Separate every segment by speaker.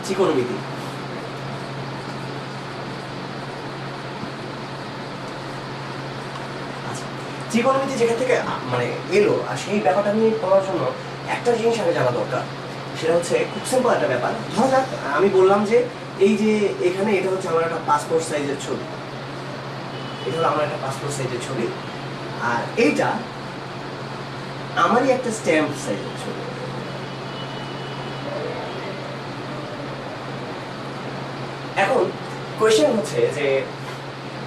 Speaker 1: ত্রিকোণমিতি। আচ্ছা, ত্রিকোণমিতি যেখান থেকে মানে এলো, আর সেই ব্যাপারটা নিয়ে পড়ার জন্য একটা জিনিস আগে জানা দরকার, সেটা হচ্ছে খুব সিম্পল একটা ব্যাপার। ধরা যাক আমি বললাম যে এই যে এখানে এটা হচ্ছে আমার একটা পাসপোর্ট সাইজের ছবি, এটা হলো আমার একটা পাসপোর্ট সাইজের ছবি, আর এইটা আমারই একটা স্ট্যাম্প সাইজের ছবি। এখন কোয়েশ্চেন হচ্ছে যে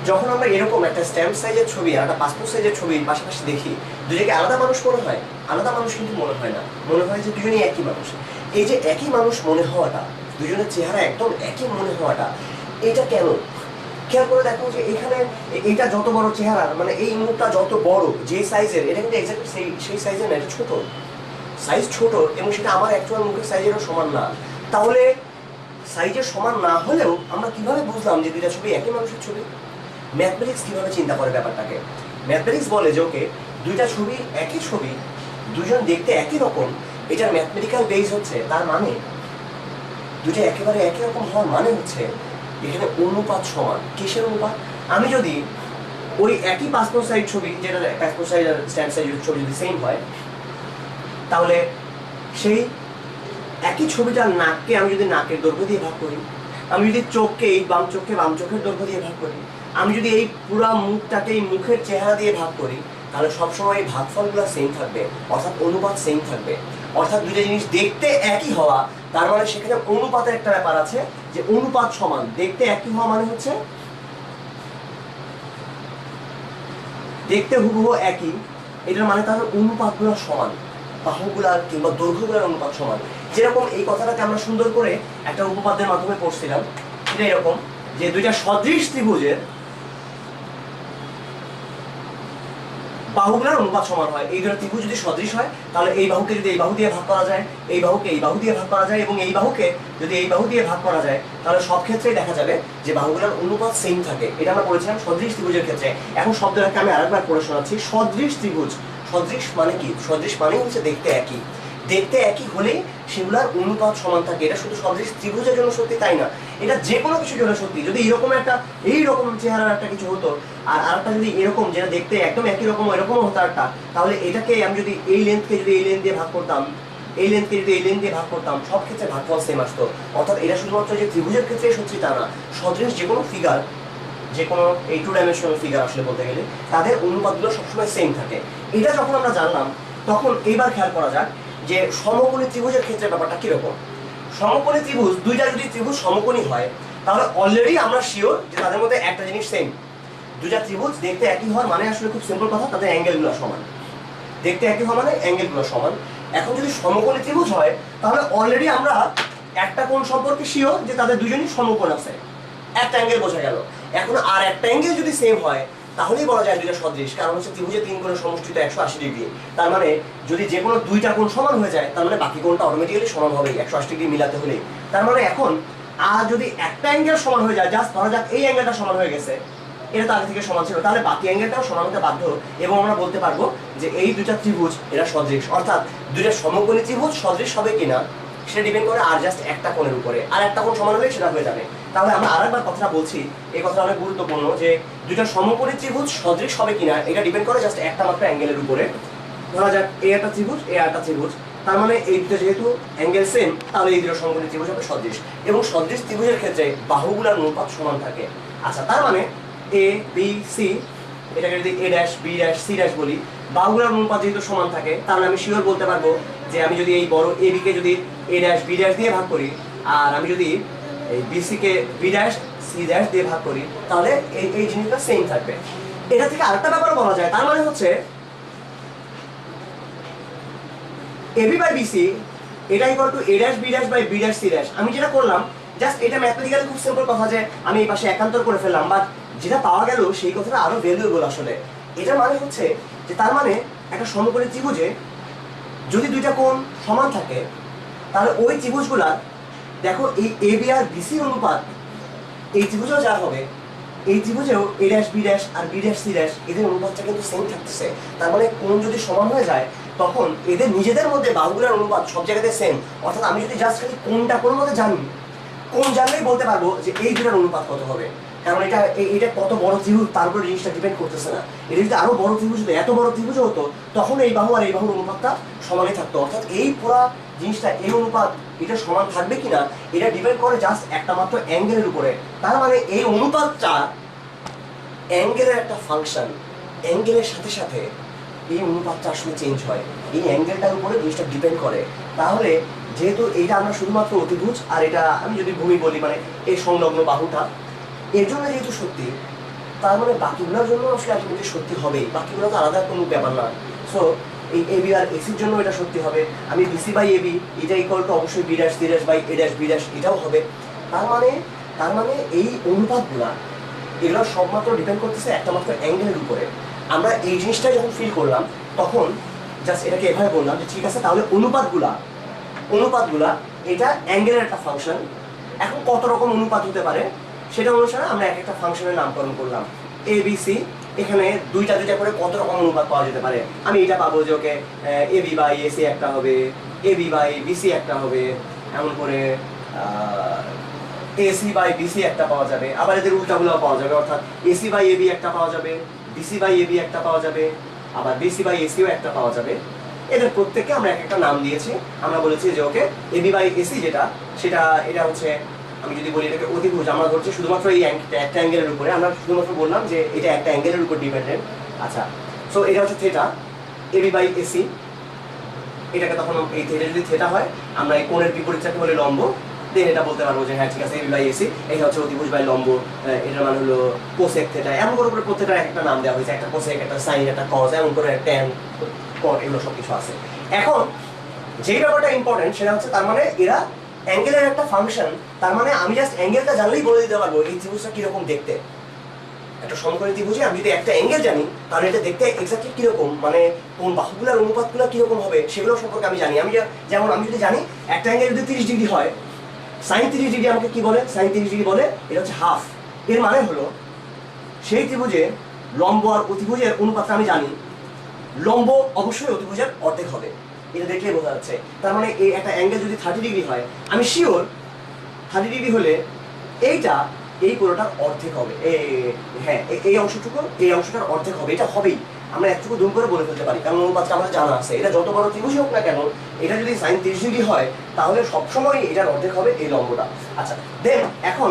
Speaker 1: যখন আমরা এরকম একটা স্ট্যাম্প সাইজের ছবি আর একটা পাসপোর্ট সাইজের ছবি পাশাপাশি দেখি, দুজনকে আলাদা মানুষ মনে হয়? আলাদা মানুষ কিন্তু মনে হয় না, মনে হয় যে দুজনেই একই মানুষ। এই যে একই মানুষ মনে হওয়াটা, দুজনের চেহারা একদম একই মনে হওয়াটা, এটা কেন? খেয়াল করে দেখো যে এখানে এটা যত বড় চেহারা, মানে এই মুখটা যত বড় যে সাইজের, এটা কিন্তু এক্স্যাক্টলি সেই সাইজের না, এটা ছোট সাইজ, ছোট, এবং সেটা আমার অ্যাকচুয়াল মুখের সাইজেরও সমান না। তাহলে সাইজের সমান না হলেও আমরা কিভাবে বুঝলাম যে দুইটা ছবি একই মানুষের ছবি? ম্যাথমেটিক্স কিভাবে চিন্তা করে ব্যাপারটাকে? ম্যাথমেটিক্স বলে যে ওকে, দুইটা ছবি একই ছবি, দুজন দেখতে একই রকম, এটার ম্যাথমেটিক্যাল বেস হচ্ছে, তার মানে দুইটা একেবারে একই রকম হওয়ার মানে হচ্ছে এখানে অনুপাত সমান। কিসের অনুপাত? আমি যদি ওই একই পাসপোর্ট সাইজ ছবি, যেটা পাসপোর্ট সাইজ আর স্ট্যাম্প সাইজের ছবি যদি সেম হয়, তাহলে সেই একই ছবিটার নাককে আমি যদি নাকের দৈর্ঘ্য দিয়ে ভাগ করি, আমি যদি চোখকে এই বাম চোখের দৈর্ঘ্য দিয়ে ভাগ করি, আমি যদি এই পুরা মুখটাকে এই মুখের চেহারা দিয়ে ভাগ করি, তাহলে সবসময় এই ভাগফলগুলো সেম থাকবে, অর্থাৎ অনুপাত সেম থাকবে। অর্থাৎ দুটো জিনিস দেখতে একই হওয়া, তার মানে সেখানে অনুপাতের একটা ব্যাপার আছে, যে অনুপাত সমান। দেখতে একই হওয়া মানে হচ্ছে দেখতে হুবহু একই, এটার মানে তাহলে অনুপাতগুলো সমান, বাহুগুলার কিংবা দৈর্ঘ্যগুলোর অনুপাত সমান। যেরকম এই কথাটাকে আমরা সুন্দর করে একটা উপপাদ্যের মাধ্যমে পড়ছিলাম, সেটা এরকম যে দুইটা সদৃশ ত্রিভুজের বাহুগুলোর অনুপাত সমান হয়। এই দুটো ত্রিভুজ যদি সদৃশ হয়, তাহলে এই বাহুকে যদি এই বাহু দিয়ে ভাগ করা যায়, এই বাহুকে এই বাহু দিয়ে ভাগ করা যায়, এবং এই বাহুকে যদি এই বাহু দিয়ে ভাগ করা যায়, তাহলে সব ক্ষেত্রেই দেখা যাবে যে বাহুগুলোর অনুপাত সেম থাকে। এটা আমরা পড়েছিলাম সদৃশ ত্রিভুজের ক্ষেত্রে। এখন শব্দটাকে আমি আরেকবার পড়ে শোনাচ্ছি। সদৃশ ত্রিভুজ, সদৃশ মানে কি? সদৃশ মানে হচ্ছে দেখতে একই। দেখতে একই হলেই সেগুলার অনুপাত সমান থাকে। এটা শুধু সদৃশ ত্রিভুজের জন্য সত্যি তাই না, এটা যে কোনো কিছুর জন্য সত্যি। যদি এরকম একটা এইরকম চেহারার একটা কিছু হতো, আর আরেকটা যদি এরকম, যেটা দেখতে একদম একই রকম এরকমও হতো একটা, তাহলে এটাকে আমি যদি এই লেন্থকে যদি এই লেন্থ দিয়ে ভাগ করতাম, এই লেন্থকে যদি এই লেন্থ দিয়ে ভাগ করতাম, সব ক্ষেত্রে ভাগফল সেম আসতো। অর্থাৎ এটা শুধুমাত্র যে ত্রিভুজের ক্ষেত্রে সত্যি তা না, সদৃশ যে কোনো ফিগার, যে কোনো এই 2 ডাইমেনশনাল ফিগার আসলে বলতে গেলে, তাদের অনুপাতগুলো সবসময় সেম থাকে। এটা যখন আমরা জানলাম, তখন এইবার খেয়াল করা যাক যে সমকোণী ত্রিভুজের ক্ষেত্রে ব্যাপারটা কিরকম। সমকোণী ত্রিভুজ, দুইটা যদি ত্রিভুজ সমকোণী হয়, তাহলে অলরেডি আমরা শিওর যে তাদের মধ্যে একটা জিনিস সেম। দুইটা ত্রিভুজ দেখতে একই হওয়ার মানে আসলে খুব সিম্পল কথা, তাদের অ্যাঙ্গেলগুলো সমান। দেখতে একই হওয়া মানে অ্যাঙ্গেলগুলো সমান। এখন যদি সমকোণী ত্রিভুজ হয়, তাহলে অলরেডি আমরা একটা কোণ সম্পর্কে শিওর যে তাদের দুজনই সমকোণ আছে, একটা অ্যাঙ্গেল বোঝা গেল। এখন আর একটা অ্যাঙ্গেল যদি সেম হয়, তাহলেই বলা যায় দুইটা সদৃশ। কারণ হচ্ছে ত্রিভুজের 3 কোণের সমষ্টি তো 180 ডিগ্রি। তার মানে যদি যে কোনো দুইটা কোণ সমান হয়ে যায়, তার মানে বাকি কোণটা অটোমেটিক্যালি সমান হবে 180 ডিগ্রি মিলাতে হলে। তার মানে এখন আর যদি একটা অ্যাঙ্গেল সমান হয়ে যায়, জাস্ট ধরা যাক এই অ্যাঙ্গেলটা সমান হয়ে গেছে, এটা তো আগে থেকে সমান ছিল, তাহলে বাকি অ্যাঙ্গেলটাও সমান হতে বাধ্য, এবং আমরা বলতে পারবো যে এই দুইটা ত্রিভুজ এরা সদৃশ। অর্থাৎ দুইটা সমকোণী ত্রিভুজ সদৃশ হবে কিনা সেটা ডিপেন্ড করে আর জাস্ট একটা কোণের উপরে, আর একটা কোণ সমান হলে সেটা হয়ে যাবে। তাহলে আমরা আরেকবার কথাটা বলছি, এই কথাটা অনেক গুরুত্বপূর্ণ, যে দুইটা সমকোণী ত্রিভুজ সদৃশ হবে কিনা এটা ডিপেন্ড করে জাস্ট একটা মাত্র অ্যাঙ্গেলের উপরে। ধরা যাক এই একটা ত্রিভুজ, এই একটা ত্রিভুজ, তার মানে এই দুটো যেহেতু অ্যাঙ্গেল সেম, তাহলে এই দুটো সমকোণী ত্রিভুজ হবে সদৃশ। এবং সদৃশ ত্রিভুজের ক্ষেত্রে বাহুগুলোর অনুপাত সমান থাকে। আচ্ছা, তার মানে এ বি সি, এটাকে যদি A dash B dash C dash বলি, বাহুগুলোর অনুপাত যেহেতু সমান থাকে, তাহলে আমি শিওর বলতে পারবো যে আমি যদি এই বড় এ বি কে যদি এ ড্যাশ বি ড্যাশ দিয়ে ভাগ করি, আর আমি যদি এই B C K B dash C dash দিয়ে ভাগ করি, তাহলে এই জিনিসটা সেম থাকবে। এটা থেকে আরেকটা ব্যাপারও বলা যায়, তার মানে হচ্ছে এবি বাই বিসি এটা equal to A dash B dash by B dash C dash. আমি যেটা করলাম জাস্ট এটা ম্যাথমেটিক্যালি খুব সিম্পল কথা, যে আমি এই পাশে একান্তর করে ফেললাম, বাট যেটা পাওয়া গেল সেই কথাটা আরো ভ্যালুয়েবল আসলে। এটা মানে হচ্ছে যে তার মানে একটা সমকোণী ত্রিভুজে যদি দুইটা কোণ সমান থাকে, তাহলে ওই ত্রিভুজগুলা দেখো এই এ বি আর বিসির অনুপাত এই ত্রিভুজেও যা হবে, এই ত্রিভুজেও এ ড্যাশ বি ড্যাশ আর বি ড্যাশ সি ড্যাশ এদের অনুপাতটা কিন্তু সেম থাকতেছে। তার মানে কোণ যদি সমান হয়ে যায়, তখন এদের নিজেদের মধ্যে বাহুগুলোর অনুপাত সব জায়গাতে সেম। অর্থাৎ আমি যদি জাস্ট খালি কোনটা কোনো মতে জানি, কোন জানলেই বলতে পারবো যে এই দুটার অনুপাত কত হবে। কারণ এটা কত বড় ত্রিভুজ তার উপর জিনিসটা ডিপেন্ড করতেছে না। এটা যদি আরো বড় ত্রিভুজ হতো, এত বড় ত্রিভুজ হতো, তখন এই বাহু আর এই বাহুর অনুপাতটা সমানই থাকতো। অর্থাৎ এই পুরা জিনিসটা, এই অনুপাত এটা সমান থাকবে কিনা এটা ডিপেন্ড করে জাস্ট একটা মাত্র অ্যাঙ্গেলের উপরে। তার মানে এই অনুপাতটা অ্যাঙ্গেলের একটা ফাংশন। অ্যাঙ্গেলের সাথে সাথে এই অনুপাতটা আসলে চেঞ্জ হয়, এই অ্যাঙ্গেলটার উপরে জিনিসটা ডিপেন্ড করে। তাহলে যেহেতু এটা আমরা শুধুমাত্র অতিভুজ, আর এটা আমি যদি ভূমি বলি মানে এই সংলগ্ন বাহুটা, এর জন্য যেহেতু সত্যি, তার মানে বাকিগুলোর জন্য আসলে আলটিমেটলি সত্যি হবেই। বাকিগুলো তো আলাদা কোনো ব্যাপার না। সো এই এবি আর এসির জন্য এটা সত্যি হবে। আমি বিসি বাই এবি এটা ইকুয়াল টু অবশ্যই B dash C dash by A dash B dash এটাও হবে। তার মানে এই অনুপাতগুলা এগুলো সবমাত্র ডিপেন্ড করতেছে একটা মাত্র অ্যাঙ্গেলের উপরে। আমরা এই জিনিসটা যখন ফিল করলাম তখন জাস্ট এটাকে এভাবে বললাম যে ঠিক আছে, তাহলে অনুপাতগুলা এটা অ্যাঙ্গেলের একটা ফাংশন। এখন কত রকম অনুপাত হতে পারে সেটা অনুসারে আমরা এক একটা ফাংশনের নামকরণ করলাম। এ বি সি, এখানে দুইটা করে কত রকম অনুপাত পাওয়া যেতে পারে। আমি এটা পাবো যে ওকে এ বি বাই এসি একটা হবে, এ বি বাই বিসি একটা হবে, এমন করে এসি বাই বিসি একটা পাওয়া যাবে। আবার এদের উল্টাগুলো পাওয়া যাবে, অর্থাৎ এসি বাই এবি একটা পাওয়া যাবে, বিসি বাই এবি একটা পাওয়া যাবে, আবার বিসি বাই এসিও একটা পাওয়া যাবে। এদের প্রত্যেককে আমরা এক একটা নাম দিয়েছি। আমরা বলেছি যে ওকে এবি বাই এসি এটা হচ্ছে, আমি যদি বলি এটাকে অতিভুজ, আমরা ধরছি শুধুমাত্র এই একটা অ্যাঙ্গেলের উপরে। আমরা শুধুমাত্র বললাম যে এটা একটা অ্যাঙ্গেলের উপর ডিপেন্ডেন্ট। আচ্ছা, সো এটা হচ্ছে থেটা, এবি বাই এসি। এটাকে তখন এই থেটা যদি থেটা হয়, আমরা এই কোণের বিপরীতটাকে বলে লম্ব। দেন এটা বলতে পারবো যে হ্যাঁ ঠিক আছে, এবি বাই এসি এটা হচ্ছে অতিভুজ বাই লম্ব, এটার মান হলো কোসেক থেটা। এমন করে প্রত্যেকটার একটা নাম দেওয়া হয়েছে, একটা কোসেক, একটা সাইন, একটা কজ, এমন করে ট্যান, কট, এগুলো সব কিছু আছে। এখন যেই ব্যাপারটা ইম্পর্টেন্ট সেটা হচ্ছে তার মানে এরা অ্যাঙ্গেলের একটা ফাংশন। তার মানে আমি জাস্ট অ্যাঙ্গেলটা জানলেই বলে দিতে পারবো এই ত্রিভুজটা কিরকম দেখতে। একটা সমকোণী ত্রিভুজে আমি যদি একটা অ্যাঙ্গেল জানি, তাহলে এটা দেখতে এক্স্যাক্টলি কিরকম, মানে কোন বাহুগুলোর অনুপাতগুলো কিরকম হবে সেগুলো সম্পর্কে আমি জানি। যেমন আমি যদি জানি একটা অ্যাঙ্গেল যদি 30 ডিগ্রি হয়, সাইন 30 ডিগ্রি আমাকে কি বলে, সাইন 30 ডিগ্রি বলে এটা হচ্ছে হাফ। এর মানে হলো সেই ত্রিভুজে লম্ব আর অতিভুজের অনুপাতটা আমি জানি, লম্ব অবশ্যই অতিভুজের অর্ধেক হবে। এটা দেখলেই বোঝা যাচ্ছে। তার মানে এই একটা অ্যাঙ্গেল যদি 30 ডিগ্রি হয়, আমি শিওর 30 ডিগ্রি হলে এই পুরোটার অর্ধেক হবে। হ্যাঁ, এই অংশটার অর্ধেক হবে, এটা হবেই। আমরা একটুকু দুম করে বলে ফেলতে পারি, কারণ অনুপাতটা আমাদের জানা আছে। এটা যত বড় ত্রিভুজই হোক না কেন, এটা যদি সাইন 30 ডিগ্রি হয় তাহলে সবসময় এটার অর্ধেক হবে এই লম্বটা। আচ্ছা, দেন এখন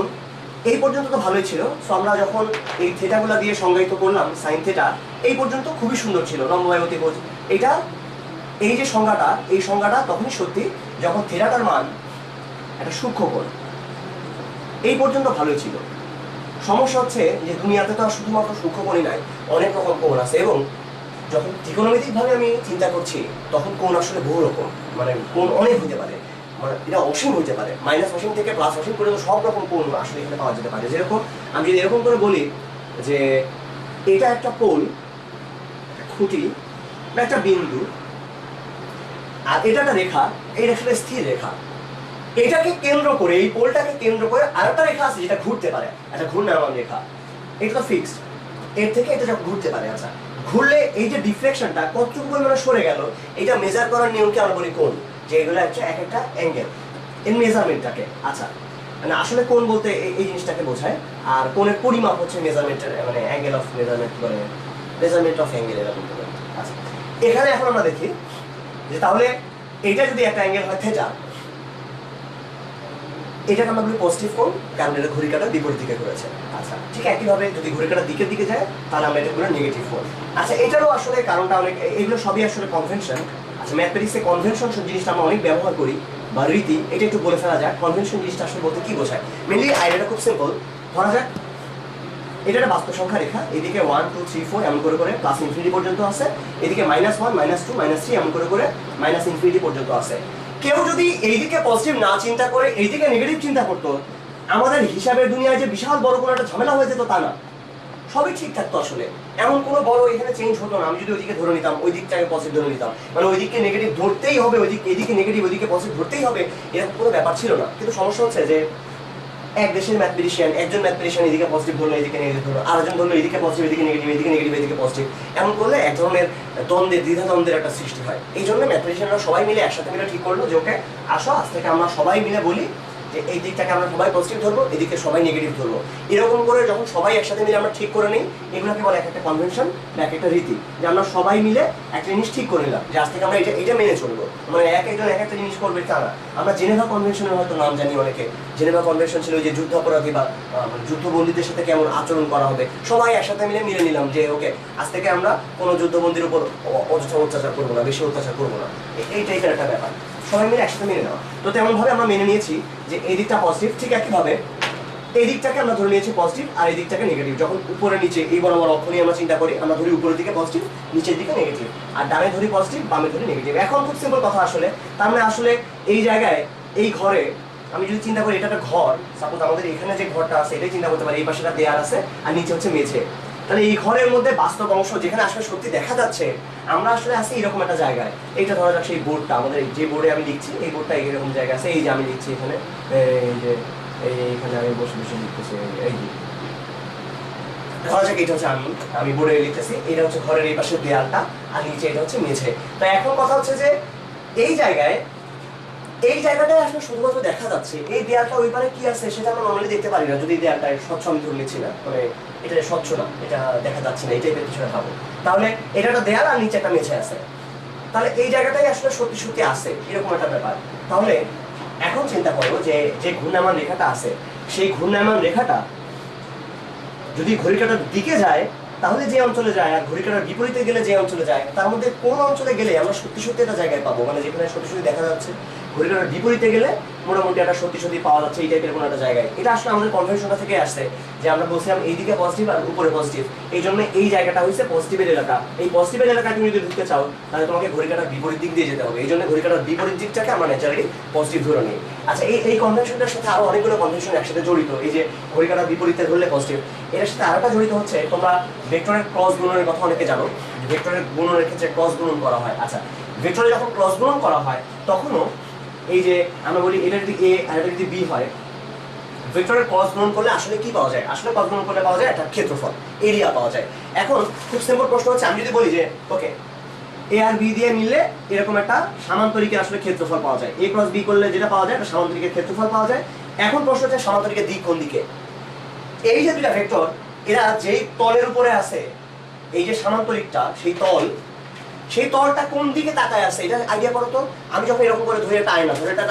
Speaker 1: এই পর্যন্ত তো ভালোই ছিল। সো আমরা যখন এই থেটাগুলো দিয়ে সংজ্ঞায়িত করলাম সাইন থেটা, এই পর্যন্ত খুবই সুন্দর ছিল, লম্ব বাই অতিভুজ। এই যে সংজ্ঞাটা তখনই সত্যি যখন থেটাটার মান একটা সূক্ষ্ম কোণ। এই পর্যন্ত ভালোই ছিল। সমস্যা হচ্ছে যে দুনিয়াতে তো আর শুধুমাত্র সূক্ষ্ম কোণই নাই, অনেক রকম কোণ আছে। এবং যখন ত্রিকোণমিতিকভাবে আমি চিন্তা করছি তখন কোণ আসলে বহু রকম, মানে কোণ অনেক হইতে পারে, মানে এটা অসীম হইতে পারে। মাইনাস অসীম থেকে প্লাস অসীম পর্যন্ত সব রকম কোণ আসলে এখানে পাওয়া যেতে পারে। যেরকম আমি যদি এরকম করে বলি যে এটা একটা পোল, খুঁটি বা একটা বিন্দু, আর এটা একটা রেখা, এই রেখাটা স্থির রেখা। এটাকে কেন্দ্র করে, এই পোলটাকে কেন্দ্র করে আরেকটা রেখা আছে যেটা ঘুরতে পারে, একটা ঘূর্ণায়মান রেখা। এটা তো ফিক্সড, এর থেকে এটা যখন ঘুরতে পারে। আচ্ছা, ঘুরলে এই যে ডিফ্লেকশনটা কতটুকু পরিমাণে সরে গেল, এটা মেজার করার নিয়মকে আমরা বলি কোণ। যে এগুলো হচ্ছে এক একটা অ্যাঙ্গেল, এর মেজারমেন্টটাকে। আচ্ছা, মানে আসলে কোণ বলতে এই জিনিসটাকে বোঝায়। আর কোণের পরিমাপ হচ্ছে মেজারমেন্টের, মানে অ্যাঙ্গেল অফ মেজারমেন্ট, মানে মেজারমেন্ট অফ অ্যাঙ্গেল এরকম বলতে পারি। আচ্ছা, এখানে এখন আমরা দেখি যে তাহলে এটা যদি একটা অ্যাঙ্গেল হয় থেটা, এটাকে আমরা বলি পজিটিভ কোণ, কারণ এটা ঘড়ি কাঁটার বিপরীত দিকে ঘুরেছে। আচ্ছা, ঠিক একইভাবে যদি ঘড়ি কাঁটার দিকের দিকে যায় তাহলে আমরা এটা বলি নেগেটিভ কোণ। আচ্ছা, এটারও আসলে কারণটা অনেক, এগুলো সবই আসলে কনভেনশন। আচ্ছা, ম্যাথমেটিক্সে কনভেনশন জিনিসটা আমরা অনেক ব্যবহার করি, বা রীতি, এটা একটু বলে ফেলা যাক। কনভেনশন জিনিসটা আসলে বলতে কি বোঝায়? মেনলি আইডিয়াটা খুব সিম্পল। ধরা যাক এটা একটা বাস্তব সংখ্যা রেখা, এদিকে 1 2 3 4 এমন করে প্লাস ইনফিনিটি পর্যন্ত আছে, এদিকে -1 -2 -3 এমন করে মাইনাস ইনফিনিটি পর্যন্ত আছে। কেউ যদি এইদিকে পজিটিভ না চিন্তা করে এইদিকে নেগেটিভ চিন্তা করতো, আমাদের হিসাবের দুনিয়ায় যে বিশাল বড় কোনো একটা ঝামেলা হয়ে যেত তা না, সবই ঠিক থাকতো। আসলে এমন কোনো বড় এখানে চেঞ্জ হতো না। আমি যদি ওইদিকে ধরে নিতাম, ওই দিকটাকে পজিটিভ ধরে নিতাম, মানে ওইদিকে নেগেটিভ ধরতেই হবে, এদিকে নেগেটিভ ওইদিকে পজিটিভ ধরতেই হবে, এরকম কোনো ব্যাপার ছিল না। কিন্তু সমস্যা হচ্ছে যে এক দেশের ম্যাথমেটিশিয়ান, একজন ম্যাথমেটিশিয়ান এদিকে পজিটিভ ধরলো, এদিকে নেগেটিভ ধরলো, আরেকজন ধরলো এদিকে পজিটিভ, এদিকে নেগেটিভ, এদিকে নেগেটিভ, এদিকে পজিটিভ। এমন করলে এক ধরনের দ্বন্দ্বের, দ্বিধাদ্বন্দ্বের একটা সৃষ্টি হয়। এই জন্য ম্যাথমেটিশিয়ানরা সবাই মিলে একসাথে মিলে ঠিক করলো যে ওকে আসো আজ থেকে আমরা সবাই মিলে বলি যে এই দিকটাকে আমরা সবাই পজিটিভ ধরবো, এদিকে সবাই নেগেটিভ ধরবো। এরকম করে যখন সবাই একসাথে মিলে আমরা ঠিক করে নিই, এগুলোকে বলে এক একটা কনভেনশন বা এক একটা রীতি, যে আমরা সবাই মিলে একটা জিনিস ঠিক করে নিলাম যে আজ থেকে আমরা এটা মেনে চলবো। মানে এক একজন এক একটা জিনিস করবে তা না। আমরা জেনেভা কনভেনশনের হয়তো নাম জানি অনেকে। জেনেভা কনভেনশন ছিল যে যুদ্ধ অপরাধী বা যুদ্ধবন্দীদের সাথে কেমন আচরণ করা হবে, সবাই একসাথে মিলে নিলাম যে ওকে আজ থেকে আমরা কোনো যুদ্ধবন্দীর উপর অযথা অত্যাচার করবো না, বেশি অত্যাচার করবো না। এই টাইপের একটা ব্যাপার সবাই মিলে একসাথে মেনে নেওয়া। তো তেমনভাবে আমরা মেনে নিয়েছি যে এই দিকটা পজিটিভ, ঠিক একইভাবে এই দিকটাকে আমরা ধরে নিয়েছি পজিটিভ আর এই দিকটাকে নেগেটিভ। যখন উপরে নিচে এই বরাবর অক্ষ নিয়ে আমরা চিন্তা করি, আমরা ধরি উপরের দিকে পজিটিভ, নিচের দিকে নেগেটিভ, আর ডানে ধরি পজিটিভ, বামে ধরি নেগেটিভ। এখন খুব সিম্পল কথা আসলে, তার মানে আসলে এই জায়গায় এই ঘরে আমি যদি চিন্তা করি এটা একটা ঘর, সাপোজ আমাদের এখানে যে ঘরটা আছে এটাই চিন্তা করতে পারি, এই পাশে একটা দেয়াল আছে আর নিচে হচ্ছে মেঝে। তাহলে এই ঘরের মধ্যে বাস্তব অংশ যেখানে আসলে সত্যি দেখা যাচ্ছে, আমরা আসলে আছি এরকম একটা জায়গায়। এইটা ধরা যাক সেই বোর্ডটা, আমাদের যে বোর্ডে আমি লিখছি এই বোর্ডটা এইরকম জায়গা আছে, এই যে আমি লিখছি এখানে, এই যে এইখানে আমি বসে বসে লিখতেছি, এই যে ধরা যাক এটা হচ্ছে আমি বোর্ডে লিখতেছি, এটা হচ্ছে ঘরের এই পাশে দেয়ালটা আর নিচে এটা হচ্ছে মেঝে। তো এখন কথা হচ্ছে যে এই জায়গাটায় আসলে শুধুমাত্র দেখা যাচ্ছে, এই দেয়ালটা ওই পারে কি আছে সেটা আমরা নর্মালি দেখতে পারি না। যদি দেয়ালটা স্বচ্ছ আমি ধরে নিচ্ছি না, মানে এটা স্বচ্ছ না, এটা দেখা যাচ্ছে না, এই টাইপের কিছু ভাবো, তাহলে এটা একটা দেয়াল আর নিচে একটা মেঝে আছে, তাহলে এই জায়গাটাই আসলে সত্যি সত্যি আছে এরকম একটা ব্যাপার। তাহলে এখন চিন্তা করো যে যে ঘূর্ণায়মান রেখাটা আছে, সেই ঘূর্ণায়মান রেখাটা যদি ঘড়ি কাঁটার দিকে যায় তাহলে যে অঞ্চলে যায়, আর ঘড়ি কাঁটার বিপরীতে গেলে যে অঞ্চলে যায়, তার মধ্যে কোন অঞ্চলে গেলে আমরা সত্যি সত্যি একটা জায়গায় পাবো, মানে যেখানে সত্যি সত্যি দেখা যাচ্ছে। ঘড়ি কাঁটার বিপরীতে গেলে মোটামুটি একটা সত্যি সত্যি পাওয়া যাচ্ছে এই টাইপের কোনো একটা জায়গায়। এটা আসলে আমাদের কনভেনশনটা থেকে আসছে যে আমরা বলছিলাম এইদিকে পজিটিভ আর উপরে পজিটিভ, এই জন্য এই জায়গাটা হচ্ছে পজিটিভের এলাকা। এই পজিটিভের এলাকায় তুমি যদি ঢুকতে চাও তাহলে তোমাকে ঘড়ি কাঁটার বিপরীত দিক দিয়ে যেতে হবে, এই জন্য ঘড়ি কাঁটার বিপরীত দিকটাকে আমরা ন্যাচারালি পজিটিভ ধরে নিই। আচ্ছা, এই কনভেনশনটার সাথে আরো অনেকগুলো কনভেনশন একসাথে জড়িত। এই যে ঘড়ি কাঁটার বিপরীতে ধরলে পজিটিভ, এটার সাথে আরেকটা জড়িত হচ্ছে, তোমরা ভেক্টরের ক্রস গুণনের কথা অনেকে জানো, ভেক্টরের গুণনের ক্ষেত্রে ক্রস গুণন করা হয়। আচ্ছা, ভেক্টরে যখন ক্রস গুণন করা হয় তখনও এই যে আমরা বলি এটা যদি এ আর এটা যদি বি হয়, ভেক্টরের ক্রস গুণন করলে আসলে কি পাওয়া যায়? আসলে ক্রস গুণন করলে পাওয়া যায় একটা ক্ষেত্রফল, এরিয়া পাওয়া যায়। এখন খুব সিম্পল প্রশ্ন হচ্ছে, আমি যদি বলি যে ওকে এ আর বি দিয়ে মিললে এরকম একটা সামান্তরিকের আসলে ক্ষেত্রফল পাওয়া যায়, এ ক্রস বি করলে যেটা পাওয়া যায় একটা সামান্তরিকের ক্ষেত্রফল পাওয়া যায়। এখন প্রশ্ন হচ্ছে সামান্তরিকের দিক কোন দিকে? এই যে দুটা ভেক্টর এরা যেই তলের উপরে আছে, এই যে সামান্তরিকটা সেই তলটা কোন দিকে তাকায় আছে এটা আইডিয়া করো তো। আমি যখন এরকম করে ধরে একটা আয়না, ধরে একটা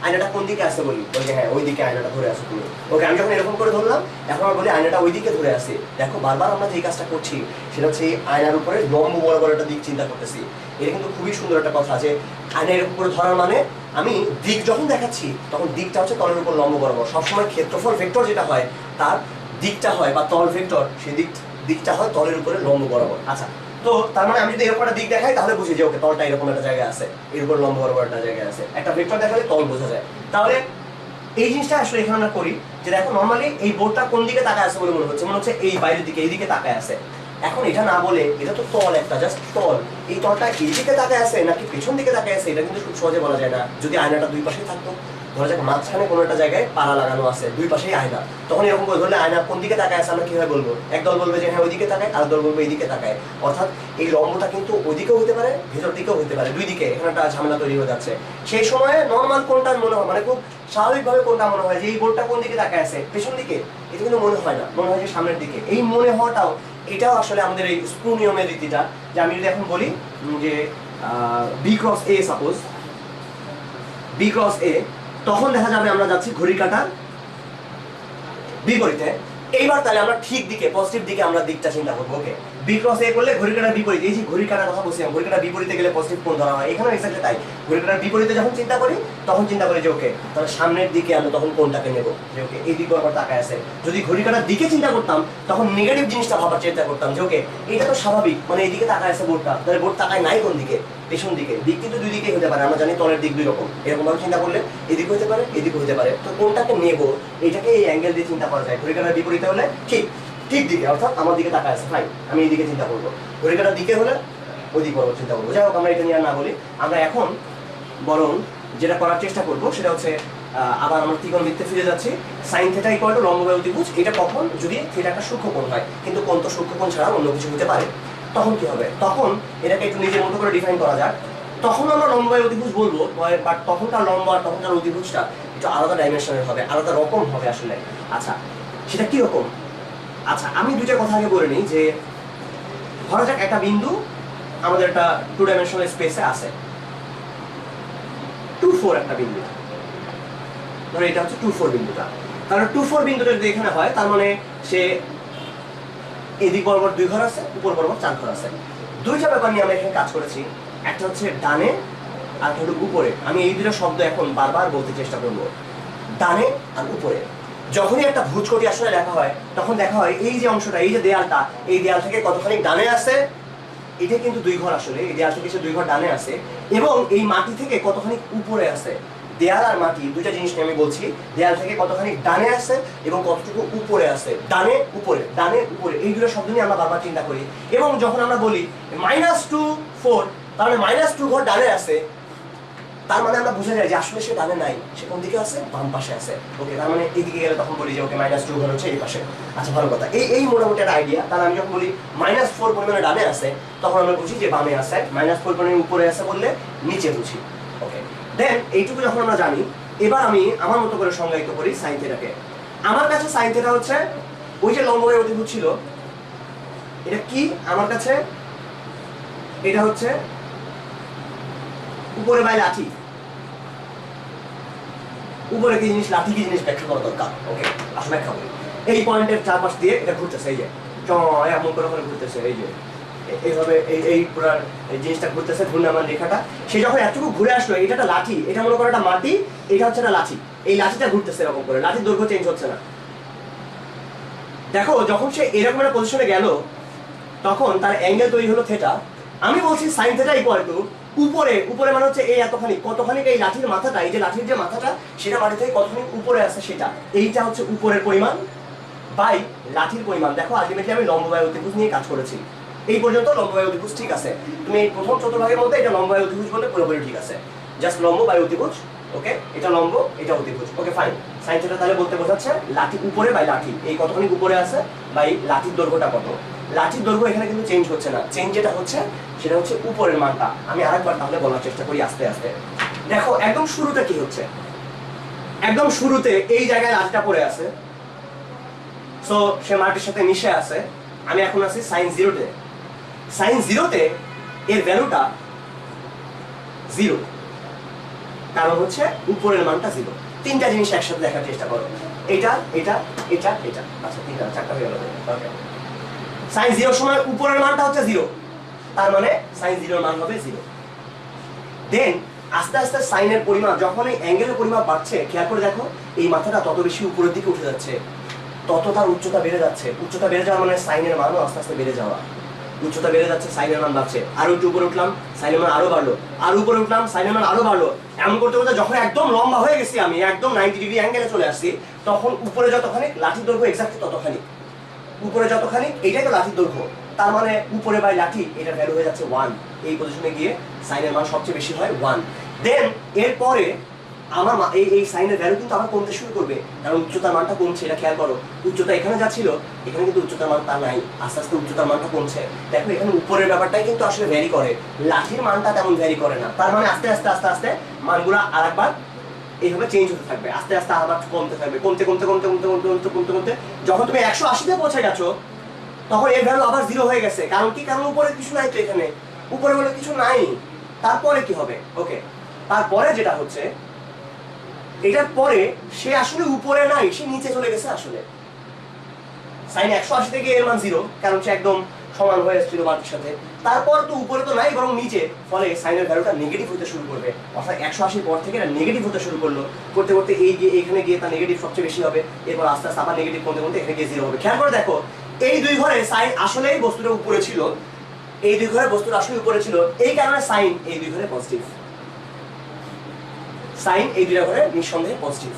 Speaker 1: আয়নাটা কোন দিকে আছে বলি, ওকে হ্যাঁ ওই দিকে আয়নাটা ধরে আছে তুমি। ওকে, আমি যখন এরকম করে ধরলাম, এখন আমরা বলি আয়নাটা ওই দিকে ধরে আছে। দেখো বারবার আমরা যে কাজটা করছি সেটা হচ্ছে এই আয়নার উপরে লম্ব বরাবর একটা দিক চিন্তা করতেছি। এটা কিন্তু খুবই সুন্দর একটা কথা যে আয়নার উপরে ধরার মানে আমি দিক যখন দেখাচ্ছি তখন দিকটা হচ্ছে তলের উপর লম্ব বরাবর। সবসময় ক্ষেত্রফল ভেক্টর যেটা হয় তার দিকটা হয়, বা তল ভেক্টর সেই দিকটা হয় তলের উপরে লম্ব বরাবর। আচ্ছা, তো তার মানে আমি যদি এরকম একটা দিক দেখাই তাহলে বুঝি যে ওকে তলটা এরকম একটা জায়গায় আছে, এর উপর লম্ব বরাবর একটা জায়গায় আছে। একটা ভেক্টর দেখালে তল বোঝা যায়। তাহলে এই জিনিসটা আসলে এখানে আমরা করি যে দেখো নর্মালি এই বোর্ডটা কোন দিকে তাকায় আছে বলে মনে হচ্ছে এই বাইরের দিকে, এই দিকে তাকায় আছে। এখন এটা না বলে এটা তো তল একটা, জাস্ট তল, এই তলটা এই দিকে তাকায় আছে নাকি পেছন দিকে তাকায় আছে এটা কিন্তু খুব সহজে বলা যায় না। যদি আয়নাটা দুই পাশেই থাকতো, ধরা যাক মাঝখানে কোনো একটা জায়গায় পাড়া লাগানো আছে, দুই পাশেই আয়না, তখন এরকম করে ধরলে আয়না কোন দিকে তাকায় আছে আমরা কিভাবে বলবো? একদল বলবে যে হ্যাঁ ওইদিকে তাকায়, আর দল বলবে এইদিকে তাকায়। অর্থাৎ এই লম্বটা কিন্তু ওইদিকেও হতে পারে, ভেতর দিকেও হতে পারে, দুই দিকে। এখানে একটা ঝামেলা তৈরি হয়ে যাচ্ছে। সেই সময়ে নর্মাল কোনটা মনে হয়, মানে খুব স্বাভাবিকভাবে কোনটা মনে হয় যে এই বোর্ডটা কোন দিকে তাকায় আছে, পেছন দিকে? এটা কিন্তু মনে হয় না, মনে হয় যে সামনের দিকে। এই মনে হওয়াটাও এটাও আসলে আমাদের এই স্ক্রু নিয়মের রীতিটা, যে আমি যদি এখন বলি যে বি ক্রস এ, সাপোজ বি ক্রস এ, তখন দেখা যাবে আমরা যাচ্ছি ঘড়ির কাঁটার বিপরীতে। এইবার তাহলে আমরা ঠিক দিকে, পজিটিভ দিকে আমরা দিকটা চিন্তা করবো। ওকে, বি ক্রস এ করলে ঘড়ির কাঁটার বিপরীত, এই যে ঘড়ির কাঁটার কথা বলছিলাম, ঘড়ির কাঁটার বিপরীতে গেলে পজিটিভ কোণ ধরা হয়, এখানে এক্স্যাক্টলি তাই। ঘড়ির কাঁটার বিপরীতে যখন চিন্তা করি তখন চিন্তা করি যে ওকে তাহলে সামনের দিকে আমরা তখন কোণটাকে নেব, যে ওকে এই দিকে আবার তাকায় আছে। যদি ঘড়ির কাঁটার দিকে চিন্তা করতাম তখন নেগেটিভ জিনিসটা ভাবার চেষ্টা করতাম যে ওকে এটা তো স্বাভাবিক, মানে এইদিকে তাকায় আছে বোর্ডটা, তাহলে বোর্ড তাকায় নাই কোন দিকে? পেছন দিকে। দিক কিন্তু দুই দিকেই হতে পারে, আমরা জানি তলের দিক দুই রকম। এরকম ভাবে চিন্তা করলে এদিকে হতে পারে, এদিকে হতে পারে। তো কোনটাকে নেব এটাকে এই অ্যাঙ্গেল দিয়ে চিন্তা করা যায়। ঘড়ির কাঁটার বিপরীতে হলে ঠিক দিকে, অর্থাৎ আমার দিকে তাকায় আছে, ফাইন, আমি এইদিকে চিন্তা করবো। ঘড়ির কাঁটার দিকে হলে ওই দিক বরাবর চিন্তা করবো। যাই হোক, আমরা এটা নিয়ে না বলি, আমরা এখন বরং যেটা করার চেষ্টা করবো সেটা হচ্ছে আবার আমরা ত্রিকোণমিতিতে ফিরে যাচ্ছি। সাইন থিটা ইকুয়াল টু লম্ব বাই অতিভুজ। এটা কখন? যদি থিটা একটা সূক্ষ্মকোণ হয়, কিন্তু কোণ তো সূক্ষ্মকোণ ছাড়া অন্য কিছু হতে পারে। তখন কি হবে? তখন এটাকে একটু নিজের মতো করে ডিফাইন করা যাক। তখন আমরা লম্ব বাই অতিভুজ বলবো, বাট তখনকার লম্ব আর তখনকার অতিভুজটা একটু আলাদা ডাইমেনশনের হবে, আলাদা রকম হবে আসলে। আচ্ছা, সেটা কি রকম? আচ্ছা, আমি দুইটা কথা আগে বলে নিই যে ধরা যাক একটা বিন্দু আমাদের একটা 2 ডাইমেনশনাল স্পেসে আছে, 2 4 একটা বিন্দু, ধরো এটা হচ্ছে 2 4 বিন্দুটা। কারণ 2 4 বিন্দুটা যদি এখানে হয়, তার মানে সে এদিক বরাবর 2 ঘর আছে, উপর বরাবর 4 ঘর আছে। দুইটা ব্যাপার নিয়ে আমরা এখানে কাজ করেছি, একটা হচ্ছে ডানে আর একটা হলো উপরে। আমি এই দুটো শব্দ এখন বারবার বলতে চেষ্টা করব, ডানে আর উপরে। যখনই একটা ভুজকটি আসলে লেখা হয়, তখন দেখা হয় এই যে অংশটা, এই যে দেয়ালটা, এই দেয়াল থেকে কতখানি ডানে আছে, এটা কিন্তু 2 ঘর আসলে, এই দেয়াল থেকে সে 2 ঘর ডানে আছে, এবং এই মাটি থেকে কতখানি উপরে আছে। দেয়াল আর মাটি দুইটা জিনিস নিয়ে আমি বলছি, দেয়াল থেকে কতখানি ডানে আছে এবং কতটুকু উপরে আছে। ডানে উপরে, ডানে উপরে, এই দুটো শব্দ নিয়ে আমরা বারবার চিন্তা করি। এবং যখন আমরা বলি -2 4, তাহলে -2 ঘর ডানে আছে, তার মানে আমরা বুঝে যাই যে আসলে সে ডানে নাই, সে কোন দিকে আছে? বাম পাশে আছে। ওকে, তার মানে এইদিকে গেলে তখন বলি যে ওকে -2 ঘর হচ্ছে এই পাশে। আচ্ছা, ভালো কথা, এই মোটামুটি একটা আইডিয়া। তাহলে আমি যখন বলি -4 পরিমাণে ডানে আছে, তখন আমরা বুঝি যে বামে আছে। -4 পরিমাণে উপরে আছে বললে নিচে বুঝি। ওকে, দেন এইটুকু যখন আমরা জানি, এবার আমি আমার মতো করে সংজ্ঞায়িত করি সাইন থিটাকে। আমার কাছে সাইন থিটা হচ্ছে ওই যে লম্ব বাই অতিভুজ ছিল, এটা কি আমার কাছে? এটা হচ্ছে উপরে বাই লাঠি। উপরে কি জিনিস, লাঠি কি জিনিস ব্যাখ্যা করা দরকার। ওকে, আসলে ব্যাখ্যা করি। এই পয়েন্টের চারপাশ দিয়ে এটা ঘুরতেছে, এই যে এমন করে ঘুরতেছে, এই যে এইভাবে এই পুরো এই জিনিসটা ঘুরতেছে, ঘূর্ণায়মান রেখাটা। সে যখন এতটুকু ঘুরে আসলো, এটা একটা লাঠি, এটা মনে করো একটা মাটি, এটা হচ্ছে একটা লাঠি। এই লাঠিটা ঘুরতেছে এরকম করে, লাঠির দৈর্ঘ্য চেঞ্জ হচ্ছে না। দেখো, যখন সে এরকম একটা পজিশনে গেল, তখন তার অ্যাঙ্গেল তৈরি হলো থিটা। আমি বলছি সাইন থিটা ইকুয়াল টু উপরে, উপরে মানে হচ্ছে এই এতখানি, কতখানি এই লাঠির মাথাটা, এই যে লাঠির যে মাথাটা, সেটা মাটি থেকে কতখানি উপরে আছে, সেটা এইটা হচ্ছে উপরের পরিমাণ বাই লাঠির পরিমাণ। দেখো, আলটিমেটলি আমি লম্ব বাই অতিভুজ নিয়ে কাজ করেছি। এই পর্যন্ত লম্ব বাই অতিভুজ ঠিক আছে। তুমি এই প্রথম চতুর্ভাগের মধ্যে এটা লম্ব বাই অতিভুজ বলতে পুরোপুরি ঠিক আছে, জাস্ট লম্ব বাই অতিভুজ। ওকে, এটা লম্ব, এটা অতিভুজ। ওকে, ফাইন। সাইন থিটা তাহলে বলতে বোঝাচ্ছে লাঠি উপরে বাই লাঠি, এই কতখানি উপরে আছে বাই লাঠির দৈর্ঘ্যটা কত। লাঠির দৈর্ঘ্য এখানে কিন্তু চেঞ্জ হচ্ছে না, চেঞ্জ যেটা হচ্ছে সেটা হচ্ছে উপরের মানটা। আমি আরেকবার তাহলে বলার চেষ্টা করি আস্তে আস্তে। দেখো, একদম শুরুতে কি হচ্ছে? একদম শুরুতে এই জায়গায় লাঠিটা পড়ে আছে, সো সে মাটির সাথে মিশে আছে। আমি এখন আছি সাইন 0-তে। সাইন 0-তে এর ভ্যালুটা 0, কারণ হচ্ছে উপরের মানটা 0। তিনটা জিনিস একসাথে দেখার চেষ্টা করো, এটা এটা এটা এটা। আচ্ছা, তিনটা চারটা হয়ে গেল। ওকে, সাইন 0 সময় উপরের মানটা হচ্ছে 0, তার মানে সাইন 0 মান হবে 0। দেন আস্তে আস্তে সাইনের পরিমাপ, যখন এই অ্যাঙ্গেলের পরিমাপ বাড়ছে, খেয়াল করে দেখো, এই মাথাটা তত বেশি উপরের দিকে উঠে যাচ্ছে, তত তার উচ্চতা বেড়ে যাচ্ছে। উচ্চতা বেড়ে যাওয়া মানে সাইনের মানও আস্তে আস্তে বেড়ে যাওয়া। উচ্চতা বেড়ে যাচ্ছে, সাইনের মান বাড়ছে। আরো একটু উপরে উঠলাম, সাইনের মান আরো বাড়লো। আরো উপরে উঠলাম, সাইনের মান আরো বাড়লো। এমন করতে করতে যখন একদম লম্বা হয়ে গেছি, আমি একদম 90 ডিগ্রি অ্যাঙ্গেলে চলে আসছি, তখন উপরে যতখানি লাঠির দৈর্ঘ্য এক্স্যাক্টলি ততখানি। উপরে যতখানি, এইটাই তো লাঠির দৈর্ঘ্য, তার মানে উপরে বাই লাঠি, এটার ভ্যালু হয়ে যাচ্ছে 1। এই পজিশনে গিয়ে সাইনের মান সবচেয়ে বেশি হয় 1। দেন এরপরে আমার এই সাইনের ভ্যালু কিন্তু আবার কমতে শুরু করবে, কারণ উচ্চতার মানটা কমছে। এটা খেয়াল করো, উচ্চতা এখানে যা ছিল, এখানে কিন্তু উচ্চতার মান তা নাই, আস্তে আস্তে উচ্চতার মানটা কমছে। দেখো, এখানে উপরের ব্যাপারটাই কিন্তু আসলে ভ্যারি করে, লাঠির মানটা তেমন ভ্যারি করে না। তার মানে আস্তে আস্তে আস্তে আস্তে মানগুলা আরেকবার এইভাবে চেঞ্জ হতে থাকবে, আস্তে আস্তে আবার কমতে থাকবে, কমতে কমতে কমতে কমতে কমতে কমতে কমতে কমতে যখন তুমি 180-তে পৌঁছে গেছো, তখন এর ভ্যালু আবার 0 হয়ে গেছে। কারণ কি? কারণ উপরে কিছু নাই তো, এখানে উপরে বলে কিছু নাই। তারপরে কি হবে? ওকে, তারপরে যেটা হচ্ছে, এটার পরে সে আসলে উপরে নাই, সে নিচে চলে গেছে। আসলে সাইন 180 থেকে এর মান 0, কারণ সে একদম সমান হয়ে এসেছিল মাটির সাথে। তারপর তো উপরে তো নাই, বরং নিচে, ফলে সাইনের ভ্যালুটা নেগেটিভ হতে শুরু করবে। অর্থাৎ 180 পর থেকে এটা নেগেটিভ হতে শুরু করলো, করতে করতে এইখানে গিয়ে তার নেগেটিভ সবচেয়ে বেশি হবে। এরপর আস্তে আস্তে আবার নেগেটিভ কমতে কমতে এখানে গিয়ে 0 হবে। খেয়াল করে দেখো, এই 2 ঘরে সাইন আসলেই বস্তুটা উপরে ছিল, এই 2 ঘরে বস্তুটা আসলে উপরে ছিল, এই কারণে সাইন এই 2 ঘরে পজিটিভ। সাইন এই 2টা ঘরে নিঃসন্দেহে পজিটিভ।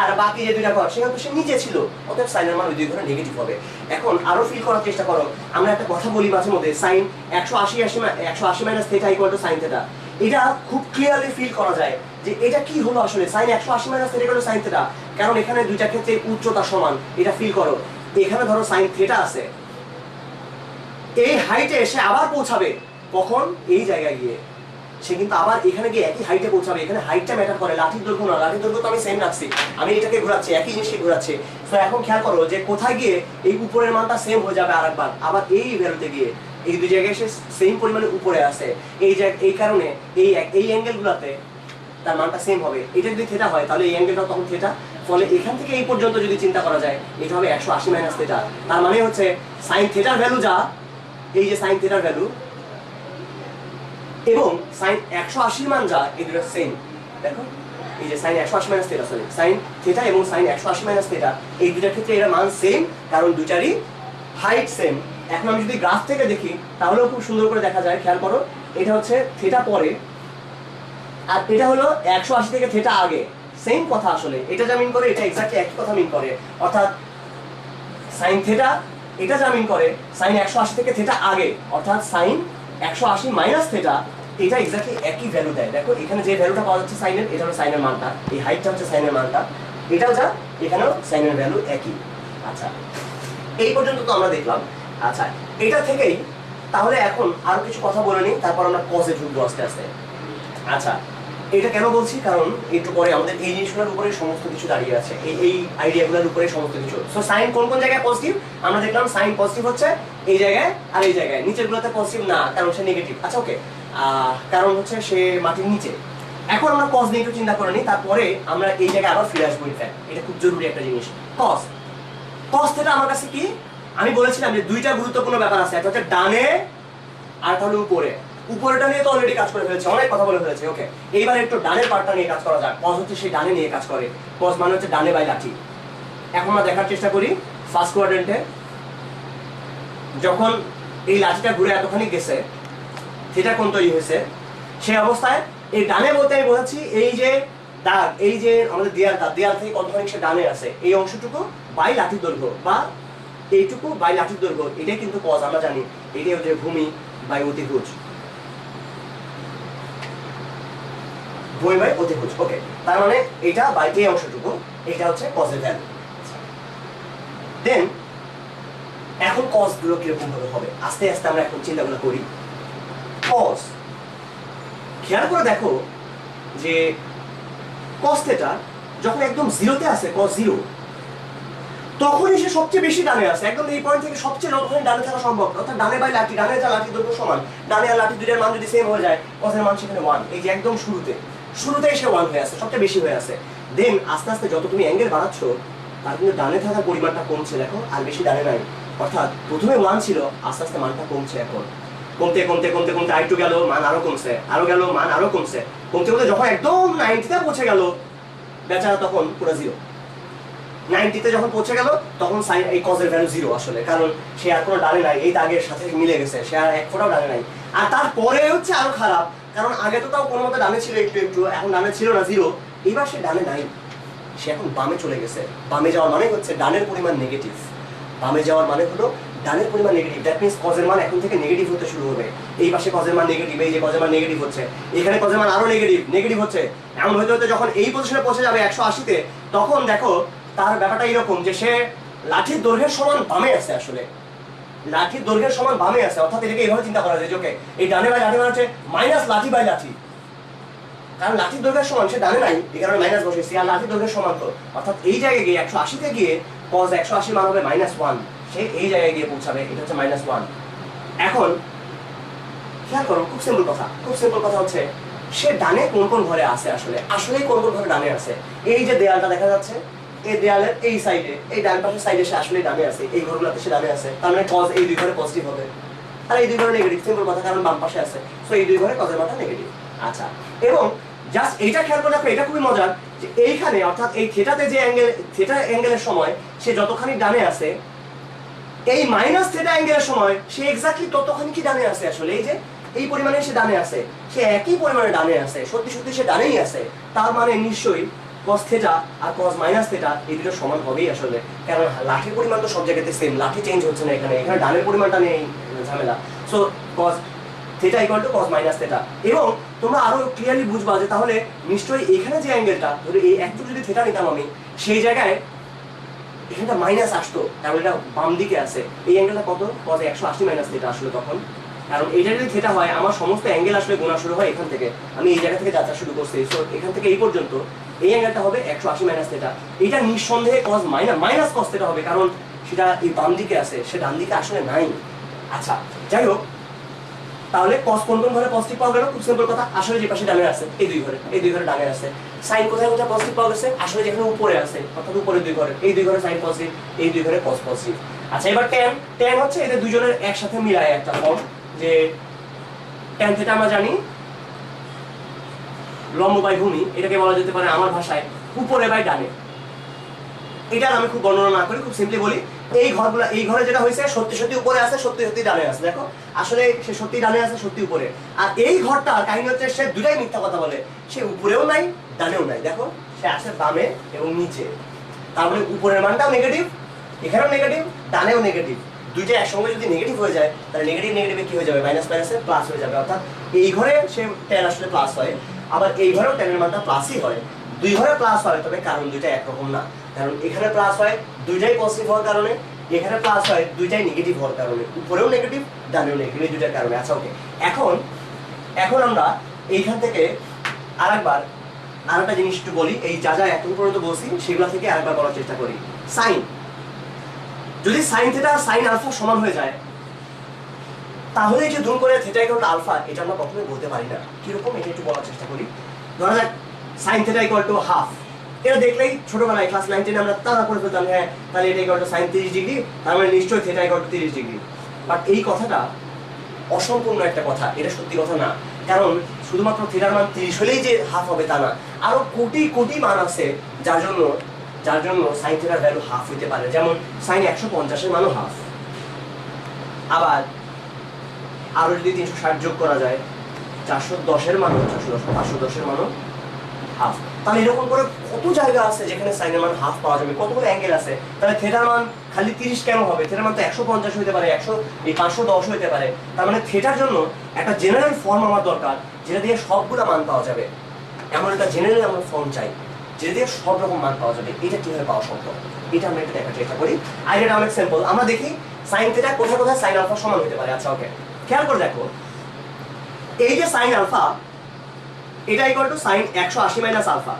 Speaker 1: আর বাকি যে 2টা ঘর, সেখানে তো সে নিচে ছিল, অতএব সাইনের মান ওই 2 ঘরে নেগেটিভ হবে। এখন আরো ফিল করার চেষ্টা করো, আমরা একটা কথা বলি মাঝে মধ্যে, sine 180 minus theta equal to sine theta. এটা খুব ক্লিয়ারলি ফিল করা যায় যে এটা কি হলো আসলে sin 180 মাইনাস থিটা হলো sin থিটা, কারণ এখানে দুইটা ক্ষেত্রে উচ্চতা সমান, এটা ফিল করো। এখানে ধরো sin থিটা আছে, এই হাইটে এসে আবার পৌঁছাবে কখন, এই জায়গায় গিয়ে সে কিন্তু আবার এখানে গিয়ে একই হাইটে পৌঁছাবে। এখানে হাইটটা ম্যাটার করে, লাঠির দৈর্ঘ্য না। লাঠির দৈর্ঘ্য তো আমি সেম রাখছি, আমি এটাকে ঘোরাচ্ছি, একই জিনিসকে ঘোরাচ্ছি। তো এখন খেয়াল করো যে কোথায় গিয়ে এই উপরের মানটা সেম হয়ে যাবে আরেকবার, আবার এই ভ্যালুতে গিয়ে এই দুই জায়গায় সে সেম পরিমাণে উপরে আসে। এই কারণে এই অ্যাঙ্গেলগুলোতে তার মানটা সেম হবে। এটা যদি থিটা হয় তাহলে এই অ্যাঙ্গেলটা তখন থিটা। ফলে এখান থেকে এই পর্যন্ত যদি চিন্তা করা যায়, এটা হবে 180 মাইনাস থিটা। তার মানে হচ্ছে সাইন থিটার ভ্যালু যা, এই যে সাইন থিটার ভ্যালু এবং সাইন 180 মান যা, এই দুটো সেম। দেখো এই যে sine 180 minus theta, sorry sine theta এবং সাইন 180 মাইনাস থিটা, এই দুটার ক্ষেত্রে এর মান সেম, কারণ দুটারই হাইট সেম। এখন আমি যদি গ্রাফ থেকে দেখি তাহলেও খুব সুন্দর করে দেখা যায়। খেয়াল করো, এটা হচ্ছে থিটা পরে আর এটা হলো 180 থেকে থিটা আগে, সেম কথা আসলে। এটা যা মিন করে এটা এক্স্যাক্টলি একই কথা মিন করে, অর্থাৎ সাইন থিটা এটা যা মিন করে সাইন 180 থেকে থিটা আগে, অর্থাৎ সাইন 180 মাইনাস থিটা, এটা এক্স্যাক্টলি একই ভ্যালু দেয়। দেখো এখানে যে ভ্যালুটা পাওয়া যাচ্ছে সাইনের, এটা হলো সাইনের মানটা, এই হাইটটা হচ্ছে সাইনের মানটা, এটাও যা এখানেও সাইনের ভ্যালু একই। আচ্ছা, এই পর্যন্ত তো আমরা দেখলাম। আচ্ছা, এটা থেকেই তাহলে এখন আরো কিছু কথা বলে নিই, তারপর আমরা কজে ঢুকবো আস্তে আস্তে। আচ্ছা, এটা কেন বলছি, কারণ একটু পরে আমাদের এই জিনিসগুলোর উপরে সমস্ত কিছু দাঁড়িয়ে আছে, এই আইডিয়াগুলোর উপরে সমস্ত কিছু। সো সাইন কোন কোন জায়গায় পজিটিভ আমরা দেখলাম। সাইন পজিটিভ হচ্ছে এই জায়গায় আর এই জায়গায়, নিচের গুলোতে পজিটিভ না, কারণ সে নেগেটিভ। আচ্ছা ওকে, কারণ হচ্ছে সে মাটির নিচে। এখন আমরা কজ নিয়ে একটু চিন্তা করে নিই, তারপরে আমরা এই জায়গায় আবার ফিরে আসবো। ইনফ্যাক্ট এটা খুব জরুরি একটা জিনিস। কজ কজ থিটা আমার কাছে কি, আমি বলেছিলাম যে দুইটা গুরুত্বপূর্ণ ব্যাপার আছে, একটা হচ্ছে ডানে আর একটা হলো উপরে। উপরেটা নিয়ে তো অলরেডি কাজ করে ফেলেছে, অনেক কথা বলে ফেলেছে। ওকে, এইবার একটু ডানের পার্টটা নিয়ে কাজ করা যাক। কজ হচ্ছে সেই ডানে নিয়ে কাজ করে, কজ মানে হচ্ছে ডানে বাই লাঠি। এখন আমরা দেখার চেষ্টা করি ফার্স্ট কোয়াড্রেন্টে যখন এই লাঠিটা ঘুরে এতখানি গেছে, থিটা কোণ তৈরি হয়েছে, সেই অবস্থায় এই ডানে বলতে আমি বোঝাচ্ছি এই যে দাগ, এই যে আমাদের দেয়ালটা, দেয়াল থেকে কতখানি সে ডানে আছে, এই অংশটুকু বাই লাঠির দৈর্ঘ্য বা এইটুকু বাই লাঠির দৈর্ঘ্য, এটাই কিন্তু কজ। আমরা জানি এটাই হচ্ছে ভূমি বাই অতিভুজ, ভূমি বাই অতিভুজ। ওকে, তার মানে এটা বাই এই অংশটুকু, এটা হচ্ছে কজের ভ্যালু। দেন এখন কজ গুলো কিরকম ভাবে হবে আস্তে আস্তে আমরা এখন চিন্তাগুলো করি। কজ খেয়াল করে দেখো যে কজ থিটা যখন একদম জিরোতে আছে, কজ জিরো, তখনই সে সবচেয়ে বেশি ডানে আছে, একদম এই পয়েন্ট থেকে সবচেয়ে যতখানি ডানে থাকা সম্ভব, অর্থাৎ ডানে বাই লাঠি, ডানে যা লাঠি দৈর্ঘ্য সমান, ডানে আর লাঠি দুইটার মান যদি সেম হয়ে যায়, কজের মান সেখানে 1। এই যে একদম শুরুতেই সে 1 হয়ে আছে, সবচেয়ে বেশি হয়ে আছে। দেন আস্তে আস্তে যত তুমি অ্যাঙ্গেল বাড়াচ্ছ, তার কিন্তু ডানে থাকার পরিমাণটা কমছে, দেখো আর বেশি ডানে নাই। অর্থাৎ প্রথমে 1 ছিল, আস্তে আস্তে মানটা কমছে, এখন কমতে কমতে কমতে কমতে আরেকটু গেল, মান আরো কমছে, আরো গেল, মান আরো কমছে, কমতে কমতে যখন একদম 90তে পৌঁছে গেল বেচারা, তখন পুরো জিরো। 90তে যখন পৌঁছে গেল তখন সাইন এই কজের ভ্যালু জিরো আসলে, কারণ সে আর কোনো ডানে নাই, এই দাগের সাথে মিলে গেছে, সে আর এক ফোঁটাও ডানে নাই। আর তারপরে হচ্ছে আরো খারাপ, কারণ আগে তো তাও কোনো মতে ডানে ছিল একটু একটু, এখন ডানে ছিল না, জিরো। এবার সে ডানে নাই, সে এখন বামে চলে গেছে। বামে যাওয়ার মানে হচ্ছে ডানের পরিমাণ নেগেটিভ, বামে যাওয়ার মানে হলো ডানের পরিমাণ নেগেটিভ। দ্যাট মিন্স কজের মান এখন থেকে নেগেটিভ হতে শুরু হবে। এই পাশে কজের মান নেগেটিভ, এই যে কজের মান নেগেটিভ হচ্ছে, এখানে কজের মান আরো নেগেটিভ হচ্ছে। এমন হতে হতে যখন এই পজিশনে পৌঁছে যাবে 180তে, তখন দেখো তার ব্যাপারটা এরকম যে সে লাঠির দৈর্ঘ্যের সমান বামে আছে, আসলে লাঠির দৈর্ঘ্যের সমান বামে আছে। অর্থাৎ এটাকে এইভাবে চিন্তা করা যায় যে ওকে, এই ডানে বাই লাঠি মানে হচ্ছে মাইনাস লাঠি বাই লাঠি, কারণ লাঠির দৈর্ঘ্যের সমান, সে ডানে নাই, এই কারণে মাইনাস বসেছি, আর লাঠির দৈর্ঘ্যের সমান তো, অর্থাৎ এই জায়গায় গিয়ে 180তে গিয়ে কজ 180 মান হবে -1, সে এই জায়গায় গিয়ে পৌঁছাবে, এটা হচ্ছে -1। এখন খেয়াল করো, খুব সিম্পল কথা হচ্ছে সে ডানে কোন কোন ঘরে আছে, আসলেই কোন কোন ঘরে ডানে আছে। এই যে দেয়ালটা দেখা যাচ্ছে, এই দেয়ালের এই সাইডে, এই ডান পাশের সাইডে সে আসলে ডানে আছে, এই ঘরগুলোতে সে ডানে আছে, তার মানে কজ এই দুই ঘরে পজিটিভ হবে আর এই দুই ঘরে নেগেটিভ। সিম্পল কথা, কারণ বাম পাশে আছে, সো এই দুই ঘরে কজের মানটা নেগেটিভ। আচ্ছা, এবং জাস্ট এইটা খেয়াল করে দেখো, এটা খুবই মজার যে এইখানে অর্থাৎ এই থিটাতে যে অ্যাঙ্গেল, থিটা অ্যাঙ্গেলের সময় সে যতখানি ডানে আছে, এই মাইনাস থিটা অ্যাঙ্গেলের সময় সে এক্স্যাক্টলি ততখানি কি ডানে আছে। আসলে এই যে এই পরিমাণে সে ডানে আছে, সে একই পরিমাণে ডানে আছে, সত্যি সত্যি সে ডানেই আছে। তার মানে নিশ্চয়ই কস থিটা আর কস মাইনাস থিটা এই দুটো সমান হবেই আসলে, কারণ লাঠির পরিমাণ তো সব জায়গাতে সেম, লাঠি চেঞ্জ হচ্ছে না, এখানে ডানের পরিমাণটা নেই ঝামেলা। So cos theta equal to cos minus theta. এবং তোমরা আরো ক্লিয়ারলি বুঝবা যে তাহলে নিশ্চয়ই এখানে যে অ্যাঙ্গেলটা ধরো এই একটু যদি থিটা নিতাম আমি, সেই জায়গায় এখানটা মাইনাস আসতো, কারণ এটা বাম দিকে আছে। এই অ্যাঙ্গেলটা কত? কস 180 মাইনাস থিটা আসলে তখন, কারণ এটা যদি থিটা হয় আমার সমস্ত অ্যাঙ্গেল আসলে গোনা শুরু হয় এখান থেকে। আমি এই জায়গা থেকে যাত্রা শুরু করছি, সো এখান থেকে এই পর্যন্ত এই অ্যাঙ্গেলটা হবে 180 মাইনাস থিটা। এটা নিঃসন্দেহে কস মাইনাস কস থিটা হবে, কারণ সেটা এই বাম দিকে আছে, সে ডান দিকে আসলে নাই। আচ্ছা যাই হোক, তাহলে কস কোন কোন ঘরে পজিটিভ পাওয়া গেল? খুব সিম্পল কথা, আসলে যে পাশে ডানে আছে এই দুই ঘরে ডানে আছে। সাইন কোথায় কোথায় পজিটিভ পাওয়া গেছে? আসলে যেখানে উপরে আছে, অর্থাৎ উপরে দুই ঘরে, এই দুই ঘরে সাইন পজিটিভ, এই দুই ঘরে কস পজিটিভ। আচ্ছা এবার ট্যান হচ্ছে এদের দুজনের একসাথে মিলায় একটা ফর্ম, যে ট্যান থিটা আমরা জানি লম্ব বাই ভূমি, এটাকে বলা যেতে পারে আমার ভাষায় উপরে বাই ডানে। এটা আমি খুব বর্ণনা না করি, খুব সিম্পলি বলি, এই ঘরগুলো, এই ঘরে যেটা হয়েছে সত্যি সত্যি উপরে আছে, সত্যি সত্যি ডানে আছে। দেখো আসলে সে সত্যি ডানে আছে, সত্যি উপরে। আর এই ঘরটা কাহিনী হচ্ছে সে দুটাই মিথ্যা কথা বলে, সে উপরেও নাই ডানেও নাই। দেখো সে আছে বামে এবং নিচে, তার মানে উপরের মানটাও নেগেটিভ, এখানেও নেগেটিভ, ডানেও নেগেটিভ। দুইটা একসঙ্গে যদি নেগেটিভ হয়ে যায় তাহলে নেগেটিভ নেগেটিভে কি হয়ে যাবে? মাইনাস মাইনাসে প্লাস হয়ে যাবে। অর্থাৎ এই ঘরে সে ট্যান আসলে প্লাস হয়, আবার এই ঘরেও ট্যানের মানটা প্লাসই হয়। দুই ঘরে প্লাস হয়, তবে কারণ দুইটা একরকম না। কারণ এখানে প্লাস হয় দুইটাই পজিটিভ হওয়ার কারণে, এখানে প্লাস হয় দুইটাই নেগেটিভ হওয়ার কারণে, উপরেও নেগেটিভ ডানেও নেগেটিভ, এই দুইটার কারণে। আচ্ছা ওকে, এখন আমরা এইখান থেকে আরেকটা জিনিস একটু বলি, এই যা যা এখন পর্যন্ত বলছি সেগুলো থেকে আরেকবার বলার চেষ্টা করি। সাইন, যদি সাইন থিটা সাইন আলফা সমান হয়ে যায়, তাহলে যে ধরুন করে থিটা ইকুয়াল টু আলফা, এটা আমরা কখনোই বলতে পারি না। কিরকম এটা একটু বলার চেষ্টা করি। ধরা যাক sign theta equal to half, এটা দেখলেই ছোটবেলায় ক্লাস 9 10 আমরা তাড়া করে ফেলতাম, হ্যাঁ তাহলে এটা ইকুয়াল টু সাইন 30 ডিগ্রি, তার মানে নিশ্চয়ই theta equal two 30 degree. But এই কথাটা অসম্পূর্ণ একটা কথা, এটা সত্যি কথা না। কারণ শুধুমাত্র থিটার মান 30 হলেই যে হাফ হবে তা না, আরো কোটি কোটি মান আছে যার জন্য সাইন থিটার ভ্যালু হাফ হইতে পারে। যেমন সাইন 150 এর মানও হাফ, আবার আরো যদি 360 যোগ করা যায় 410 এর মানও 510 এর মানও হাফ। তাহলে এরকম করে কত জায়গা আছে যেখানে সাইনের মান হাফ পাওয়া যাবে, কতগুলো অ্যাঙ্গেল আছে। তাহলে থিটার মান খালি 30 কেন হবে? থিটার মান তো 150 হইতে পারে, 510 হইতে পারে। তার মানে থিটার জন্য একটা জেনারেল ফর্ম আমার দরকার, যেটা দিয়ে সবগুলো মান পাওয়া যাবে। এমন একটা জেনারেল আমরা ফর্ম চাই যেটা দিয়ে সব রকম মান পাওয়া যাবে। এটা কিভাবে পাওয়া সম্ভব, এটা আমরা একটা দেখার চেষ্টা করি। আইডিয়াটা অনেক সিম্পল, আমরা দেখি সাইন থিটা কোথায় কোথায় সাইন আলফা সমান হতে পারে। আচ্ছা ওকে, খেয়াল করে দেখো, এই যে সাইন আলফা, এটা equal to sine 180 minus alpha.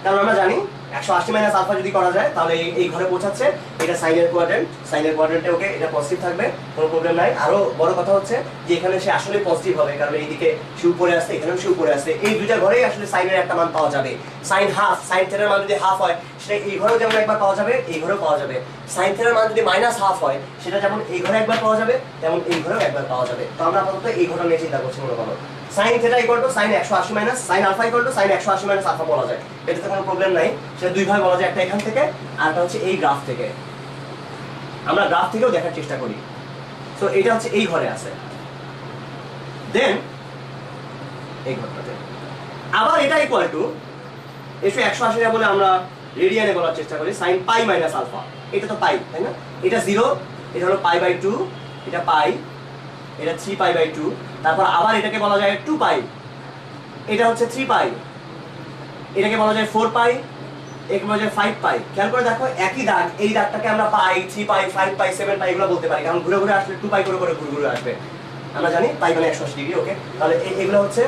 Speaker 1: কারণ আমরা জানি 180 মাইনাস আলফা যদি করা যায় তাহলে এই ঘরে পৌঁছাচ্ছে, এটা সাইনের কোয়াড্রেন্টে ওকে, এটা পজিটিভ থাকবে, কোনো প্রবলেম নাই। আরো বড় কথা হচ্ছে যে এখানে সে আসলে পজিটিভ হবে, কারণ এইদিকে সে উপরে আসছে, এখানেও সে উপরে আসছে, এই দুইটা ঘরেই আসলে সাইনের একটা মান পাওয়া যাবে। সাইন হাফ, সাইন থিটার মান যদি হাফ হয় সেটা এই ঘরেও যেমন একবার পাওয়া যাবে, এই ঘরেও পাওয়া যাবে। সাইন থিটার মান যদি মাইনাস হাফ হয় সেটা যেমন এই ঘরে একবার পাওয়া যাবে, তেমন এই ঘরেও একবার পাওয়া যাবে। তো আমরা আপাতত এই ঘটনা নিয়ে চিন্তা করছি মনে করো। Sine theta equal to sine 180 minus sine alpha equal to sine 180 minus alpha বলা যায়, এটাতে কোনো প্রবলেম নাই। সেটা দুই ভাবে বলা যায়, একটা এখান থেকে আর একটা হচ্ছে এই গ্রাফ থেকে। আমরা গ্রাফ থেকেও দেখার চেষ্টা করি। তো এটা হচ্ছে এই ঘরে আছে, দেন এই ঘরটাতে আবার এটা ইকুয়াল টু 180 বলে আমরা রেডিয়ানে বলার চেষ্টা করি, সাইন পাই মাইনাস আলফা। এটা তো পাই, তাই না? এটা 0, এটা হলো পাই বাই 2, এটা পাই, এটা 3 পাই বাই 2। তারপর আবার এটাকে বলা যায় 2 পাই, এটা হচ্ছে 3 পাই, এটাকে বলা যায় 4 পাই, এটাকে বলা যায় 5 পাই। খেয়াল করে দেখো একই দাগ, এই দাগটাকে আমরা পাই, 3 পাই, 5 পাই, 7 পাই এগুলো বলতে পারি, কারণ ঘুরে ঘুরে আসলে 2 পাই করে করে ঘুরে ঘুরে আসবে। আমরা জানি পাই মানে 180 ডিগ্রি। ওকে, তাহলে এগুলো হচ্ছে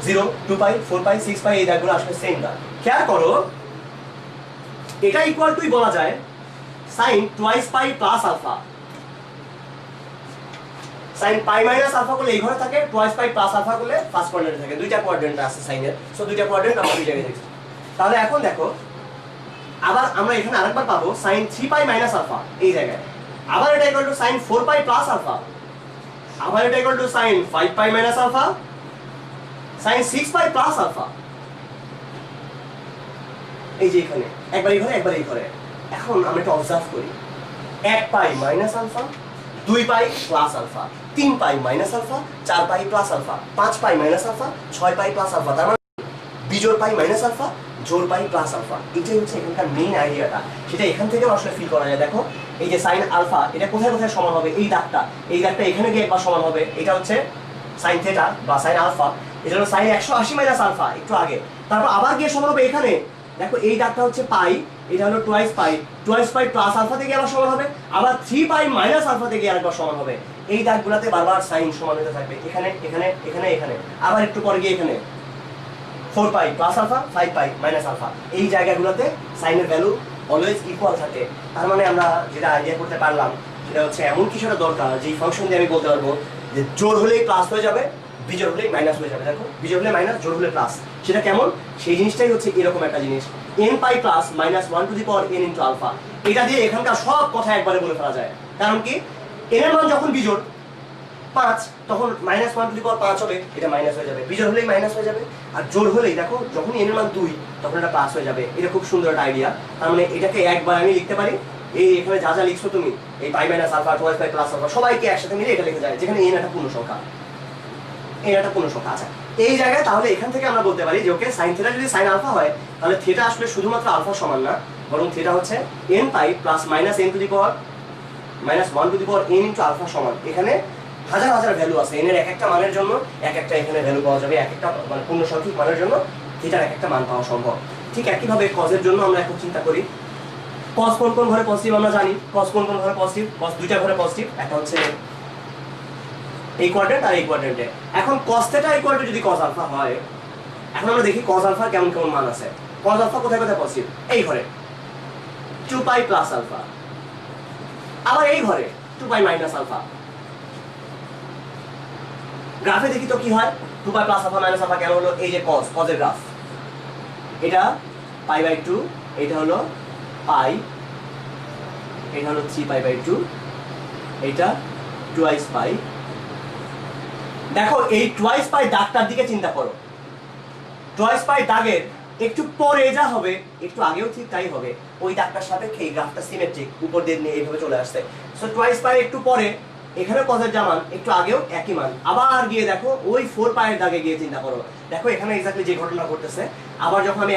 Speaker 1: 0, 2 পাই, 4 পাই, 6 পাই, এই দাগগুলো আসলে সেম দাগ। খেয়াল করো এটা ইকুয়াল টুই বলা যায় sine twice pi plus alpha. Sine pi minus alpha করলে এই ঘরে থাকে, টুয়াইস পাই প্লাস আলফা করলে ফার্স্ট কোয়াড্রেন্টে থাকে। দুইটা কোয়াড্রেন্ট আছে সাইনের, সো দুইটা কোয়াড্রেন্ট আমরা দুই জায়গায় দেখছি। তাহলে এখন দেখো আবার আমরা এখানে আরেকবার পাবো সাইন 3 পাই মাইনাস আলফা এই জায়গায়। আবার এটা equal to sine 4 pi plus alpha. আবার এটা equal to sine 5 pi minus alpha, sine 6 pi plus alpha. এই যে এখানে একবার এই ঘরে একবার এই ঘরে। এখন আমরা এটা অবজার্ভ করি, 1 pi minus alpha, 2 pi plus alpha, 3 pi minus alpha, 4 pi plus alpha, 5 pi minus alpha, 6 pi plus alpha. তার মানে বিজোড় পাই মাইনাস আলফা, জোর পাই প্লাস আলফা, এটাই হচ্ছে এখানকার মেইন আইডিয়াটা। সেটা এখান থেকেও আসলে ফিল করা যায়। দেখো এই যে সাইন আলফা, এটা কোথায় কোথায় সমান হবে, এই দাগটা এখানে গিয়ে একবার সমান হবে। এটা হচ্ছে সাইন থেটা বা সাইন আলফা, এটা হলো সাইন 180 মাইনাস আলফা একটু আগে, তারপর আবার গিয়ে সমান হবে এখানে। দেখো এই দাগটা হচ্ছে পাই, এটা হলো টোয়াইস পাই প্লাস আলফা থেকে আবার সমান হবে, আবার 3 পাই মাইনাস আলফা থেকে আরেকবার সমান হবে। এই দাগগুলোতে বারবার সাইন সমান হতে থাকবে, এখানে এখানে এখানে এখানে, আবার একটু পরে গিয়ে এখানে 4 pi plus alpha 5 pi minus alpha. এই জায়গাগুলোতে সাইনের ভ্যালু অলওয়েজ ইকুয়াল থাকে। তার মানে আমরা যেটা আইডিয়া করতে পারলাম সেটা হচ্ছে এমন কিছু একটা দরকার যেই ফাংশন দিয়ে আমি বলতে পারবো যে জোর হলেই প্লাস হয়ে যাবে, বিজোড় হলেই মাইনাস হয়ে যাবে। দেখো বিজোড় হলে মাইনাস, জোড় হলে প্লাস। সেটা কেমন, সেই জিনিসটাই হচ্ছে এরকম একটা জিনিস, n pi plus minus 1 to the power n into alpha. এটা দিয়ে এখানকার সব কথা একবারে বলে ফেলা যায়। কারণ কি, n এর মান যখন বিজোড় 5, তখন মাইনাস 1 টু দি পাওয়ার 5 হবে, এটা মাইনাস হয়ে যাবে, বিজোড় হলেই মাইনাস হয়ে যাবে। আর জোড় হলেই দেখো যখন n এর মান 2 তখন এটা প্লাস হয়ে যাবে। এটা খুব সুন্দর একটা আইডিয়া। তার মানে এটাকে একবার আমি লিখতে পারি, এই এখানে যা যা লিখছো তুমি, এই pi minus alpha, twice pi plus alpha, সবাইকে একসাথে মিলে এটা লিখে যায়, যেখানে n একটা পূর্ণ সংখ্যা, n একটা পূর্ণ সংখ্যা। আচ্ছা, এই জায়গায় তাহলে এখান থেকে আমরা বলতে পারি যে ওকে সাইন থিটা যদি সাইন আলফা হয়, তাহলে থিটা আসলে শুধুমাত্র আলফা সমান না, বরং থিটা হচ্ছে n pi plus minus n to the power minus 1 to the power n into alpha সমান। এখানে হাজার হাজার ভ্যালু আছে, n এর এক একটা মানের জন্য এক একটা এখানে ভ্যালু পাওয়া যাবে, এক একটা মানে পূর্ণ সংখ্যক মানের জন্য থিটার এক একটা মান পাওয়া সম্ভব। ঠিক একইভাবে কজের জন্য আমরা এখন চিন্তা করি, কস কোন কোন ঘরে পজিটিভ আমরা জানি, কস কোন কোন ঘরে পজিটিভ, কস দুইটা ঘরে পজিটিভ, একটা হচ্ছে এই কোয়াড্রেন্ট আর এই কোয়াড্রেন্টে। এখন cos থিটা ইকুয়াল টু যদি cos আলফা হয়, এখন আমরা দেখি cos আলফা কেমন কেমন মান আছে। cos আলফা কোথায় কোথায় পজিটিভ, এই ঘরে 2 পাই প্লাস আলফা, আবার এই ঘরে 2 পাই মাইনাস আলফা। গ্রাফে দেখি তো কি হয়, 2 pi plus alpha minus alpha কেন হলো, এই যে cos এর গ্রাফ, এটা পাই বাই 2, এটা হলো পাই, এটা হলো 3 পাই বাই 2, এটা টুয়াইস পাই। দেখো এই টুয়াইস পাই দাগটার দিকে চিন্তা করো, টুয়াইস পাই দাগের একটু পরে যা হবে, একটু আগেও ঠিক তাই হবে, ওই দাগটার সাপেক্ষে এই গ্রাফটা সিমেট্রিক, উপর দিয়ে নিয়ে এইভাবে চলে আসছে। সো টুয়াইস পাই একটু পরে, এখানে কজের যা মান একটু আগেও একই মান। আবার গিয়ে দেখো ওই 4 পাইয়ের দাগে গিয়ে চিন্তা করো, দেখো এখানে এক্স্যাক্টলি যে ঘটনা ঘটতেছে। আবার যখন আমি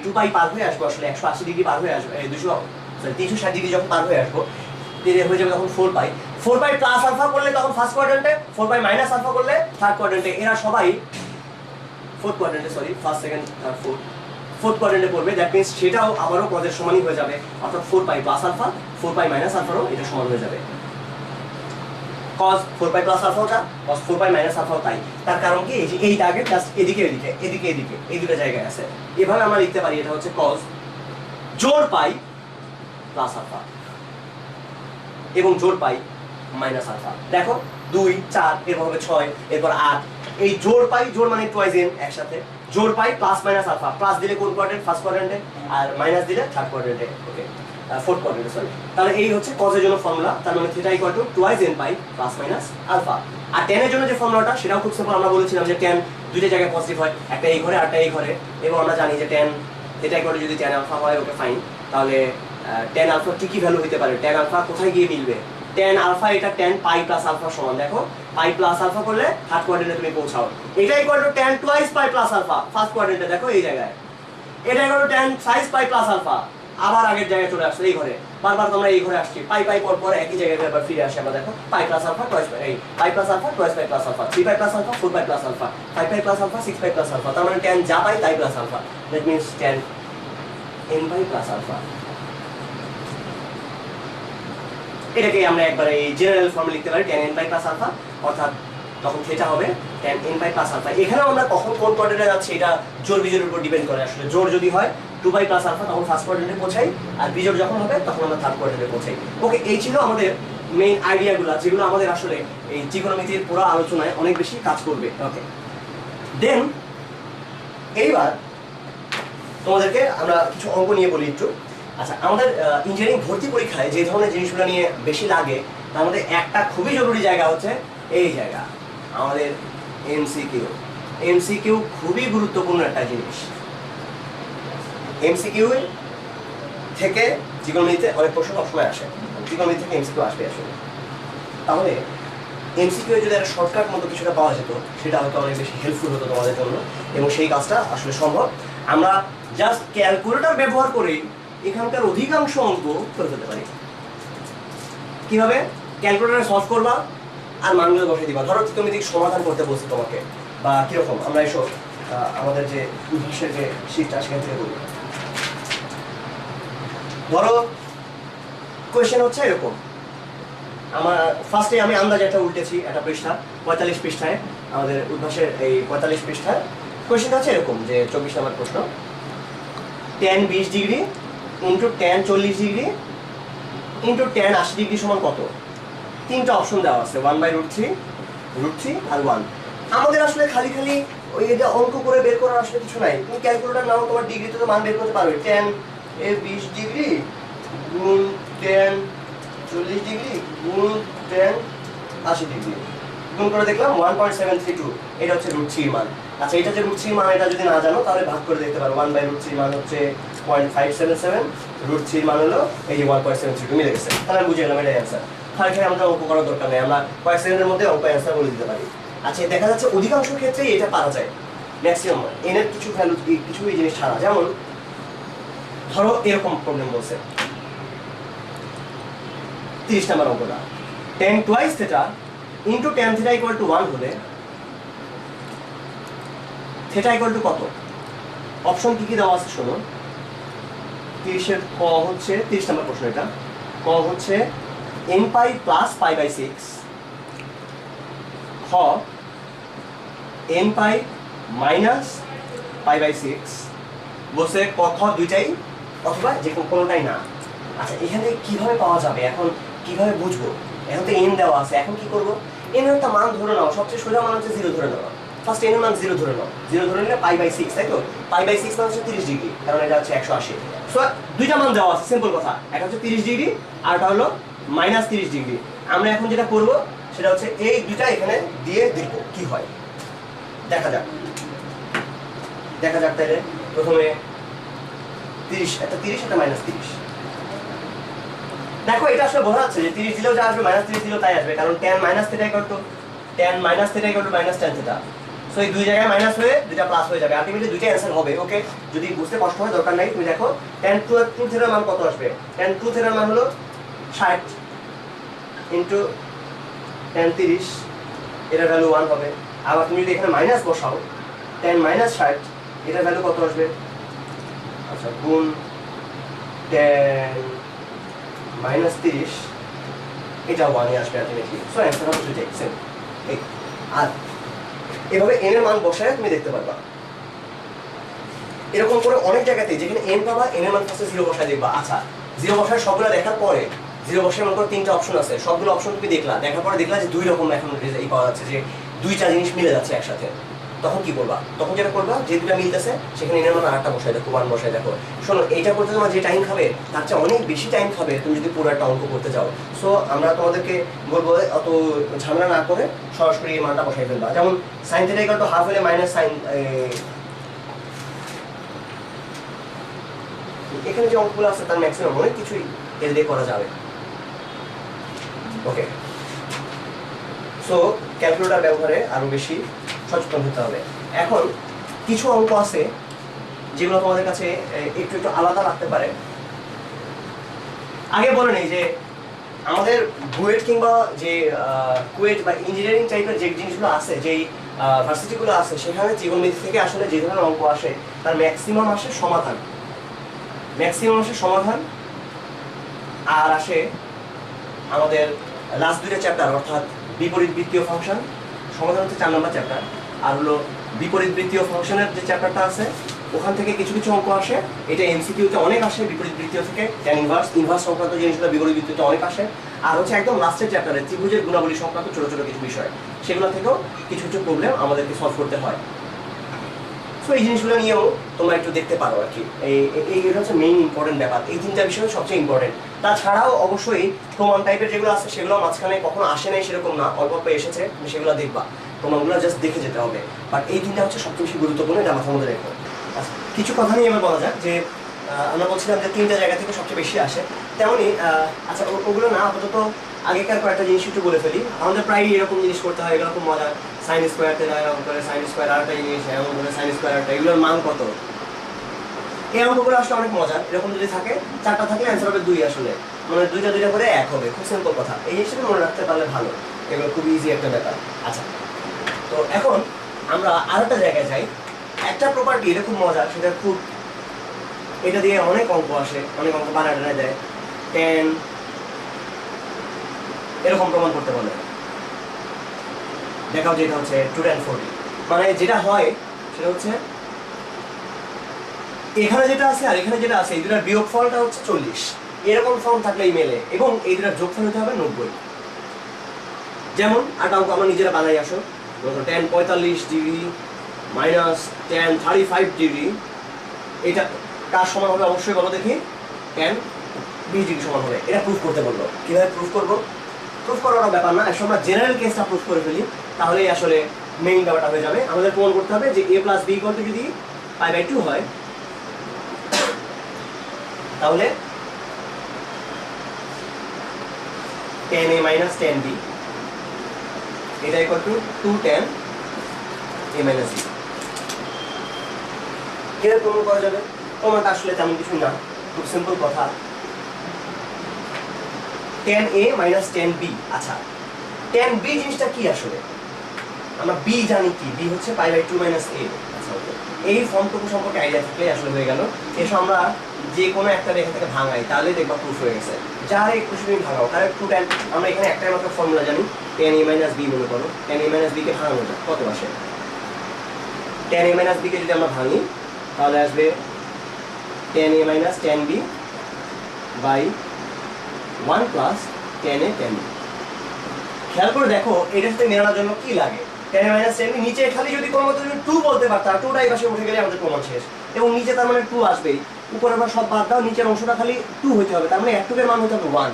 Speaker 1: 2 পাই পার হয়ে আসবো, আসলে 180 ডিগ্রি পার হয়ে আসবো, 360 ডিগ্রি যখন পার হয়ে আসবো, হয়ে যাবে তখন 4 পাই। 4 পাই প্লাস আলফা করলে তখন ফার্স্ট কোয়াড্রেন্টে, 4 পাই মাইনাস আলফা করলে থার্ড কোয়াড্রেন্টে। এরা সবাই ফোর্থ কোয়াড্রেন্টে, sorry first second third fourth কোয়াড্রেন্টে পড়বে। দ্যাট মিন্স সেটাও আবারও পদের সমানই হয়ে যাবে, অর্থাৎ 4 pi plus alpha 4 pi minus আলফারও এটা সমান হয়ে যাবে। cos 4 pi plus আলফাটা cos 4 pi minus আলফাও তাই। তার কারণ কি, এই যে এই দাগে জাস্ট এদিকে এদিকে এদিকে এদিকে এই দুটো জায়গায় আছে। এভাবে আমরা লিখতে পারি, এটা হচ্ছে cos জোড় পাই প্লাস আলফা এবং জোড় পাই মাইনাস আলফা। দেখো 2 4 এরপর হবে 6, এরপর 8। এই জোড় পাই, জোড় মানে টুয়াইস n একসাথে, জোড় pi plus minus alpha, plus দিলে কোন কোয়াড্রেন্ট, ফার্স্ট কোয়াড্রেন্টে, আর মাইনাস দিলে থার্ড কোয়াড্রেন্টে, ওকে ফোর্থ কোয়াড্রেন্টে, সরি। তাহলে এই হচ্ছে cos এর জন্য ফর্মুলা, তার মানে theta equal to twice n pi plus minus alpha. আর tan এর জন্য যে ফর্মুলাটা সেটাও খুব সিম্পল, আমরা বলেছিলাম যে tan দুইটা জায়গায় পজিটিভ হয়, একটা এই ঘরে আরটা এই ঘরে, এবং আমরা জানি যে tan থিটা ইকুয়াল টু যদি tan আলফা হয়, ওকে ফাইন, তাহলে tan আলফা কি ভ্যালু হতে পারে, tan আলফা কোথায় গিয়ে মিলবে, tan আলফা এটা tan পাই প্লাস আলফা সমান। দেখো পাই প্লাস আলফা করলে থার্ড কোয়াড্রেন্টে তুমি পৌঁছাও, এটা equal to tan twice pi plus alpha first কোয়াড্রেন্টে, দেখো এই জায়গায়, এটা ইকুয়াল টু tan সাইজ পাই প্লাস আলফা, আবার আগের জায়গায় চলে আসছে এই ঘরে, বারবার তোমরা এই ঘরে আসছি, পাই পাই পর পর একই জায়গায় আবার ফিরে আসে। আমরা দেখো pi plus alpha twice pi, এই pi plus alpha twice pi plus alpha, 3 pi plus alpha 4 pi plus alpha, 5 pi plus alpha 6 pi plus alpha. তার মানে tan যা পাই তাই plus alpha, that means tan n pi plus alpha. এটাকে আমরা একবার এই general ফর্মে লিখতে পারি, tan n pi plus alpha, অর্থাৎ তখন থিটা হবে tan n pi plus alpha. এখানেও আমরা কখন কোন কোয়াড্রেন্টে যাচ্ছি এটা জোড় বিজোড়ের উপর ডিপেন্ড করে। আসলে জোড় যদি হয় 2 পাই প্লাস আলফা তখন ফার্স্ট কোয়াড্রেন্টে পৌঁছাই, আর বিজোড় যখন হবে তখন আমরা থার্ড কোয়াড্রেন্টে পৌঁছাই। ওকে, এই ছিল আমাদের মেইন আইডিয়াগুলো, যেগুলো আমাদের আসলে এই ত্রিকোণমিতির পুরো আলোচনায় অনেক বেশি কাজ করবে। ওকে, দেন এইবার তোমাদেরকে আমরা কিছু অঙ্ক নিয়ে বলি একটু। আচ্ছা, আমাদের ইঞ্জিনিয়ারিং ভর্তি পরীক্ষায় যে ধরনের জিনিসগুলো নিয়ে বেশি লাগে, তার মধ্যে একটা খুবই জরুরি জায়গা হচ্ছে এই জায়গা, আমাদের এমসিকিউ। এমসিকিউ খুবই গুরুত্বপূর্ণ একটা জিনিস। এমসিকিউ থেকে ত্রিকোণমিতিতে অনেক প্রশ্ন সবসময় আসে, ত্রিকোণমিতি থেকে এমসিকিউ আসবে আসলে। তাহলে এমসিকিউ যদি একটা শর্টকাট মতো কিছুটা পাওয়া যেত, সেটা হয়তো অনেক বেশি হেল্পফুল হতো তোমাদের জন্য, এবং সেই কাজটা আসলে সম্ভব। আমরা জাস্ট ক্যালকুলেটর ব্যবহার করে এখানকার অধিকাংশ অঙ্ক করে ফেলতে পারি। কিভাবে? ক্যালকুলেটরে সলভ করবা আর মানগুলো বসে দিবা। ধরো তুমি যদি সমাধান করতে বলছি তোমাকে, বা কিরকম আমরা এসব আমাদের যে উদ্ভাসের যে শীটটা সেখান থেকে বলি। ধরো কোয়েশ্চেন হচ্ছে এরকম, আমার ফার্স্টে আমি আন্দাজে একটা উল্টেছি একটা পৃষ্ঠা, 45 পৃষ্ঠায় আমাদের উদ্ভাসের এই 45 পৃষ্ঠায় কোয়েশ্চেনটা হচ্ছে এরকম যে 24 নম্বর প্রশ্ন, tan 20 degree into tan 40 degree into tan 80 degree সমান কত? তিনটা অপশন দেওয়া আছে, 1/√3, √3 আর 1। আমাদের আসলে খালি খালি ওই এটা অঙ্ক করে বের করার আসলে কিছু নাই। তুমি ক্যালকুলেটর নাও, তোমার ডিগ্রিতে তো মান বের করতে পারবে। tan 20 ডিগ্রি গুণ tan 40 ডিগ্রি গুণ tan 80 ডিগ্রি গুণ করে দেখলাম 1.732, এটা হচ্ছে √3 মান। আচ্ছা, এটা যে √3 মান এটা যদি না জানো তাহলে ভাগ করে দেখতে পারো। 1/√3 মান হচ্ছে 0.577, √3 মান হলো এই যে 1.732, মিলে গেছে। তাহলে বুঝে গেলাম এটাই অ্যান্সার। খালি খালি আমাদের অঙ্ক করার দরকার নেই, আমরা কয়েক সেকেন্ডের মধ্যে অঙ্ক অ্যান্সার বলে দিতে পারি। আচ্ছা, দেখা যাচ্ছে অধিকাংশ ক্ষেত্রেই এটা পারা যায়, ম্যাক্সিমাম এনের কিছু ভ্যালু কিছু এই জিনিস ছাড়া। যেমন ধরো এরকম প্রবলেম বলছে 30 নম্বর অঙ্কটা, tan twice theta into tan theta equal to 1 হলে theta ইকুয়াল টু কত? অপশন কি কি দেওয়া আছে শোনো। 30 এর ক হচ্ছে 30 নম্বর প্রশ্ন, এটা ক হচ্ছে n পাই প্লাস π/6, খ n পাই মাইনাস π/6 বসে, ক খ দুইটাই অথবা যে কোনোটাই না। আচ্ছা, এখানে কিভাবে পাওয়া যাবে, এখন কিভাবে বুঝবো? এখন তো n দেওয়া আছে, এখন কি করবো? n এর একটা মান ধরে নাও, সবচেয়ে সোজা মান হচ্ছে 0 ধরে নাও। ফার্স্ট n এর মান 0 ধরে নাও, 0 ধরে নিলে π/6, তাই তো? π/6 মানে হচ্ছে 30 ডিগ্রি, কারণ এটা হচ্ছে 180। সো দুইটা মান দেওয়া আছে, সিম্পল কথা। একটা হচ্ছে 30 ডিগ্রি আর একটা হলো -30 ডিগ্রি। আমরা এখন যেটা করব সেটা হচ্ছে এই দুইটা এখানে দিয়ে দেখব কি হয়। দেখা যাক তাহলে প্রথমে 30, একটা 30 একটা -30। দেখো এটা আসলে বোঝা যাচ্ছে যে 30 দিলেও যা আসবে, -30 দিলেও তাই আসবে, কারণ tan - θ = tan - θ = -tan θ। সো এই দুই জায়গায় মাইনাস হয়ে দুইটা প্লাস হয়ে যাবে, আলটিমেটলি দুইটা অ্যানসার হবে। ওকে, যদি বুঝতে কষ্ট হয় দরকার নাই, তুমি দেখো tan 2 θ এর মান কত আসবে। tan 2 θ এর মান হলো 60 ইনটু tan 30, এটার ভ্যালু 1 হবে। আবার তুমি যদি এখানে মাইনাস বসাও, tan -60, এটার ভ্যালু কত আসবে? আচ্ছা, গুণ tan -30, এটা 1 এ আসবে আলটিমেটলি। সো অ্যানসার হবে দুইটাই সেম। আর এভাবে n এর মান বসায় তুমি দেখতে পারবা। এরকম করে অনেক জায়গাতেই যেখানে n পাবা, n এর মান ফার্স্টে 0 বসায় দেখবা। আচ্ছা, 0 বসায় সবগুলো দেখার পরে 0 বসায় মনে করো 3টা অপশন আছে, সবগুলো অপশন তুমি দেখলা, দেখার পরে দেখলা যে দুই রকম এখন এই পাওয়া যাচ্ছে, যে দুইটা জিনিস মিলে যাচ্ছে একসাথে। তখন কি করবা? তখন যেটা করবা, যে দুটা মিলতেছে সেখানে n এর মান আরেকটা বসায় দেখো, 1 বসায় দেখো। শোনো, এইটা করতে তোমার যে টাইম খাবে তার চেয়ে অনেক বেশি টাইম খাবে তুমি যদি পুরো একটা অঙ্ক করতে যাও। সো আমরা তোমাদেরকে বলবো অত ঝামেলা না করে সরাসরি এই মানটা বসাই ফেলবা। যেমন sin θ = হাফ হলে মাইনাস সাইন, এখানে যে অঙ্কগুলো আছে তার ম্যাক্সিমাম অনেক কিছুই এর দিয়ে করা যাবে। ওকে, সো ক্যালকুলেটর ব্যবহারে আরো বেশি সচেতন হতে হবে। এখন কিছু অঙ্ক আছে যেগুলো তোমাদের কাছে একটু একটু আলাদা লাগতে পারে। আগে বলে নেই যে আমাদের বুয়েট কিংবা যে কুয়েট বা ইঞ্জিনিয়ারিং টাইপের যে জিনিসগুলো আছে, যেই ভার্সিটিগুলো আছে, সেখানে জীবনবিধি থেকে আসলে যে ধরনের অঙ্ক আসে তার ম্যাক্সিমাম আসে সমাধান, আর আসে আমাদের লাস্ট দুইটা চ্যাপ্টার, অর্থাৎ বিপরীত বৃত্তীয় ফাংশন, সমাধান হচ্ছে 4 নম্বর চ্যাপ্টার, আর হলো বিপরীত বৃত্তীয় ফাংশনের যে চ্যাপ্টারটা আছে ওখান থেকে কিছু কিছু অঙ্ক আসে। এটা এমসিকিউতে অনেক আসে বিপরীত বৃত্তীয় থেকে, ট্যান ইনভার্স সংক্রান্ত জিনিসগুলো বিপরীত বৃত্তীয়তে অনেক আসে। আর হচ্ছে একদম লাস্টের চ্যাপ্টারে ত্রিভুজের গুণাবলী সংক্রান্ত ছোট ছোট কিছু বিষয়, সেগুলো থেকেও কিছু কিছু প্রবলেম আমাদেরকে সলভ করতে হয়। সো এই জিনিসগুলো নিয়েও তোমরা একটু দেখতে পারো আর কি। এইটা হচ্ছে মেইন ইম্পর্টেন্ট ব্যাপার, এই তিনটা বিষয় সবচেয়ে ইম্পর্টেন্ট। তাছাড়াও অবশ্যই প্রমাণ টাইপের যেগুলো আছে সেগুলো মাঝখানে কখনো আসে নাই সেরকম না, অল্প অল্প এসেছে, তুমি সেগুলো দেখবা, প্রমাণগুলো জাস্ট দেখে যেতে হবে। বাট এই তিনটা হচ্ছে সবচেয়ে বেশি গুরুত্বপূর্ণ, এটা মাথার মধ্যে রেখো। কিছু কথা নিয়ে এবার বলা যাক যে আমরা বলছিলাম যে তিনটা জায়গা থেকে সবচেয়ে বেশি আসে, তেমনই আচ্ছা ওগুলো না, আপাতত আগেকার কয়েকটা জিনিস একটু বলে ফেলি। আমাদের প্রায় এরকম জিনিস করতে হয়, এরকম মজা, সাইন স্কোয়ার থেকে এরকম করে সাইন স্কোয়ার আরেকটা জিনিস, এরকম করে সাইন স্কোয়ার আরেকটা, এগুলোর মান কত? এই অঙ্কগুলো আসলে অনেক মজার, এরকম যদি থাকে 4টা থাকলে অ্যান্সার হবে 2 আসলে, মানে 2টা 2টা করে 1 হবে, খুব সিম্পল কথা। এই জিনিসটা মনে রাখতে পারলে ভালো, এগুলো খুব ইজি একটা ব্যাপার। আচ্ছা, তো এখন আমরা আরেকটা জায়গায় যাই। একটা প্রপার্টি এটা খুব মজার, সেটা খুব, এটা দিয়ে অনেক অঙ্ক আসে, অনেক অঙ্ক বানায় দেয়। 10 এরকম প্রমাণ করতে বলে, দেখাও যে এটা হচ্ছে 2 tan 40, মানে যেটা হয় সেটা হচ্ছে এখানে যেটা আছে আর এখানে যেটা আছে এই দুটার বিয়োগফলটা হচ্ছে 40, এরকম ফর্ম থাকলেই মেলে, এবং এই দুটার যোগফল হতে হবে 90। যেমন একটা অঙ্ক আমরা নিজেরা বানাই আসো, tan 45 degree minus tan 35 degree, এটা কার সমান হবে অবশ্যই বলো দেখি, tan 20 ডিগ্রি সমান হবে। এটা প্রুফ করতে বললো, কিভাবে প্রুফ করবো? প্রুফ করার ব্যাপার না, আসলে আমরা জেনারেল কেসটা প্রুফ করে ফেলি, তাহলেই আসলে মেইন ব্যাপারটা হয়ে যাবে। আমাদের প্রমাণ করতে হবে যে a plus B equal to যদি π/2 হয়, তাহলে tan a minus tan b এটা equal to 2 tan a minus b। কিভাবে প্রমাণ করা যাবে? প্রমাণটা আসলে তেমন কিছু না, খুব সিম্পল কথা, tan a minus tan b। আচ্ছা, tan b জিনিসটা কি আসলে? আমরা b জানি কি, b হচ্ছে π/2 মাইনাস a। আচ্ছা, এই ফর্মটুকু সম্পর্কে আইডিয়া থাকলে আসলে হয়ে গেল। এসব আমরা যে কোনো একটা রেখা থেকে ভাঙাই, তাহলে দেখবা প্রুফ হয়ে গেছে। যারা একটু শুধু ভাঙাও, কারণ 2 tan, আমরা এখানে একটাই মাত্র ফর্মুলা জানি, tan a মাইনাস b মনে করো, tan a মাইনাস b কে ভাঙানো যায় কত আসে? tan a মাইনাস b কে যদি আমরা ভাঙি তাহলে আসবে tan a minus tan b by 1 plus tan a tan b। খেয়াল করে দেখো এটার সাথে মেলানোর জন্য কি লাগে, tan a minus tan b নিচে খালি যদি কোনো মতো 2 বলতে পারতাম, 2টা এই পাশে উঠে গেলে আমাদের প্রমাণ শেষ, এবং নিচে তার মানে 2 আসবেই, উপরে আবার সব বাদ দাও, নিচের অংশটা খালি 2 হতে হবে, তার মানে একটুকের মান হতে হবে 1।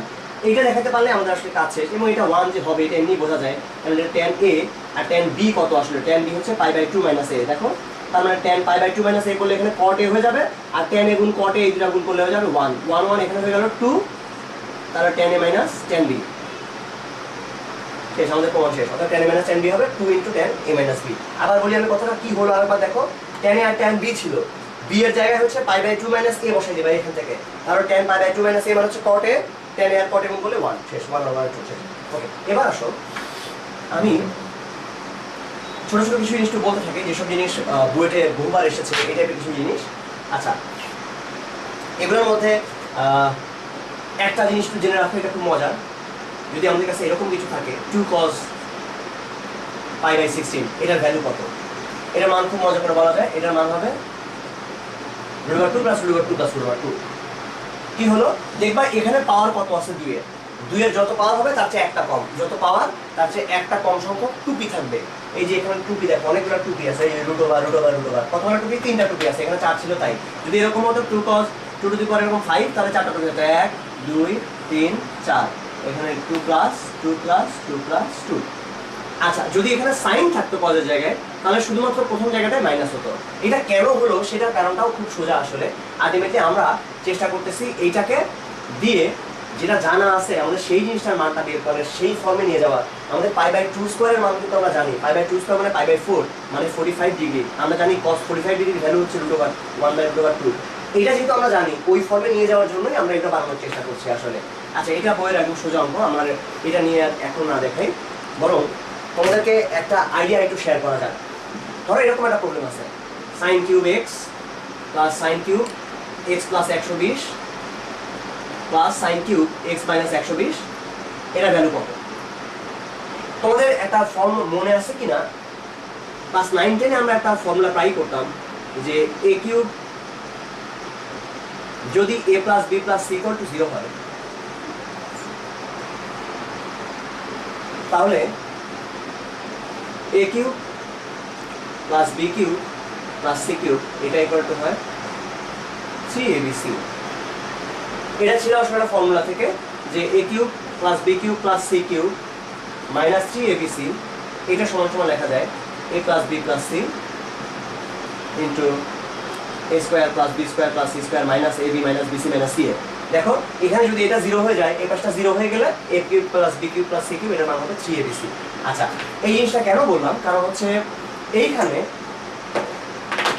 Speaker 1: এইটা দেখাতে পারলে আমাদের আসলে কাজ শেষ, এবং এটা 1 যে হবে এটা এমনি বোঝা যায়। তাহলে tan a R tan b কত আসলে? tan b হচ্ছে π/2 মাইনাস a, দেখো তার মানে tan π/2 মাইনাস a করলে এখানে cot a হয়ে যাবে, আর tan a গুণ cot a এই দুটো গুণ করলে হয়ে যাবে 1 1 1, এখানে হয়ে গেল 2, তাহলে tan a minus tan b শেষ, আমাদের প্রমাণ শেষ। অর্থাৎ tan a minus tan b হবে 2 × tan a মাইনাস b। আবার বলি আমি কথাটা কি হলো আরেকবার দেখো, tan a R tan b ছিল, b এর জায়গায় হচ্ছে π/2 মাইনাস a বসাই দিবা এখান থেকে, তাহলে tan π/2 মাইনাস a মানে হচ্ছে cot a, tan a R cot a গুণ করলে 1 শেষ, 1 over 2 শেষ। ওকে, এবার আসো আমি ছোট ছোট কিছু জিনিস একটু বলতে থাকি, যেসব জিনিস বুয়েটে বহুবার এসেছে, এই টাইপের কিছু জিনিস। আচ্ছা, এগুলোর মধ্যে একটা জিনিস একটু জেনে রাখো, এটা খুব মজার। যদি আমাদের কাছে এরকম কিছু থাকে 2 cos π/16, এটার ভ্যালু কত? এটার মান খুব মজা করে বলা যায়, এটার মান হবে √2 + √2 + √2। কি হলো দেখবা এখানে পাওয়ার কত আছে 2 এর, 2 এর যত পাওয়ার হবে তার চেয়ে একটা কম, যত পাওয়ার তার চেয়ে একটা কম সংখ্যক টুপি থাকবে। এই যে এখানে টুপি দেখো, অনেকগুলো টুপি আছে, এই √/√/√, কতগুলো টুপি? 3টা টুপি আছে, এখানে 4 ছিল তাই। যদি এরকম হতো 2 cos 2 টু দি পাওয়ার এরকম 5, তাহলে 4টা টুপি হতো, 1 2 3 4, এখানে 2 + 2 + 2 + 2। আচ্ছা, যদি এখানে সাইন থাকতো কজের জায়গায়, তাহলে শুধুমাত্র প্রথম জায়গাটায় মাইনাস হতো। এটা কেন হলো সেটার কারণটাও খুব সোজা আসলে। আলটিমেটলি আমরা চেষ্টা করতেছি এইটাকে দিয়ে যেটা জানা আছে আমাদের সেই জিনিসটার মানটা বের করে সেই ফর্মে নিয়ে যাওয়া। আমাদের π/2² এর মান কিন্তু আমরা জানি, π/2² মানে π/4 মানে 45 ডিগ্রি। আমরা জানি cos 45 ডিগ্রির ভ্যালু হচ্ছে √1/√2। এটা যেহেতু আমরা জানি, ওই ফর্মে নিয়ে যাওয়ার জন্যই আমরা এটা বানানোর চেষ্টা করছি আসলে। আচ্ছা, এটা বইয়ের একদম সোজা অঙ্ক, আমরা এটা নিয়ে এখন না দেখাই, বরং তোমাদেরকে একটা আইডিয়া একটু শেয়ার করা যাক। ধরো এরকম একটা প্রবলেম আছে, sin³ x + sin³ x + 120 + sin³ x - 120, এটা ভ্যালু কত? তোমাদের একটা ফর্ম মনে আছে কিনা? ক্লাস 9 10 আমরা একটা ফর্মুলা ট্রাই করতাম যে a³ যদি a + b + c = 0 হয়, তাহলে a³ + b³ + c³ এটা ইকুয়াল টু হয় 3abc। এটা ছিল আসলে ফর্মুলা থেকে যে a³ + b³ + c³ - 3abc, এটা সমান সমান লেখা যায় a + b + c into a² + b² + c² - ab - bc - ca। দেখো এখানে যদি এটা 0 হয়ে যায়, এই পাশটা 0 হয়ে গেলে a³ + b³ + c³ এটার মান হবে 3abc। আচ্ছা, এই জিনিসটা কেন বললাম? কারণ হচ্ছে এইখানে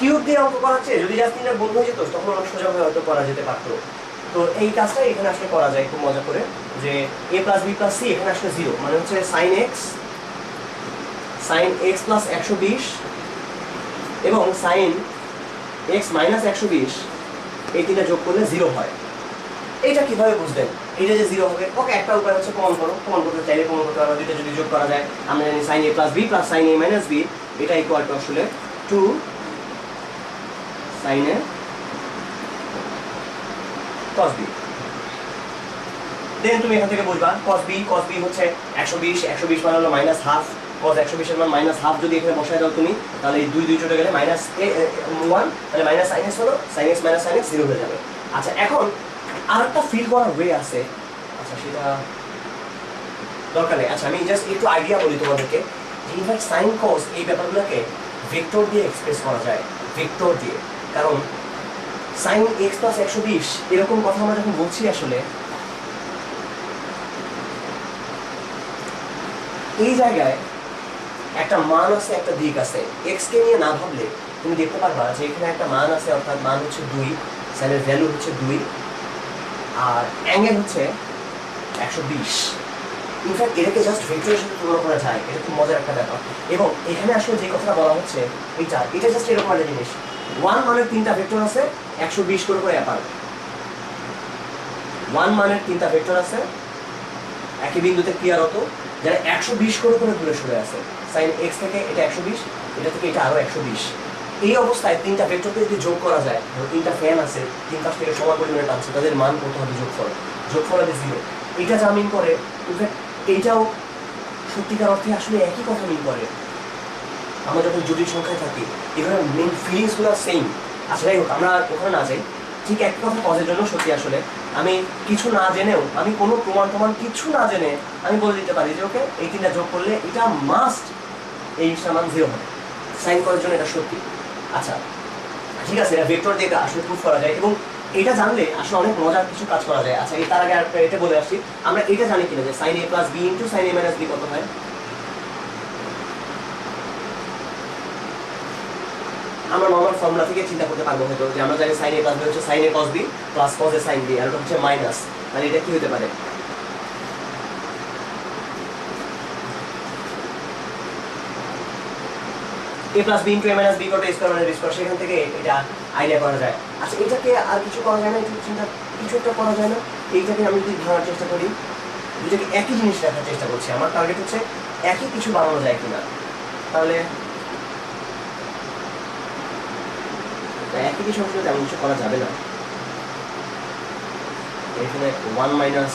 Speaker 1: কিউব দিয়ে অঙ্ক করাচ্ছে, যদি জাস্ট তিনটা বন্ধ হয়ে যেত তখন অনেক সোজাভাবে হয়তো করা যেতে পারতো। তো এই কাজটা এখানে আসলে করা যায় খুব মজা করে, যে a plus B plus C এখানে আসলে 0, মানে হচ্ছে সাইন এক্স প্লাস 120 এবং সাইন এক্স মাইনাস 120, এই তিনটা যোগ করলে 0 হয়। এইটা কিভাবে বুঝবেন এইটা যে 0 হবে? ওকে, একটা উপায় হচ্ছে প্রমাণ করো, প্রমাণ করতে চাইলে প্রমাণ করতে পারো। দুইটা যদি যোগ করা যায়, আমরা জানি sine A plus B plus sign A minus B, এটা ইকুয়াল টু আসলে 2 সাইন এ cos b। দেন তুমি এখান থেকে বুঝবা cos b হচ্ছে 120 মানে হলো মাইনাস হাফ, cos 120 এর মান মাইনাস হাফ যদি এখানে বসায় দাও তুমি, তাহলে এই 2 চলে গেলে মাইনাস 1, তাহলে মাইনাস সাইন এক্স হলো, sine X minus sine X 0 হয়ে যাবে। আচ্ছা, এখন আরেকটা ফিল করার ওয়ে আছে, আচ্ছা সেটা দরকার নেই। আচ্ছা, আমি জাস্ট একটু আইডিয়া বলি তোমাদেরকে, যে ইনফ্যাক্ট সাইন কস এই ব্যাপারগুলোকে ভেক্টর দিয়ে এক্সপ্রেস করা যায়, ভেক্টর দিয়ে। কারণ সাইন এক্স প্লাস 120 এরকম কথা আমরা যখন বলছি, আসলে এই জায়গায় একটা মান আছে, একটা দিক আছে। এক্স কে নিয়ে না ভাবলে তুমি দেখতে পারবা যে এখানে একটা মান আছে, অর্থাৎ মান হচ্ছে 2, সাইনের ভ্যালু হচ্ছে 2, আর অ্যাঙ্গেল হচ্ছে 120। ইনফ্যাক্ট এটাকে জাস্ট ভেক্টরের সাথে তুলনা করা যায়, এটা খুব মজার একটা ব্যাপার। এবং এখানে আসলে যে কথাটা বলা হচ্ছে এটা জাস্ট এরকম একটা জিনিস, 1 মানের 3টা ভেক্টর আছে, 120 করে করে অ্যাপার। 1 মানের 3টা ভেক্টর আছে একই বিন্দুতে ক্রিয়ারত, যারা 120 করে করে দূরে সরে আছে। সাইন এক্স থেকে এটা 120, এটা থেকে এটা আরো 120। এই অবস্থায় 3টা ভেক্টরকে যদি যোগ করা যায়, 3টা ফ্যান আছে, 3 পাশ থেকে সমান পরিমাণে টানছে, তাদের মান কত হবে? যোগফল হবে 0। এটা যা মিন করে, ইনফ্যাক্ট এইটাও সত্যিকার অর্থে আসলে একই কথা মিন করে। আমরা যখন জটিল সংখ্যায় থাকি, এখানে মেন ফিলিংসগুলো সেম। আচ্ছা, যাই হোক, আমরা ওখানে না যাই। ঠিক এক কথা কজের জন্য সত্যি, আসলে আমি কিছু না জেনেও, আমি কোনো প্রমাণ কিছু না জেনে আমি বলে দিতে পারি যে ওকে, এই 3টা যোগ করলে এটা মাস্ট এই মান 0 হবে। সাইন করার জন্য এটা সত্যি। আচ্ছা ঠিক আছে, এটা ভেক্টর দিয়ে আসলে প্রুফ করা যায়, এবং এটা জানলে আসলে অনেক মজার কিছু কাজ করা যায়। আচ্ছা, তার আগে এটা বলে আসছি, আমরা এটা জানি কিনা যে sine A plus B into sine A minus B কত হয়? আমরা নর্মাল ফর্মুলা থেকে চিন্তা করতে পারবো হয়তো, যে আমরা জানি সাইন এ প্লাস বি হচ্ছে sine A cos B plus cos A sine B, আর এটা হচ্ছে মাইনাস, মানে এটা কি হতে পারে? a plus B into A minus B কত স্কোয়ার মানে বি স্কোয়ার, সেখান থেকে এটা আইডিয়া করা যায়। আচ্ছা, এটাকে আর কিছু করা যায় না? কিছু একটা করা যায় না? এইটাকে আমি যদি ভাঙার চেষ্টা করি, দুটাকে একই জিনিস রাখার চেষ্টা করছি, আমার টার্গেট হচ্ছে একই কিছু বানানো যায় কিনা। তাহলে একই কিছু আসলে তেমন কিছু করা যাবে না। এখানে 1 মাইনাস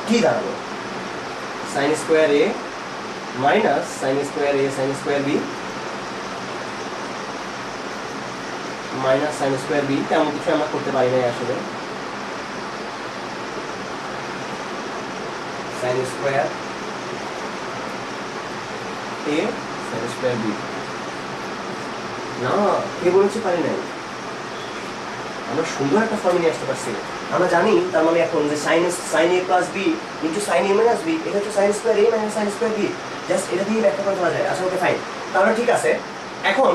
Speaker 1: কি দাঁড়ালো? Sine square A minus sine square A sine square B minus sine square B. তেমন কিছু আমরা করতে পারি না আসলে। Sine square A sine square B, না কে বলেছে পারি নাই? আমরা সুন্দর একটা ফর্মে নিয়ে আসতে পারছি। আমরা জানি তার মানে এখন যে sine A plus B into sine A minus B, এটা হচ্ছে sine square A minus sine square B. Just এটা দিয়ে ব্যাখ্যা করা যায়। আচ্ছা, ওকে ফাইন, তাহলে ঠিক আছে। এখন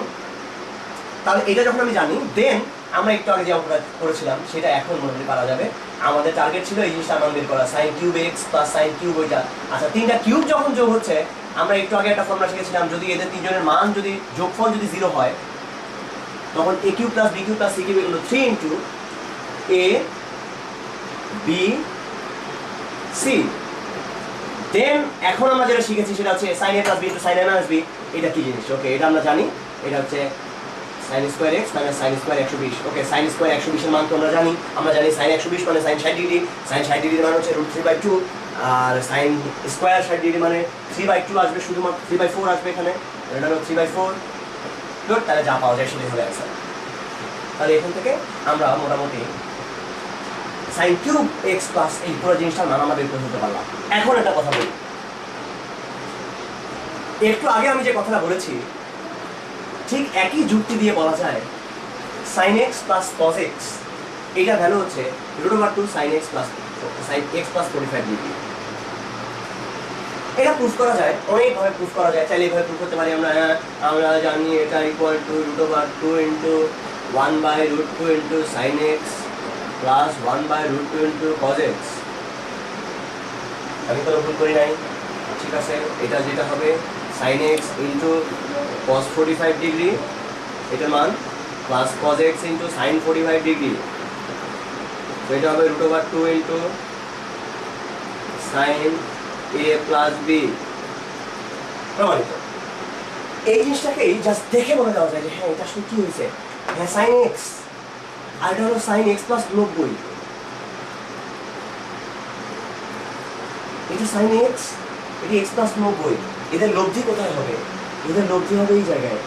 Speaker 1: তাহলে এটা যখন আমি জানি, দেন আমরা একটু আগে যে অঙ্কটা করেছিলাম সেটা এখন মনে করা যাবে। আমাদের টার্গেট ছিল এই জিনিসটা মান বের করা, sine cube x plus sine cube ওইটা। আচ্ছা, 3টা কিউব যখন যোগ হচ্ছে, আমরা একটু আগে একটা ফর্মুলা শিখেছিলাম, যদি এদের 3জনের মান যদি যোগফল যদি 0 হয়, তখন A cube plus B cube plus C cube এগুলো 3 into A B C. Then এখন আমরা যেটা শিখেছি সেটা হচ্ছে sine A plus B into sine A minus B. এটা কি জিনিস? ওকে, এটা আমরা জানি, এটা হচ্ছে sine square X minus sine square 120। Okay, sine square 120 এর মান তো আমরা জানি। আমরা জানি সাইন 120 মানে সাইন 60 ডিগ্রি। সাইন 60 ডিগ্রির মান হচ্ছে √3/2, আর সাইন স্কোয়ার 60 ডিগ্রি মানে 3/2 আসবে, শুধুমাত্র 3/4 আসবে এখানে, এটা হলো 3/4। গুড, তাহলে যা পাওয়া যায় সেটাই হবে অ্যান্সার। তাহলে এখান থেকে আমরা মোটামুটি সাইন কিউব এক্স প্লাস এই পুরো জিনিসটার মান আমরা বের করে নিতে পারলাম। এখন একটা কথা বলি, একটু আগে আমি যে কথাটা বলেছি ঠিক একই যুক্তি দিয়ে বলা যায় sine X plus cos X এইটা ভ্যালু হচ্ছে √2 sin x plus 45 ডিগ্রি। এটা প্রুফ করা যায়, অনেকভাবে প্রুফ করা যায়। চাইলে এইভাবে প্রুফ করতে পারি আমরা জানি এটা equal to √2 into 1/√2 into sin x plus 1/√2 into cos x। আমি কোনো ভুল করি নাই, ঠিক আছে? এটা যেটা হবে sin x into cos 45 degree এটার মান plus cos x into sin 45 degree, তো এটা হবে √2 into sin a plus b। প্রমাণিত। এই জিনিসটাকেই জাস্ট দেখে বলে দেওয়া যায় যে হ্যাঁ এটা আসলে কি হয়েছে, হ্যাঁ sin x, আর এটা হলো sin x প্লাস 90। এটা sin x, এটা x প্লাস 90। এদের লব্ধি কোথায় হবে? এদের লব্ধি হবে এই জায়গায়,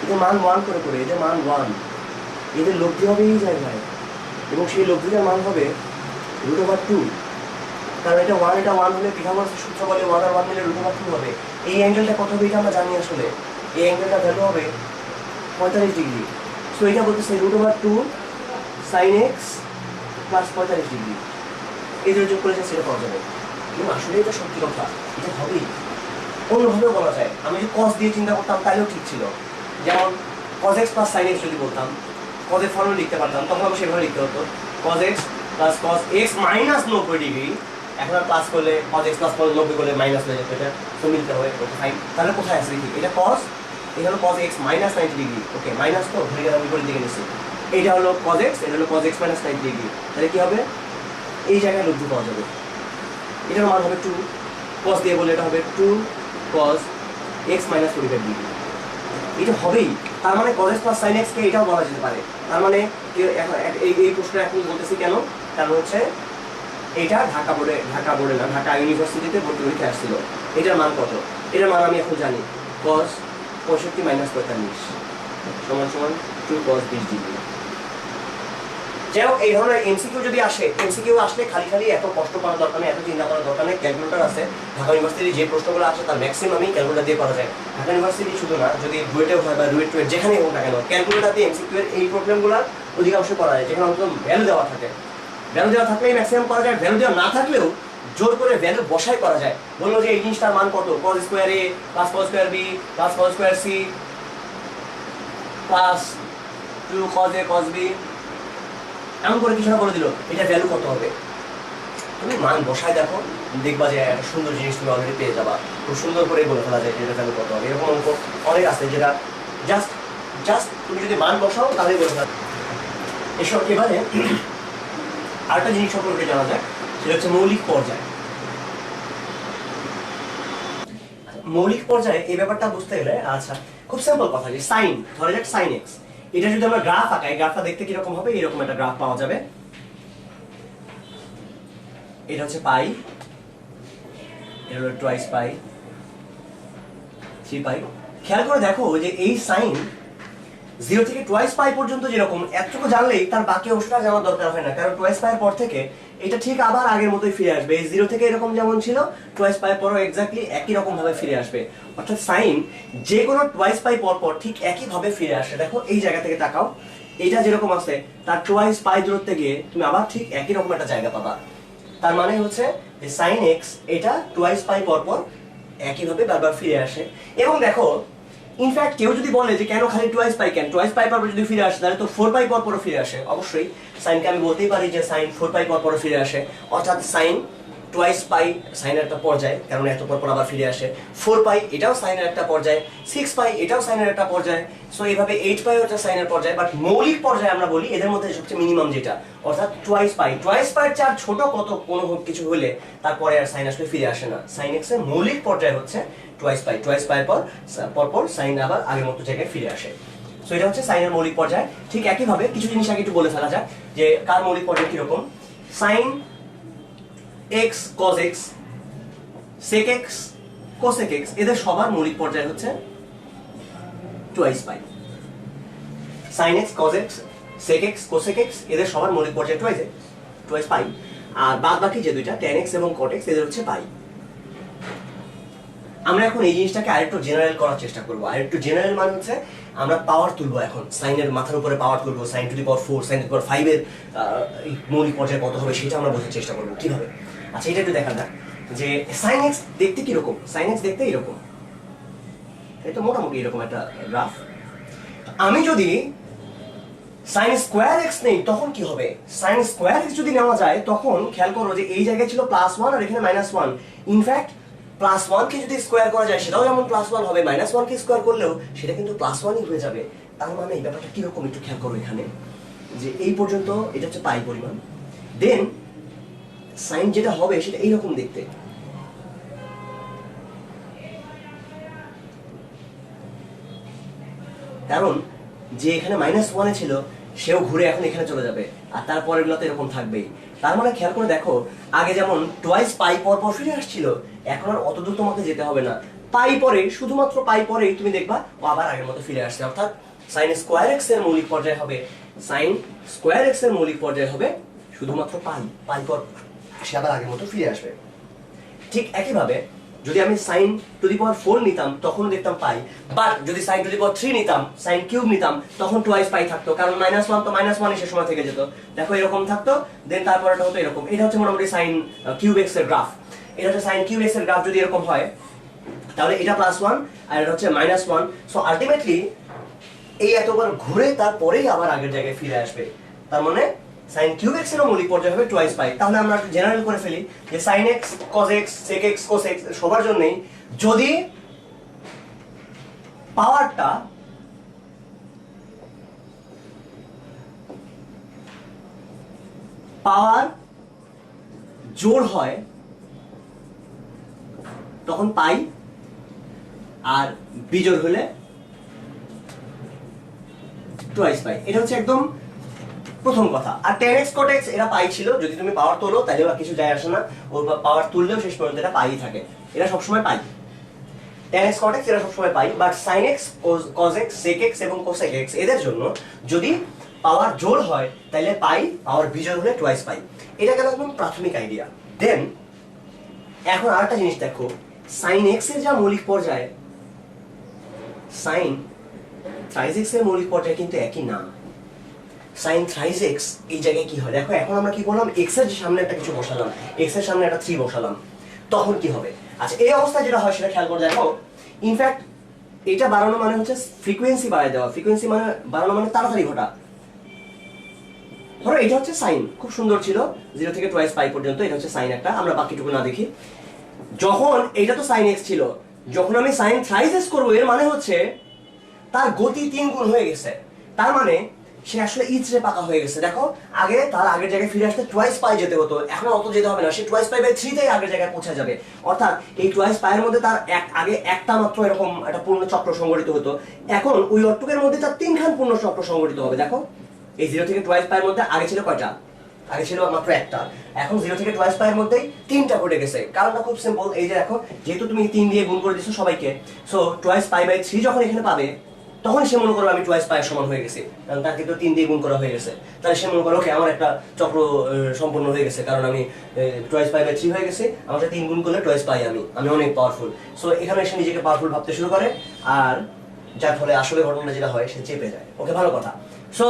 Speaker 1: এদের মান 1 করে করে, এদের মান 1, এদের লব্ধি হবে এই জায়গায়, এবং সেই লব্ধিটার মান হবে √2। কারণ এটা 1 এটা 1 হলে পিথাগোরাসের সূত্র বলে 1 আর 1 মিলে √2 হবে। এই অ্যাঙ্গেলটা কত হবে এটা আমরা জানি আসলে, এই অ্যাঙ্গেলটা ভ্যালু হবে 45 ডিগ্রি। সো এটা বলতেছে √2 sin x প্লাস 45 ডিগ্রি। এই যে যোগ করেছে সেটা পাওয়া যাবে, কিন্তু আসলে এটা সত্যি কথা, এটা হবেই। অন্যভাবেও বলা যায়, আমি যদি cos দিয়ে চিন্তা করতাম তাহলেও ঠিক ছিল। যেমন cos x plus sin x যদি বলতাম, cos এর ফর্মুলা লিখতে পারতাম, তখন আমি সেভাবে লিখতে হতো cos x plus cos x minus 90 degree. এখন আর প্লাস করলে cos x প্লাস 90 করলে মাইনাস হয়ে যেত, এটা তো মিলতে হবে। ওকে ফাইন, তাহলে কোথায় আছে দেখি, এটা cos, এটা হলো cos x মাইনাস 90 ডিগ্রি। ওকে মাইনাস তো হয়ে গেল, আমি করে দিকে নিচ্ছি। এটা হলো cos x, এটা হলো cos x মাইনাস 90 ডিগ্রি। তাহলে কি হবে, এই জায়গায় লব্ধি পাওয়া যাবে। এটার মান হবে 2, cos দিয়ে বলে এটা হবে 2 cos x মাইনাস 45 ডিগ্রি। এটা হবেই। তার মানে cos x plus sin x কে এটাও বলা যেতে পারে। তার মানে এই প্রশ্নটা এখন বলতেছি কেন, কারণ হচ্ছে এটা ঢাকা বোর্ডে না, ঢাকা ইউনিভার্সিটিতে ভর্তি পরীক্ষা আসছিল। এটার মান কত? এটার মান আমি এখন জানি, cos 65 মাইনাস 45 সমান সমান 2 cos 20 ডিগ্রি। যাই হোক, এই ধরনের এমসিকিউ যদি আসে, এমসিকিউ আসলে খালি এত কষ্ট করার দরকার নেই, এত চিন্তা করার দরকার নেই। ক্যালকুলেটর আছে ঢাকা ইউনিভার্সিটি, যে প্রশ্নগুলো আসে তার ম্যাক্সিমামই ক্যালকুলেটর দিয়ে করা যায়। ঢাকা ইউনিভার্সিটি শুধু না, যদি বুয়েটেও হয় বা রুয়েট যেখানেই হোক না কেন, ক্যালকুলেটর দিয়ে এমসিকিউ এর এই প্রবলেমগুলো অধিকাংশ করা যায়, যেখানে অন্তত ভ্যালু দেওয়া থাকে। ভ্যালু দেওয়া থাকলেই ম্যাক্সিমাম করা যায়, ভ্যালু দেওয়া না থাকলেও জোর করে ভ্যালু বসাই করা যায়। বললো যে এই জিনিসটার মান কত, cos square a plus cos square b plus cos square c plus 2 cos a cos b, এমন করে কিছু না বলে দিল, এটা ভ্যালু কত হবে। তুমি মান বসায় দেখো, দেখবা যে একটা সুন্দর জিনিস তুমি অলরেডি পেয়ে যাবা। খুব সুন্দর করে বলে ফেলা যায় যে এটা ভ্যালু কত হবে। এরকম অঙ্ক অনেক আছে যেটা জাস্ট তুমি যদি মান বসাও তাহলে বলে ফেলা। এসব এবারে আরেকটা জিনিস সম্পর্কে জানা যায়, সেটা হচ্ছে মৌলিক পর্যায়। মৌলিক পর্যায়ে এই ব্যাপারটা বুঝতে গেলে, আচ্ছা খুব সিম্পল কথা, যে সাইন, ধরা যাক সাইন এক্স, এটা যদি আমরা গ্রাফ আঁকাই, গ্রাফটা দেখতে কিরকম হবে, এরকম একটা গ্রাফ পাওয়া যাবে। এটা হচ্ছে পাই, এটা হলো টুয়াইস পাই, 3 পাই। খেয়াল করে দেখো যে এই সাইন 0 থেকে টুয়াইস পাই পর্যন্ত যেরকম, এতটুকু জানলেই তার বাকি অংশটা জানার দরকার হয় না, কারণ টুয়াইস পাইয়ের পর থেকে এটা ঠিক আবার আগের মতোই ফিরে আসবে। এই 0 থেকে এরকম যেমন ছিল, টুয়াইস পাই পরও এক্স্যাক্টলি একই রকম ভাবে ফিরে আসবে। অর্থাৎ সাইন যে কোনো টুয়াইস পাই পর ঠিক একই ভাবে ফিরে আসে। দেখো এই জায়গা থেকে তাকাও, এটা যেরকম আছে তার টুয়াইস পাই দূরত্বে গিয়ে তুমি আবার ঠিক একই রকম একটা জায়গা পাবা। তার মানে হচ্ছে যে সাইন এক্স এটা টুয়াইস পাই পর একই ভাবে বারবার ফিরে আসে। এবং দেখো ইনফ্যাক্ট কেউ যদি বলে যে কেন খালি টুয়াইস পাই, কেন টুয়াইস পাই পর যদি ফিরে আসে, তাহলে তো 4 পাই পর ফিরে আসে। অবশ্যই সাইনকে আমি বলতেই পারি যে সাইন 4 পাই পর ফিরে আসে, অর্থাৎ সাইন টুয়াইস পাই সাইনের একটা পর্যায়, কারণ এত পর আবার ফিরে আসে। 4 পাই এটাও সাইনের একটা পর্যায়, 6 পাই এটাও সাইনের একটা পর্যায়। সো এইভাবে 8 পাই হচ্ছে সাইনের পর্যায়। বাট মৌলিক পর্যায়ে আমরা বলি এদের মধ্যে সবচেয়ে মিনিমাম যেটা, অর্থাৎ টুয়াইস পাইয়ের চার ছোট কত কোনো কিছু হলে তারপরে আর সাইন আসলে ফিরে আসে না। সাইন এক্স এর মৌলিক পর্যায় হচ্ছে টুয়াইস পাই পর সাইন আবার আগের মতো জায়গায় ফিরে আসে। সো এটা হচ্ছে সাইনের মৌলিক পর্যায়। ঠিক একইভাবে কিছু জিনিস আগে একটু বলে ফেলা যাক যে কার মৌলিক পর্যায় কিরকম। Sine x cos x sec x cosec x এদের সবার মৌলিক পর্যায় হচ্ছে টুয়াইস পাই। sin x cos x sec x cosec x এদের সবার মৌলিক পর্যায় টুয়াইস পাই। আর বাদ বাকি যে দুইটা tan x এবং cot x এদের হচ্ছে পাই। আমরা এখন এই জিনিসটাকে আরেকটু জেনারেল করার চেষ্টা করবো। আরেকটু জেনারেল মানে হচ্ছে আমরা পাওয়ার তুলবো, এখন সাইনের মাথার উপরে পাওয়ার তুলবো, sin to the power 4 sin to the power 5 এর মৌলিক পর্যায়ে কত হবে সেটা আমরা বোঝার চেষ্টা করবো কিভাবে। আচ্ছা এটা একটু দেখা যাক যে sin x দেখতে কিরকম। sin x দেখতে এরকম, এটা মোটামুটি এরকম একটা গ্রাফ। আমি যদি sin স্কোয়ার x নেই তখন কি হবে? sin স্কোয়ার x যদি নেওয়া যায় তখন খেয়াল করো যে এই জায়গায় ছিল +1 আর এখানে -1। ইনফ্যাক্ট +1 কে যদি স্কোয়ার করা যায় সেটাও যেমন +1 হবে, -1 কে স্কোয়ার করলেও সেটা কিন্তু +1ই হয়ে যাবে। তার মানে এই ব্যাপারটা কিরকম একটু খেয়াল করো এখানে, যে এই পর্যন্ত এটা হচ্ছে পাই পরিমাণ, দেন সাইন যেটা হবে সেটা এইরকম দেখতে। কারণ যে এখানে -1 ছিল সেও ঘুরে এখন এখানে চলে যাবে, আর তারপরের গুলো তো এরকম থাকবেই। তার মানে খেয়াল করে দেখো, আগে যেমন টুয়াইস পাই পর পর ফিরে আসছিল, এখন আর অত দূর তোমাকে যেতে হবে না। পাই পরে, শুধুমাত্র পাই পরেই তুমি দেখবা ও আবার আগের মতো ফিরে আসছে। অর্থাৎ সাইন স্কোয়ার এক্স এর মৌলিক পর্যায় হবে, সাইন স্কোয়ার এক্স এর মৌলিক পর্যায় হবে শুধুমাত্র পাই, পাই পর সে আবার আগের মতো ফিরে আসবে। ঠিক একইভাবে যদি আমি sin টু দি পাওয়ার 4 নিতাম তখন দেখতাম পাই, বাট যদি sin টু দি পাওয়ার 3 নিতাম, sin কিউব নিতাম তখন টুয়াইস পাই থাকতো, কারণ -1 তো -1 সে সময় থেকে যেত। দেখো এরকম থাকতো, দেন তারপরটা হতো এরকম। এটা হচ্ছে মোটামুটি sin কিউব x এর গ্রাফ। এটা হচ্ছে sin কিউব x এর গ্রাফ যদি এরকম হয় তাহলে এটা +1 আর এটা হচ্ছে -1। সো আলটিমেটলি এই এতবার ঘুরে তারপরেই আবার আগের জায়গায় ফিরে আসবে। তার মানে sin কিউব x এর মৌলিক পর্যায় হবে টুয়াইস পাই। তাহলে আমরা একটু জেনারেল করে ফেলি যে sin x cos x sec x cos x সবার জন্যই যদি পাওয়ারটা পাওয়ার জোড় হয় তখন পাই, আর বিজোড় হলে টুয়াইস পাই। এটা হচ্ছে একদম প্রথম কথা। আর tan x cot x এরা পাই ছিল, যদি তুমি পাওয়ার তোলো তাহলে আর কিছু যায় আসে না, ওর পাওয়ার তুললেও শেষ পর্যন্ত এটা পাই থাকে, এরা সবসময় পাই। tan x cot x এরা সবসময় পাই, but sin x cos x sec x এবং cosec x এদের জন্য যদি পাওয়ার জোড় হয় তাহলে পাই, পাওয়ার বিজোড় হলে টুয়াইস পাই। এটা গেল একদম প্রাথমিক আইডিয়া। দেন এখন আরেকটা জিনিস দেখো, sin x এর যা মৌলিক পর্যায়, sin thrice x এর মৌলিক পর্যায় কিন্তু একই না। sin thrice x এই জায়গায় কি হয় দেখো, এখন আমরা কি বললাম, x এর সামনে একটা কিছু বসালাম, x এর সামনে একটা 3 বসালাম, তখন কি হবে? আচ্ছা এই অবস্থায় যেটা হয় সেটা খেয়াল করে দেখো। ইনফ্যাক্ট এটা বাড়ানো মানে হচ্ছে ফ্রিকোয়েন্সি বাড়ায় দেওয়া, ফ্রিকোয়েন্সি মানে বাড়ানো মানে তাড়াতাড়ি ঘটা। ধরো এটা হচ্ছে সাইন, খুব সুন্দর ছিল 0 থেকে টুয়াইস পাই পর্যন্ত, এটা হচ্ছে সাইন একটা, আমরা বাকিটুকু না দেখি। যখন এটা তো সাইন x ছিল, যখন আমি সাইন থ্রাইস x করবো এর মানে হচ্ছে তার গতি 3 গুণ হয়ে গেছে। তার মানে সে আসলে ইচড়ে পাকা হয়ে গেছে। দেখো আগে তার আগের জায়গায় ফিরে আসতে টুয়াইস পাই যেতে হতো, এখন অত যেতে হবে না, সে টুয়াইস পাই বাই 3 তেই আগের জায়গায় পৌঁছে যাবে। অর্থাৎ এই টুয়াইস পাইয়ের মধ্যে তার আগে একটা মাত্র এরকম একটা পূর্ণ চক্র সংঘটিত হতো, এখন ওই অট্টুকের মধ্যে তার 3 খান পূর্ণ চক্র সংঘটিত হবে। দেখো এই 0 থেকে টুয়াইস পাইয়ের মধ্যে আগে ছিল কয়টা? আগে ছিল মাত্র একটা, এখন 0 থেকে টুয়াইস পাইয়ের মধ্যেই 3টা ঘটে গেছে। কারণটা খুব সিম্পল, এই যে দেখো যেহেতু তুমি 3 দিয়ে গুণ করে দিছো সবাইকে, সো টুয়াইস পাই বাই 3 যখন এখানে পাবে তখন সে মনে করো আমি টুয়াইস পাইয়ের সমান হয়ে গেছি, কারণ তার কিন্তু 3 দিয়ে গুণ করা হয়ে গেছে। তাহলে সে মনে করো ওকে আমার একটা চক্র সম্পূর্ণ হয়ে গেছে, কারণ আমি টুয়াইস পাই বাই 3 হয়ে গেছে, আমার সাথে 3 গুণ করলে টুয়াইস পাই আমি অনেক পাওয়ারফুল। সো এখানে এসে নিজেকে পাওয়ারফুল ভাবতে শুরু করে, আর যার ফলে আসলে ঘটনা যেটা হয় সে চেপে যায়। ওকে ভালো কথা। সো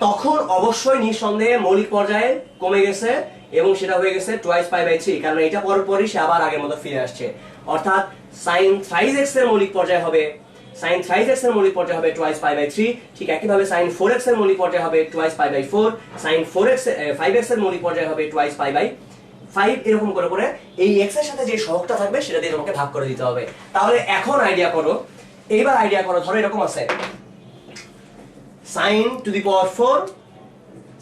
Speaker 1: তখন অবশ্যই নিঃসন্দেহে মৌলিক পর্যায়ে কমে গেছে এবং সেটা হয়ে গেছে টুয়াইস পাই বাই 3, কারণ এটা পরপরই সে আবার আগের মতো ফিরে আসছে। অর্থাৎ sin thrice x এর মৌলিক পর্যায় হবে, sin thrice x এর মৌলিক পর্যায় হবে টুয়াইস পাই বাই 3। ঠিক একইভাবে sin 4x এর মৌলিক পর্যায় হবে twice pi by 4, sin 5x এর মৌলিক পর্যায় হবে টুয়াইস পাই বাই 5। এরকম করে করে এই x এর সাথে যে সহগটা থাকবে সেটা দিয়ে তোমাকে ভাগ করে দিতে হবে। তাহলে এখন আইডিয়া করো, এইবার আইডিয়া করো, ধরো এরকম আছে sin to the power 4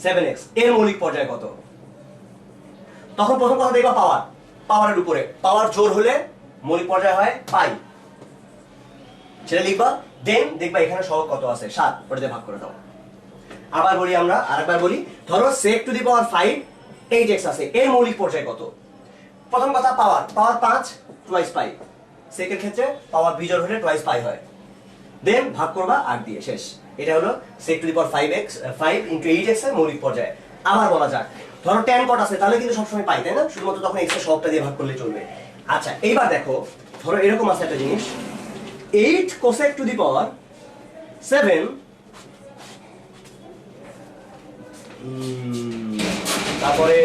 Speaker 1: 7x এর মৌলিক পর্যায় কত? তখন প্রথম কথা দেখবা পাওয়ার, পাওয়ারের উপরে পাওয়ার জোর হলে মৌলিক পর্যায় হয় পাই, সেটা লিখবা। দেন দেখবা এখানে সহগ কত আছে, 7, ওটা দিয়ে ভাগ করে দাও। আবার বলি, আমরা আরেকবার বলি, ধরো sec two the power 5 8x আছে, এর মৌলিক পর্যায় কত? প্রথম কথা পাওয়ার 5 টুয়াইস পাই, sec এর ক্ষেত্রে পাওয়ার বিজোড় হলে টুয়াইস পাই হয়, দেন ভাগ করবা 8 দিয়ে, শেষ। এটা হলো sec two the power 5 into 8x এর মৌলিক পর্যায়। আবার বলা যাক, ধরো tan cot আছে, তাহলে কিন্তু সবসময় পাই, তাই না? শুধুমাত্র তখন x এর সহগটা দিয়ে ভাগ করলে চলবে। আচ্ছা এইবার দেখো ধরো এরকম আছে একটা জিনিস, 8 cosec টু দি পাওয়ার 7 তারপরে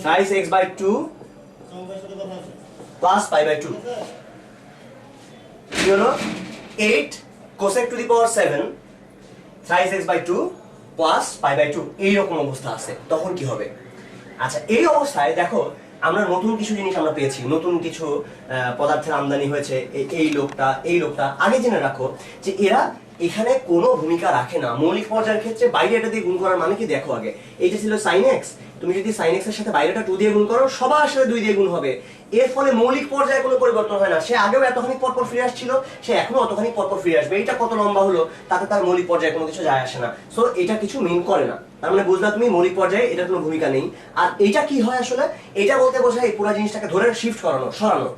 Speaker 1: 5x/2 প্লাস π/2 কি হলো 8 cosec to the power 7 5x/2 plus π/2 এইরকম অবস্থা আছে, তখন কি হবে? আচ্ছা, এই অবস্থায় দেখো আমরা নতুন কিছু জিনিস আমরা পেয়েছি, নতুন কিছু পদার্থের আমদানি হয়েছে। এই লোকটা আগে জেনে রাখো যে এরা এখানে কোনো ভূমিকা রাখে না মৌলিক পর্যায়ের ক্ষেত্রে। বাইরে এটা দিয়ে গুণ করার মানে কি দেখো আগে, এই যে ছিল sin x, তুমি যদি sin x এর সাথে বাইরেটা 2 দিয়ে গুণ করো সবার সাথে 2 দিয়ে গুণ হবে। এর ফলে মৌলিক পর্যায়ে কোনো পরিবর্তন হয় না। সে আগেও এতখানি পরপর ফিরে আসছিল, সে এখনো অতখানি পরপর ফিরে আসবে। এটা কত লম্বা হলো তাতে তার মৌলিক পর্যায়ে কোনো কিছু যায় আসে না। সো এটা কিছু মিন করে না। তার মানে বুঝলা তুমি মৌলিক পর্যায়ে এটার কোনো ভূমিকা নেই। আর এটা কি হয় আসলে, এটা বলতে বোঝায় এই পুরো জিনিসটাকে ধরে শিফট করানো, সরানো।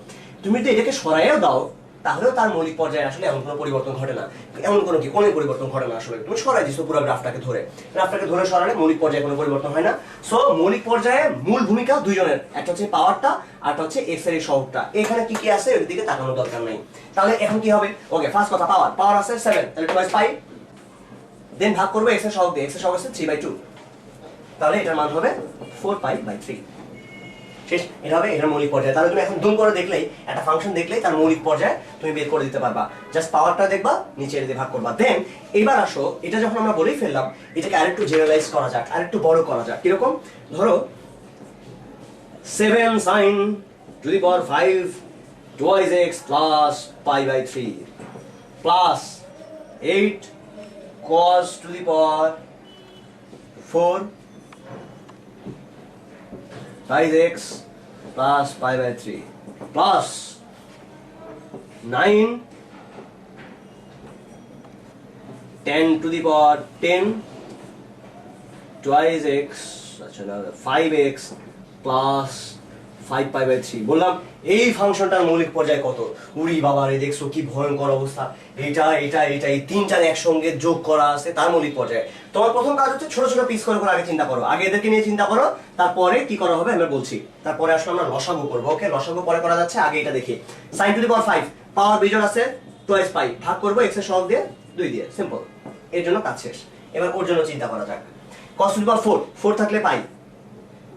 Speaker 1: তুমি যদি এটাকে সরাইও দাও তাহলেও তার মৌলিক পর্যায়ে আসলে এমন কোনো পরিবর্তন ঘটে না, এমন কোনো পরিবর্তন ঘটে না। আসলে তুমি সরাই দিছো পুরো গ্রাফটাকে ধরে সরালে মৌলিক পর্যায়ে কোনো পরিবর্তন হয় না। সো মৌলিক পর্যায়ে মূল ভূমিকা দুইজনের, একটা হচ্ছে পাওয়ারটা আর একটা হচ্ছে এক্স এর সহগটা। এখানে কি কি আছে এর দিকে তাকানোর দরকার নাই। তাহলে এখন কি হবে? ওকে, ফার্স্ট কথা পাওয়ার আছে 7, তাহলে 2 পাই, দেন ভাগ করবে এক্স এর সহগ দিয়ে, এক্স এর সহগ আছে 3/2, তাহলে এটার মান হবে 4π/3। শেষ। এটা হবে এটার মৌলিক পর্যায়ে। তাহলে তুমি এখন দুম করে দেখলেই একটা ফাংশন দেখলেই তার মৌলিক পর্যায়ে তুমি বের করে দিতে পারবা। জাস্ট পাওয়ারটা দেখবা, নিচে দিয়ে ভাগ করবা। দেন এবার আসো, এটা যখন আমরা বলেই ফেললাম এটাকে আরেকটু জেনারেলাইজ করা যাক, আরেকটু বড় করা যাক। কিরকম? ধরো 7 sin to the power 5 twice x plus π/3 plus 8 cos to the power 4 twice x plus π/3 plus 9 10 to the power 10 twice x, আচ্ছা না 5x plus 5π/3। বললাম এই ফাংশনটার মৌলিক পর্যায় কত? উড়ি বাবা রে, দেখছো কি ভয়ঙ্কর অবস্থা। এই তিনটার একসঙ্গে যোগ করা আছে তার মৌলিক পর্যায়ে। তোমার প্রথম কাজ হচ্ছে ছোট ছোট পিস করে আগে চিন্তা করো, আগে এদেরকে নিয়ে চিন্তা করো, তারপরে কি করা হবে আমি বলছি। তারপরে আসলে আমরা লসাগু করবো। ওকে, লসাগু পরে করা যাচ্ছে, আগে এটা দেখি। sin টু দি পাওয়ার 5 পাওয়ার বিজোড় আছে 2 পাই, ভাগ করবো x এর সহগ দিয়ে 2 দিয়ে, সিম্পল। এর জন্য কাজ শেষ। এবার ওর জন্য চিন্তা করা যাক। cos টু দি পাওয়ার 4 থাকলে পাই,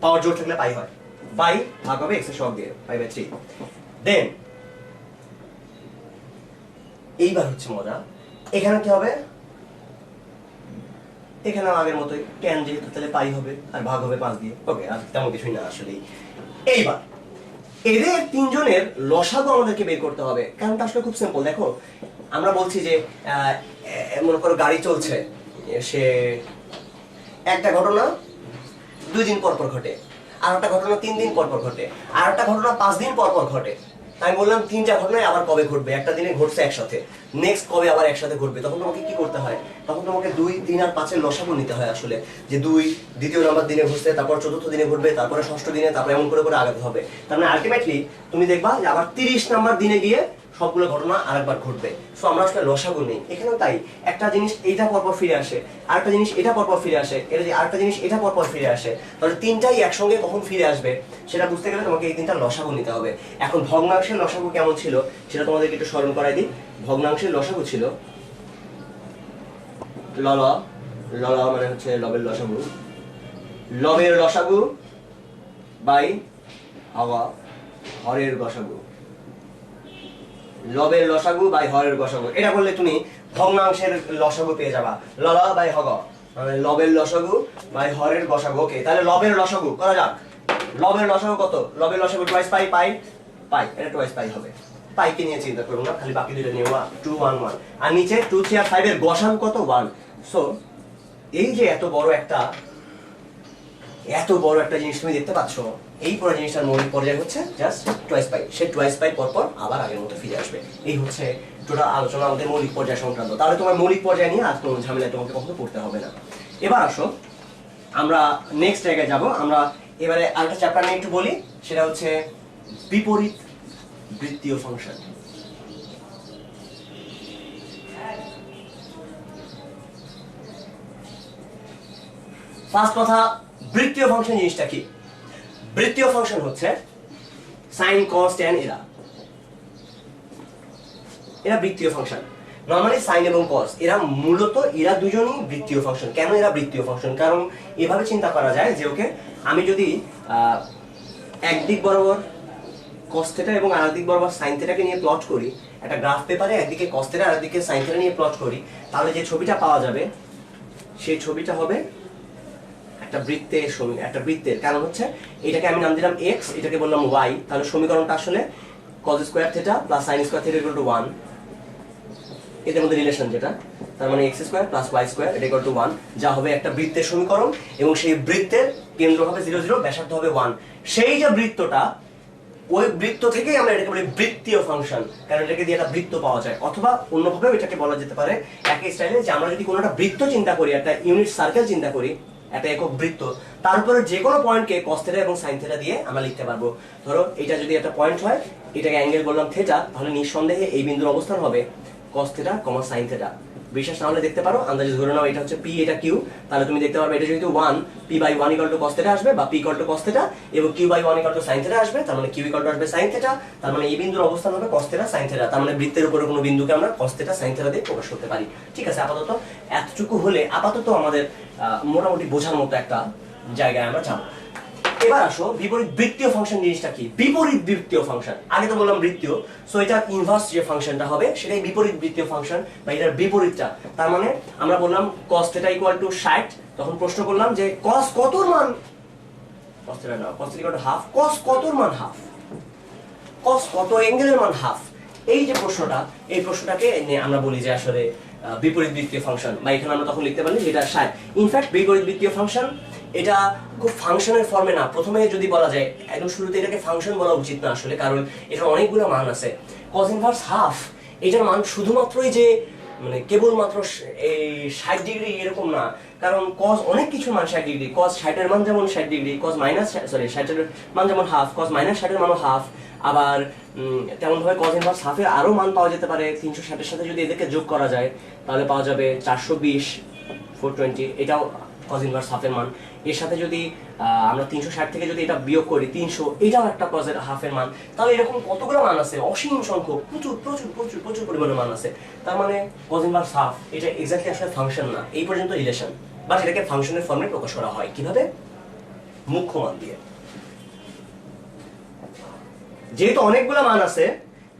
Speaker 1: পাওয়ার জোড় থাকলে পাই হয়, পাই ভাগ হবে x এর সহগ দিয়ে π/3। দেন এইবার হচ্ছে মজা, এখানে কি হবে? এখানে আগের মতোই tan, যেহেতু তাহলে পাই হবে আর ভাগ হবে 5 দিয়ে। ওকে, আর তেমন কিছুই না আসলে। এইবার এদের তিনজনের লসাগু আমাদেরকে বের করতে হবে। কারণটা আসলে খুব সিম্পল। দেখো আমরা বলছি যে মনে করো গাড়ি চলছে, সে একটা ঘটনা 2 দিন পর পর ঘটে, আর একটা ঘটনা 3 দিন পর পর ঘটে, আর একটা ঘটনা 5 দিন পর পর ঘটে। আমি বললাম 3টা ঘটনায় আবার কবে ঘটবে? একটা দিনে ঘটছে একসাথে, নেক্সট কবে আবার একসাথে ঘটবে? তখন তোমাকে কি করতে হয়? তখন তোমাকে 2, 3 আর 5 এর লসাগু নিতে হয় আসলে। যে 2 দ্বিতীয় নাম্বার দিনে ঘটছে, তারপর চতুর্থ দিনে ঘটবে, তারপরে ষষ্ঠ দিনে, তারপর এমন করে আগাতে হবে। তার মানে আলটিমেটলি তুমি দেখবা যে আবার 30 নাম্বার দিনে গিয়ে সবগুলো ঘটনা আরেকবার ঘটবে। সো আমরা আসলে লসাগু নেই এখানেও তাই। একটা জিনিস এইটা পরপর ফিরে আসে, আরেকটা জিনিস এটা পরপর ফিরে আসে, এটা যে আরেকটা জিনিস এটা পরপর ফিরে আসে, তাহলে তিনটাই একসঙ্গে কখন ফিরে আসবে সেটা বুঝতে গেলে তোমাকে এই তিনটা লসাগু নিতে হবে। এখন ভগ্নাংশের লসাগু কেমন ছিল সেটা তোমাদেরকে একটু স্মরণ করাই দিই। ভগ্নাংশের লসাগু ছিল লল, লল মানে হচ্ছে লবের লসাগু, লবের লসাগু বাই হাওয়া হরের লসাগু, লবের লসাগু বাই হরের লসাগু। এটা করলে তুমি ভগ্নাংশের লসাগু পেয়ে যাবা, লল বাই হগ, মানে লবের লসাগু বাই হরের লসাগু। ওকে, তাহলে লবের লসাগু করা যাক। লবের লসাগু কত? লবের লসাগু 2 পাই, পাই এটা 2 পাই হবে। পাইকে নিয়ে চিন্তা করবো না, খালি বাকি দুটো নিয়ে 2 1 1, আর নিচে 2 3 আর 5 এর গসাগু কত? 1। সো এই যে এত বড় একটা জিনিস তুমি দেখতে পাচ্ছ, এই পুরো জিনিসটার মৌলিক পর্যায় হচ্ছে জাস্ট 2 পাই। সে 2 পাই পর আবার আগের মতো ফিরে আসবে। এই হচ্ছে টোটাল আলোচনা আমাদের মৌলিক পর্যায় সংক্রান্ত। তাহলে তোমার মৌলিক পর্যায় নিয়ে আর কোনো ঝামেলা তোমাকে কখনো পড়তে হবে না। এবার আসো আমরা নেক্সট জায়গায় যাব। আমরা এবারে আরেকটা চ্যাপ্টার নিয়ে একটু বলি, সেটা হচ্ছে বিপরীত বৃত্তীয় ফাংশন। ফার্স্ট কথা, বৃত্তীয় ফাংশন জিনিসটা কি? বৃত্তীয় ফাংশন হচ্ছে সাইন কস ট্যান এরা বৃত্তীয় ফাংশন। নর্মালি সাইন এবং কস এরা মূলত এরা দুজনই বৃত্তীয় ফাংশন। কেন এরা বৃত্তীয় ফাংশন? কারণ এভাবে চিন্তা করা যায় যে ওকে আমি যদি একদিক বরাবর কস থিটা এবং আরেক দিক বরাবর সাইন থিটাকে নিয়ে প্লট করি, একটা গ্রাফ পেপারে একদিকে কস থিটা আর একদিকে সাইন থিটা নিয়ে প্লট করি, তাহলে যে ছবিটা পাওয়া যাবে সেই ছবিটা হবে একটা বৃত্তের। কারণ হচ্ছে এটাকে আমি নাম দিলাম x, এটাকে বললাম y, তাহলে সমীকরণটা আসলে cos square theta plus sin square theta equal two 1, এদের মধ্যে রিলেশন যেটা, তার মানে x square plus y square এটা ইকুয়াল টু 1, যা হবে একটা বৃত্তের সমীকরণ। এবং সেই বৃত্তের কেন্দ্র হবে 0 0, ব্যাসার্ধ হবে 1। সেই যে বৃত্তটা, ওই বৃত্ত থেকেই আমরা এটাকে বলি বৃত্তীয় ফাংশন, কারণ এটাকে দিয়ে একটা বৃত্ত পাওয়া যায়। অথবা অন্যভাবে এটাকে বলা যেতে পারে একই স্টাইলে যে আমরা যদি কোনো একটা বৃত্ত চিন্তা করি, একটা ইউনিট সার্কেল চিন্তা করি, একটা একক বৃত্ত, তারপরে যে কোনো পয়েন্টকে cos থিটা এবং sin থিটা দিয়ে আমরা লিখতে পারবো। ধরো এটা যদি একটা পয়েন্ট হয়, এটাকে অ্যাঙ্গেল বললাম থিটা, তাহলে নিঃসন্দেহে এই বিন্দুর অবস্থান হবে cos থিটা, sin থিটা। বিশ্বাস না হলে দেখতে পারো, আন্দাজে ধরে নাও এটা হচ্ছে p, এটা q, তাহলে তুমি দেখতে পারবে এটা যেহেতু 1, p/1 = cos থিটা আসবে, বা p = cos থিটা, এবং q/1 = sin থিটা আসবে, তার মানে q আসবে sin থিটা, তার মানে এই বিন্দুর অবস্থান হবে cos থিটা sin থিটা। তার মানে বৃত্তের উপরে কোনো বিন্দুকে আমরা cos থিটা sin থিটা দিয়ে প্রকাশ করতে পারি। ঠিক আছে, আপাতত এতটুকু হলে আপাতত আমাদের মোটামুটি বোঝার মতো একটা জায়গায় আমরা যাব। এবার আসো বিপরীত বৃত্তীয় ফাংশন জিনিসটা কি। বিপরীত বৃত্তীয় ফাংশন, আগে তো বললাম বৃত্তীয়, সো এটার ইনভার্স যে ফাংশনটা হবে সেটাই বিপরীত বৃত্তীয় ফাংশন, বা এটার বিপরীতটা। তার মানে আমরা বললাম cos থিটা = 60, তখন প্রশ্ন করলাম যে cos কতর মান, cos থিটা না, cos থিটা = হাফ, cos কতর মান হাফ, cos কত অ্যাঙ্গেলের মান হাফ। এই যে প্রশ্নটা, এই প্রশ্নটাকে আমরা বলি যে আসলে বিপরীত বৃত্তীয় ফাংশন, বা এখানে আমরা তখন লিখতে পারি যেটা 60। ইনফ্যাক্ট বিপরীত বৃত্তীয় ফাংশন এটা খুব ফাংশনের ফর্মে না, প্রথমে যদি বলা যায় একদম শুরুতে এটাকে ফাংশন বলা উচিত না আসলে, কারণ এটা অনেকগুলো মান আছে। cos ইনভার্স হাফ এটার মান শুধুমাত্রই যে মানে কেবলমাত্র এই 60 ডিগ্রি এরকম না, কারণ cos অনেক কিছু মান 60 ডিগ্রি। cos 60 এর মান যেমন 60 ডিগ্রি, cos মাইনাস 60 এর মান যেমন হাফ, cos মাইনাস 60 এর মানও হাফ। আবার তেমন ভাবে cos ইনভার্স হাফের আরো মান পাওয়া যেতে পারে। 360 এর সাথে যদি এদেরকে যোগ করা যায় তাহলে পাওয়া যাবে 420, 420, এটাও cos ইনভার্স হাফের মান। এর সাথে যদি আমরা 360 থেকে যদি এটা বিয়োগ করি 300, এটাও একটা cos এর হাফের মান। তাহলে এরকম কতগুলো মান আছে, অসীম সংখ্যক, প্রচুর প্রচুর প্রচুর প্রচুর পরিমাণে মান আছে। তার মানে cos ইনভার্স হাফ এটা এক্স্যাক্টলি আসলে ফাংশন না, এই পর্যন্ত রিলেশন, বাট এটাকে ফাংশনের ফর্মে প্রকাশ করা হয় কিভাবে? মুখ্য মান দিয়ে। যেহেতু অনেকগুলো মান আছে,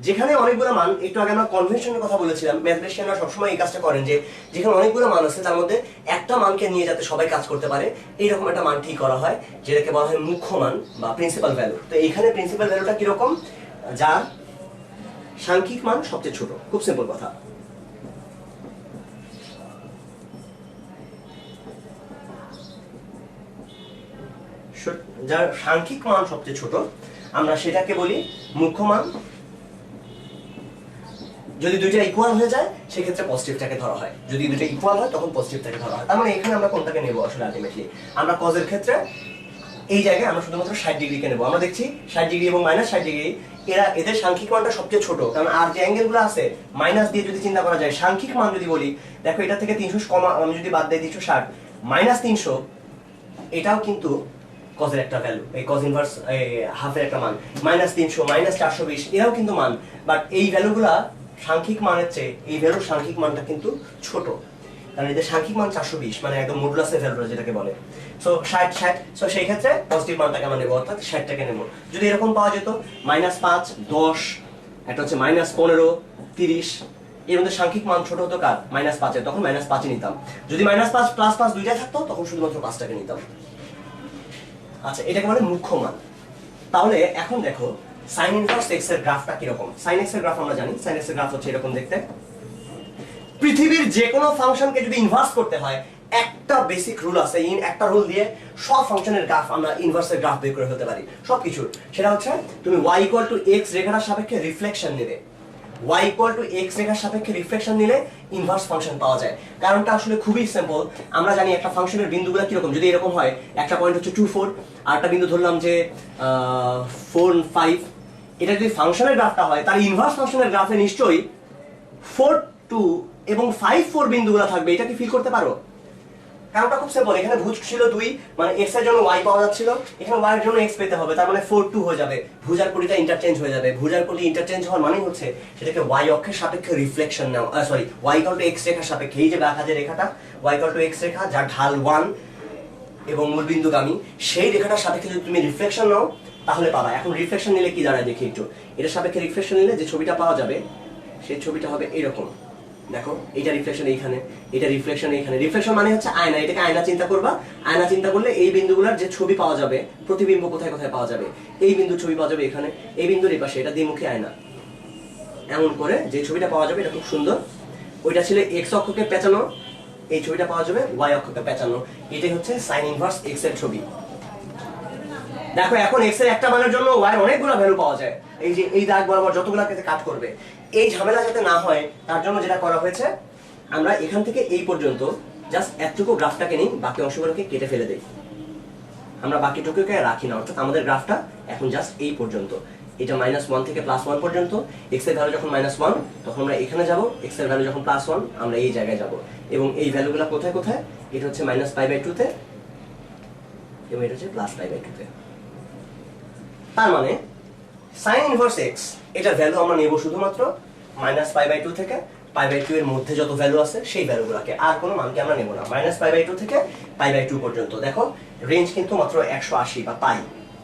Speaker 1: যেখানে অনেকগুলো মান, একটু আগে আমরা কনভেনশনের কথা বলেছিলাম, ম্যাথমেটিশিয়ানরা সবসময় এই কাজটা করেন যে যেখানে অনেকগুলো মান আছে তার মধ্যে একটা মানকে নিয়ে যাতে সবাই কাজ করতে পারে, এইরকম একটা মান ঠিক করা হয়, যেটাকে বলা হয় মুখ্য মান বা প্রিন্সিপাল ভ্যালু। তো এইখানে প্রিন্সিপাল ভ্যালুটা কিরকম? যার সাংখ্যিক মান সবচেয়ে ছোট। খুব সিম্পল কথা, যার সাংখ্যিক মান সবচেয়ে ছোট আমরা সেটাকে বলি মুখ্য মান। যদি দুইটা ইকুয়াল হয়ে যায় সেক্ষেত্রে পজিটিভটাকে ধরা হয়, যদি দুইটা ইকুয়াল হয় তখন পজিটিভটাকে ধরা হয়। তার মানে এখানে আমরা কোনটাকে নেব আসলে আলটিমেটলি? আমরা cos এর ক্ষেত্রে এই জায়গায় আমরা শুধুমাত্র 60 ডিগ্রিকে নেব। আমরা দেখছি 60 ডিগ্রি এবং -60 ডিগ্রি এদের সাংখ্যিক মানটা সবচেয়ে ছোট, কারণ আর যে অ্যাঙ্গেলগুলো আছে মাইনাস দিয়ে যদি চিন্তা করা যায়, সাংখ্যিক মান যদি বলি, দেখো এটা থেকে 300 কমা আমি যদি বাদ দেই 360 -300, এটাও কিন্তু cos এর একটা ভ্যালু, এই cos ইনভার্স হাফের একটা মান। -300, -420 এরাও কিন্তু মান, বাট এই ভ্যালুগুলা সাংখ্যিক মানের চেয়ে এই ভ্যালুর সাংখ্যিক মানটা কিন্তু ছোট, কারণ এদের সাংখ্যিক মান 420, মানে একদম মডুলাসের ভ্যালু যেটাকে বলে। সো 60, সো সেই ক্ষেত্রে পজিটিভ মানটাকে আমরা নেব, অর্থাৎ 60টাকে নেব। যদি এরকম পাওয়া যেত -5, 10, একটা হচ্ছে -15, 30, এর মধ্যে সাংখ্যিক মান ছোট হতো কার? -5 এর, তখন -5 নিতাম। যদি -5 +5 দুইটাই থাকতো তখন শুধুমাত্র 5টাকে নিতাম। আচ্ছা, এটাকে বলে মুখ্য মান। তাহলে এখন দেখো sin ইনভার্স x এর গ্রাফটা কি রকম। sin x এর গ্রাফ আমরা জানি, sin x এর গ্রাফ হচ্ছে এরকম দেখতে। পৃথিবীর যে কোনো ফাংশনকে যদি ইনভার্স করতে হয় একটা বেসিক রুল আছে, একটা রুল দিয়ে সব ফাংশনের গ্রাফ আমরা ইনভার্সের গ্রাফ বের করে ফেলতে পারি সবকিছুর। সেটা হচ্ছে তুমি y = x রেখাটার সাপেক্ষে রিফ্লেকশন নেবে, y = x রেখার সাপেক্ষে রিফ্লেকশন নিলে ইনভার্স ফাংশন পাওয়া যায়। কারণটা আসলে খুবই সিম্পল। আমরা জানি একটা ফাংশনের বিন্দুগুলো কিরকম, যদি এরকম হয়, একটা পয়েন্ট হচ্ছে 2, 4, আর একটা বিন্দু ধরলাম যে 4, 5, এটা যদি ফাংশনের গ্রাফটা হয় তার ইনভার্স ফাংশনের গ্রাফে নিশ্চয়ই 4, 2 এবং 5, 4 বিন্দুগুলো থাকবে। এটা কি ফিল করতে পারো? কারণটা খুব সিম্পল, এখানে ভুজ ছিল 2, মানে x এর জন্য y পাওয়া যাচ্ছিল, এখানে y এর জন্য x পেতে হবে, তার মানে 4 2 হয়ে যাবে, ভুজার কোটিটা ইন্টারচেঞ্জ হয়ে যাবে। ভুজার কোটি ইন্টারচেঞ্জ হওয়ার মানে হচ্ছে সেটাকে y অক্ষের সাপেক্ষে reflection now, sorry y equal to x রেখার সাপেক্ষে, এই যে বাঁকা যে রেখাটা y ইকুয়াল টু x রেখা যার ঢাল 1 এবং মূলবিন্দুগামী, সেই রেখাটার সাপেক্ষে যদি তুমি রিফ্লেকশন নাও তাহলে পাবা। এখন রিফ্লেকশন নিলে কি দাঁড়ায় দেখি একটু, এটার সাপেক্ষে রিফ্লেকশন নিলে যে ছবিটা পাওয়া যাবে সেই ছবিটা হবে এরকম। দেখো এইটা রিফ্লেকশন এইখানে, এটা রিফ্লেকশন এইখানে। রিফ্লেকশন মানে হচ্ছে আয়না, এটাকে আয়না চিন্তা করবা। আয়না চিন্তা করলে এই বিন্দুগুলোর যে ছবি পাওয়া যাবে, প্রতিবিম্ব কোথায় কোথায় পাওয়া যাবে, এই বিন্দুর ছবি পাওয়া যাবে এখানে, এই বিন্দুর এই পাশে, এটা দ্বিমুখী আয়না। এমন করে যে ছবিটা পাওয়া যাবে এটা খুব সুন্দর। ওইটা ছিল এক্স অক্ষকে পেঁচানো, এই ছবিটা পাওয়া যাবে ওয়াই অক্ষকে পেঁচানো। এটাই হচ্ছে সাইন ইনভার্স এক্স এর ছবি। দেখো এখন এক্স এর একটা মানের জন্য ওয়াই অনেকগুলো ভ্যালু পাওয়া যায়, এই যে এই দাগ বরাবর যতগুলো কাট করবে, এই ঝামেলা যাতে না হয় তার জন্য যেটা করা হয়েছে, আমরা এখান থেকে এই পর্যন্ত জাস্ট এতটুকু গ্রাফটাকে নিই, বাকি অংশগুলোকে কেটে ফেলে দেই। আমরা বাকিটুকুকে রাখি না, অর্থাৎ আমাদের গ্রাফটা এখন জাস্ট এই পর্যন্ত, এটা -1 থেকে +1 পর্যন্ত। x এর ভ্যালু যখন -1 তখন আমরা এখানে যাব, x এর ভ্যালু যখন +1 আমরা এই জায়গায় যাব, এবং এই ভ্যালুগুলো কোথায় কোথায়, এটা হচ্ছে -π/2 তে এবং এটা হচ্ছে +π/2 তে। তার মানে sin ইনভার্স x এটার ভ্যালু আমরা নেব শুধুমাত্র -π/2 থেকে π/2 এর মধ্যে যত ভ্যালু আছে সেই ভ্যালুগুলোকে, আর কোনো মানকে আমরা নেব না। -π/2 থেকে π/2 পর্যন্ত। দেখো রেঞ্জ কিন্তু মাত্র 180 বা পাই,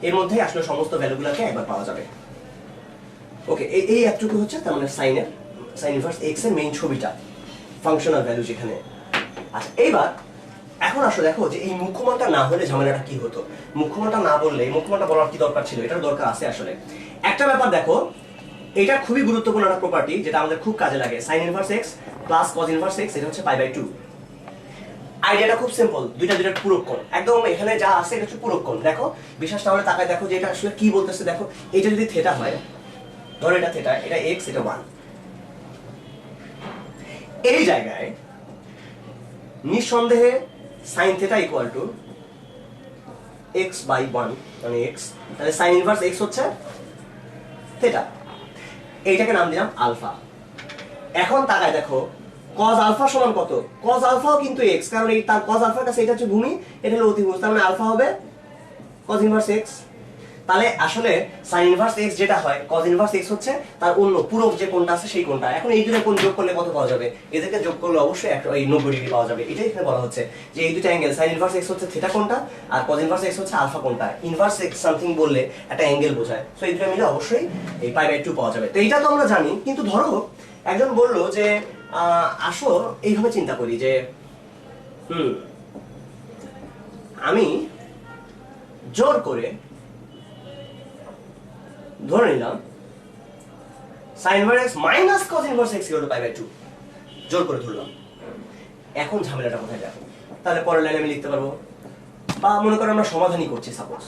Speaker 1: এর মধ্যেই আসলে সমস্ত ভ্যালুগুলোকে একবার পাওয়া যাবে। ওকে, এই একটুকু হচ্ছে তার মানে সাইন ইনভার্স x এর মেইন ছবিটা, ফাংশনাল ভ্যালু যেখানে। আচ্ছা এইবার এখন আসো দেখো যে এই মুখ্যমানটা না হলে ঝামেলাটা কি হতো। মুখ্যমানটা না বললে, মুখ্যমানটা বলার কি দরকার ছিল, এটার দরকার আছে আসলে। একটা ব্যাপার দেখো, এটা খুবই গুরুত্বপূর্ণ একটা প্রপার্টি যেটা আমাদের খুব কাজে লাগে। Sign inverse x plus cos inverse x, এটা হচ্ছে π/2। আইডিয়াটা খুব সিম্পল, দুইটার পূরক কোণ, একদম এখানে যা আছে এটা হচ্ছে পূরক কোণ। দেখো বিশ্বাস না হলে তাকায় দেখো যে এটা আসলে কি বলতেছে। দেখো এটা যদি থিটা হয়, ধরো এটা থিটা, এটা x, এটা 1, এই জায়গায় নিঃসন্দেহে sin θ ইকুয়াল টু x/1 মানে x, তাহলে sin ইনভার্স x হচ্ছে থিটা, এইটাকে নাম দিলাম আলফা। এখন তাকায় দেখো cos আলফা সমান কত, cos আলফাও কিন্তু x, কারণ এই তার cos আলফার কাছে এটা হচ্ছে ভূমি, এটা হলো অতিভুজ, তার মানে আলফা হবে cos ইনভার্স x। তাহলে আসলে sin ইনভার্স x যেটা হয়, cos ইনভার্স x হচ্ছে তার অন্য পূরক যে কোণটা আছে সেই কোণটা। এখন এই দুটো কোণ যোগ করলে কত পাওয়া যাবে, এদেরকে যোগ করলে অবশ্যই এই 90 ডিগ্রি পাওয়া যাবে। এটাই এখানে বলা হচ্ছে যে এই দুটো অ্যাঙ্গেল, sin ইনভার্স x হচ্ছে থিটা কোণটা আর cos ইনভার্স x হচ্ছে আলফা কোণটা। ইনভার্স x সামথিং বললে একটা অ্যাঙ্গেল বোঝায়, সো এই দুটো মিলে অবশ্যই এই π/2 পাওয়া যাবে। তো এইটা তো আমরা জানি, কিন্তু ধরো একজন বলল যে আসো এইভাবে চিন্তা করি যে আমি জোর করে ধরে নিলাম sin inverse x minus cos inverse x equal to π/2, জোর করে ধরলাম। এখন ঝামেলাটা কোথায় যাবে, তাহলে পরের লাইনে আমি লিখতে পারবো, বা মনে করো আমরা সমাধানই করছি, সাপোজ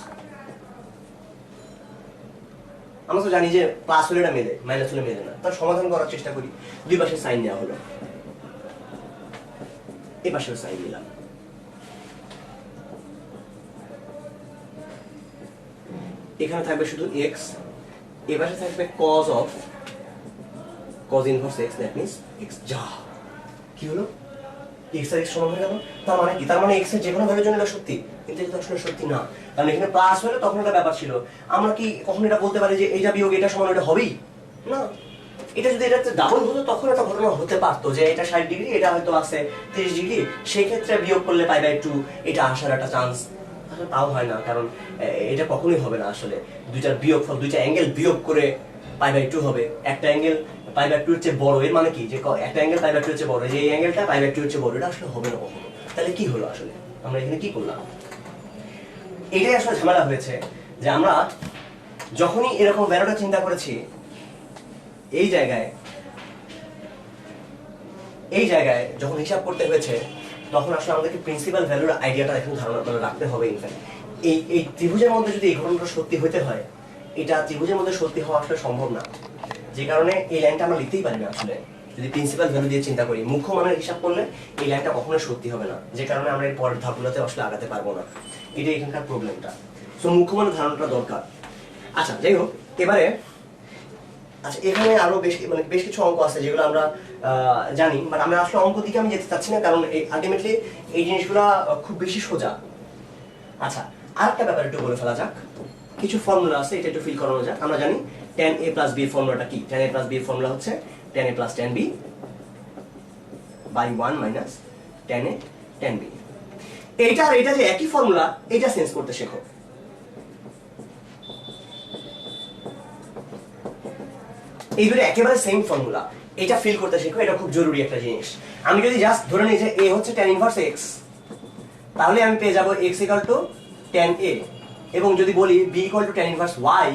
Speaker 1: আমরা তো জানি যে প্লাস হলে এটা মেলে, মাইনাস হলে মেলে না, তার সমাধান করার চেষ্টা করি। দুই পাশে সাইন নেওয়া হলো, এই পাশেও সাইন নিলাম, এখানে থাকবে শুধু x, এই পাশে থাকবে cos of cos inverse x, that means x। যা কি হলো, x আর x সমান হয়ে গেল। তার মানে কি, তার মানে x এর যে কোনো ভ্যালুর জন্য এটা সত্যি, কিন্তু এটা আসলে সত্যি না, কারণ এখানে প্লাস হলে তখন একটা ব্যাপার ছিল। আমরা কি কখনো এটা বলতে পারি যে এটা বিয়োগ এটা সমান, এটা হবেই না। এটা যদি এটা ডাবল হতো তখন একটা ঘটনা হতে পারতো যে এটা 60 ডিগ্রি, এটা হয়তো আছে 30 ডিগ্রি, সেই ক্ষেত্রে বিয়োগ করলে π/2 এটা আসার একটা চান্স, আসলে তাও হয় না, কারণ এটা কখনোই হবে না। আসলে দুইটার বিয়োগফল, দুইটা অ্যাঙ্গেল বিয়োগ করে π/2 হবে। একটা অ্যাঙ্গেল π/2 এর চেয়ে বড়, এর মানে কি যে একটা অ্যাঙ্গেল π/2 এর চেয়ে বড়, যে এই অ্যাঙ্গেলটা π/2 এর চেয়ে বড়, এটা আসলে হবে না কখনো। তাহলে কি হলো আসলে, আমরা এখানে কি করলাম? এটাই আসলে ঝামেলা হয়েছে যে আমরা যখনই এরকম ভ্যালুটা চিন্তা করেছি, এই জায়গায় যখন হিসাব করতে হয়েছে, তখন আসলে আমাদেরকে প্রিন্সিপাল ভ্যালুর আইডিয়াটা এখন ধারণা রাখতে হবে। ইনফ্যাক্ট এই ত্রিভুজের মধ্যে যদি এই ঘটনাটা সত্যি হতে হয়, এটা ত্রিভুজের মধ্যে সত্যি হওয়া আসলে সম্ভব না, যে কারণে এই লাইনটা আমরা লিখতেই পারি না। আসলে যদি প্রিন্সিপাল ভ্যালু দিয়ে চিন্তা করি, মুখ্য মানের হিসাব করলে এই লাইনটা কখনোই সত্যি হবে না, যে কারণে আমরা এর পরের ধাপগুলোতে আসলে আগাতে পারবো না। এটাই এখানকার প্রবলেমটা। সো মুখ্য মানের ধারণাটা দরকার। আচ্ছা যাই হোক, এবারে আচ্ছা, এখানে আরো বেশ কিছু অঙ্ক আছে যেগুলো আমরা জানি, বাট আমরা আসলে অঙ্ক দিকে আমি যেতে চাচ্ছি না, কারণ আলটিমেটলি এই জিনিসগুলো খুব বেশি সোজা। আচ্ছা, আরেকটা ব্যাপার একটু বলে ফেলা যাক। কিছু ফর্মুলা আছে, এটা একটু ফিল করানো যাক। আমরা জানি tan a প্লাস b এর ফর্মুলাটা কি? tan a প্লাস b এর ফর্মুলা হচ্ছে tan a plus tan b by 1 minus tan a tan b। এইটা আর এটা যে একই ফর্মুলা, এটা চেঞ্জ করতে শেখো। এই দুটো একেবারে সেম ফর্মুলা, এটা ফিল করতে শেখো, এটা খুব জরুরি একটা জিনিস। আমি যদি জাস্ট ধরে নিই যে a হচ্ছে tan ইনভার্স x, তাহলে আমি পেয়ে যাব x equal to tan a, এবং যদি বলি b equal to tan inverse y,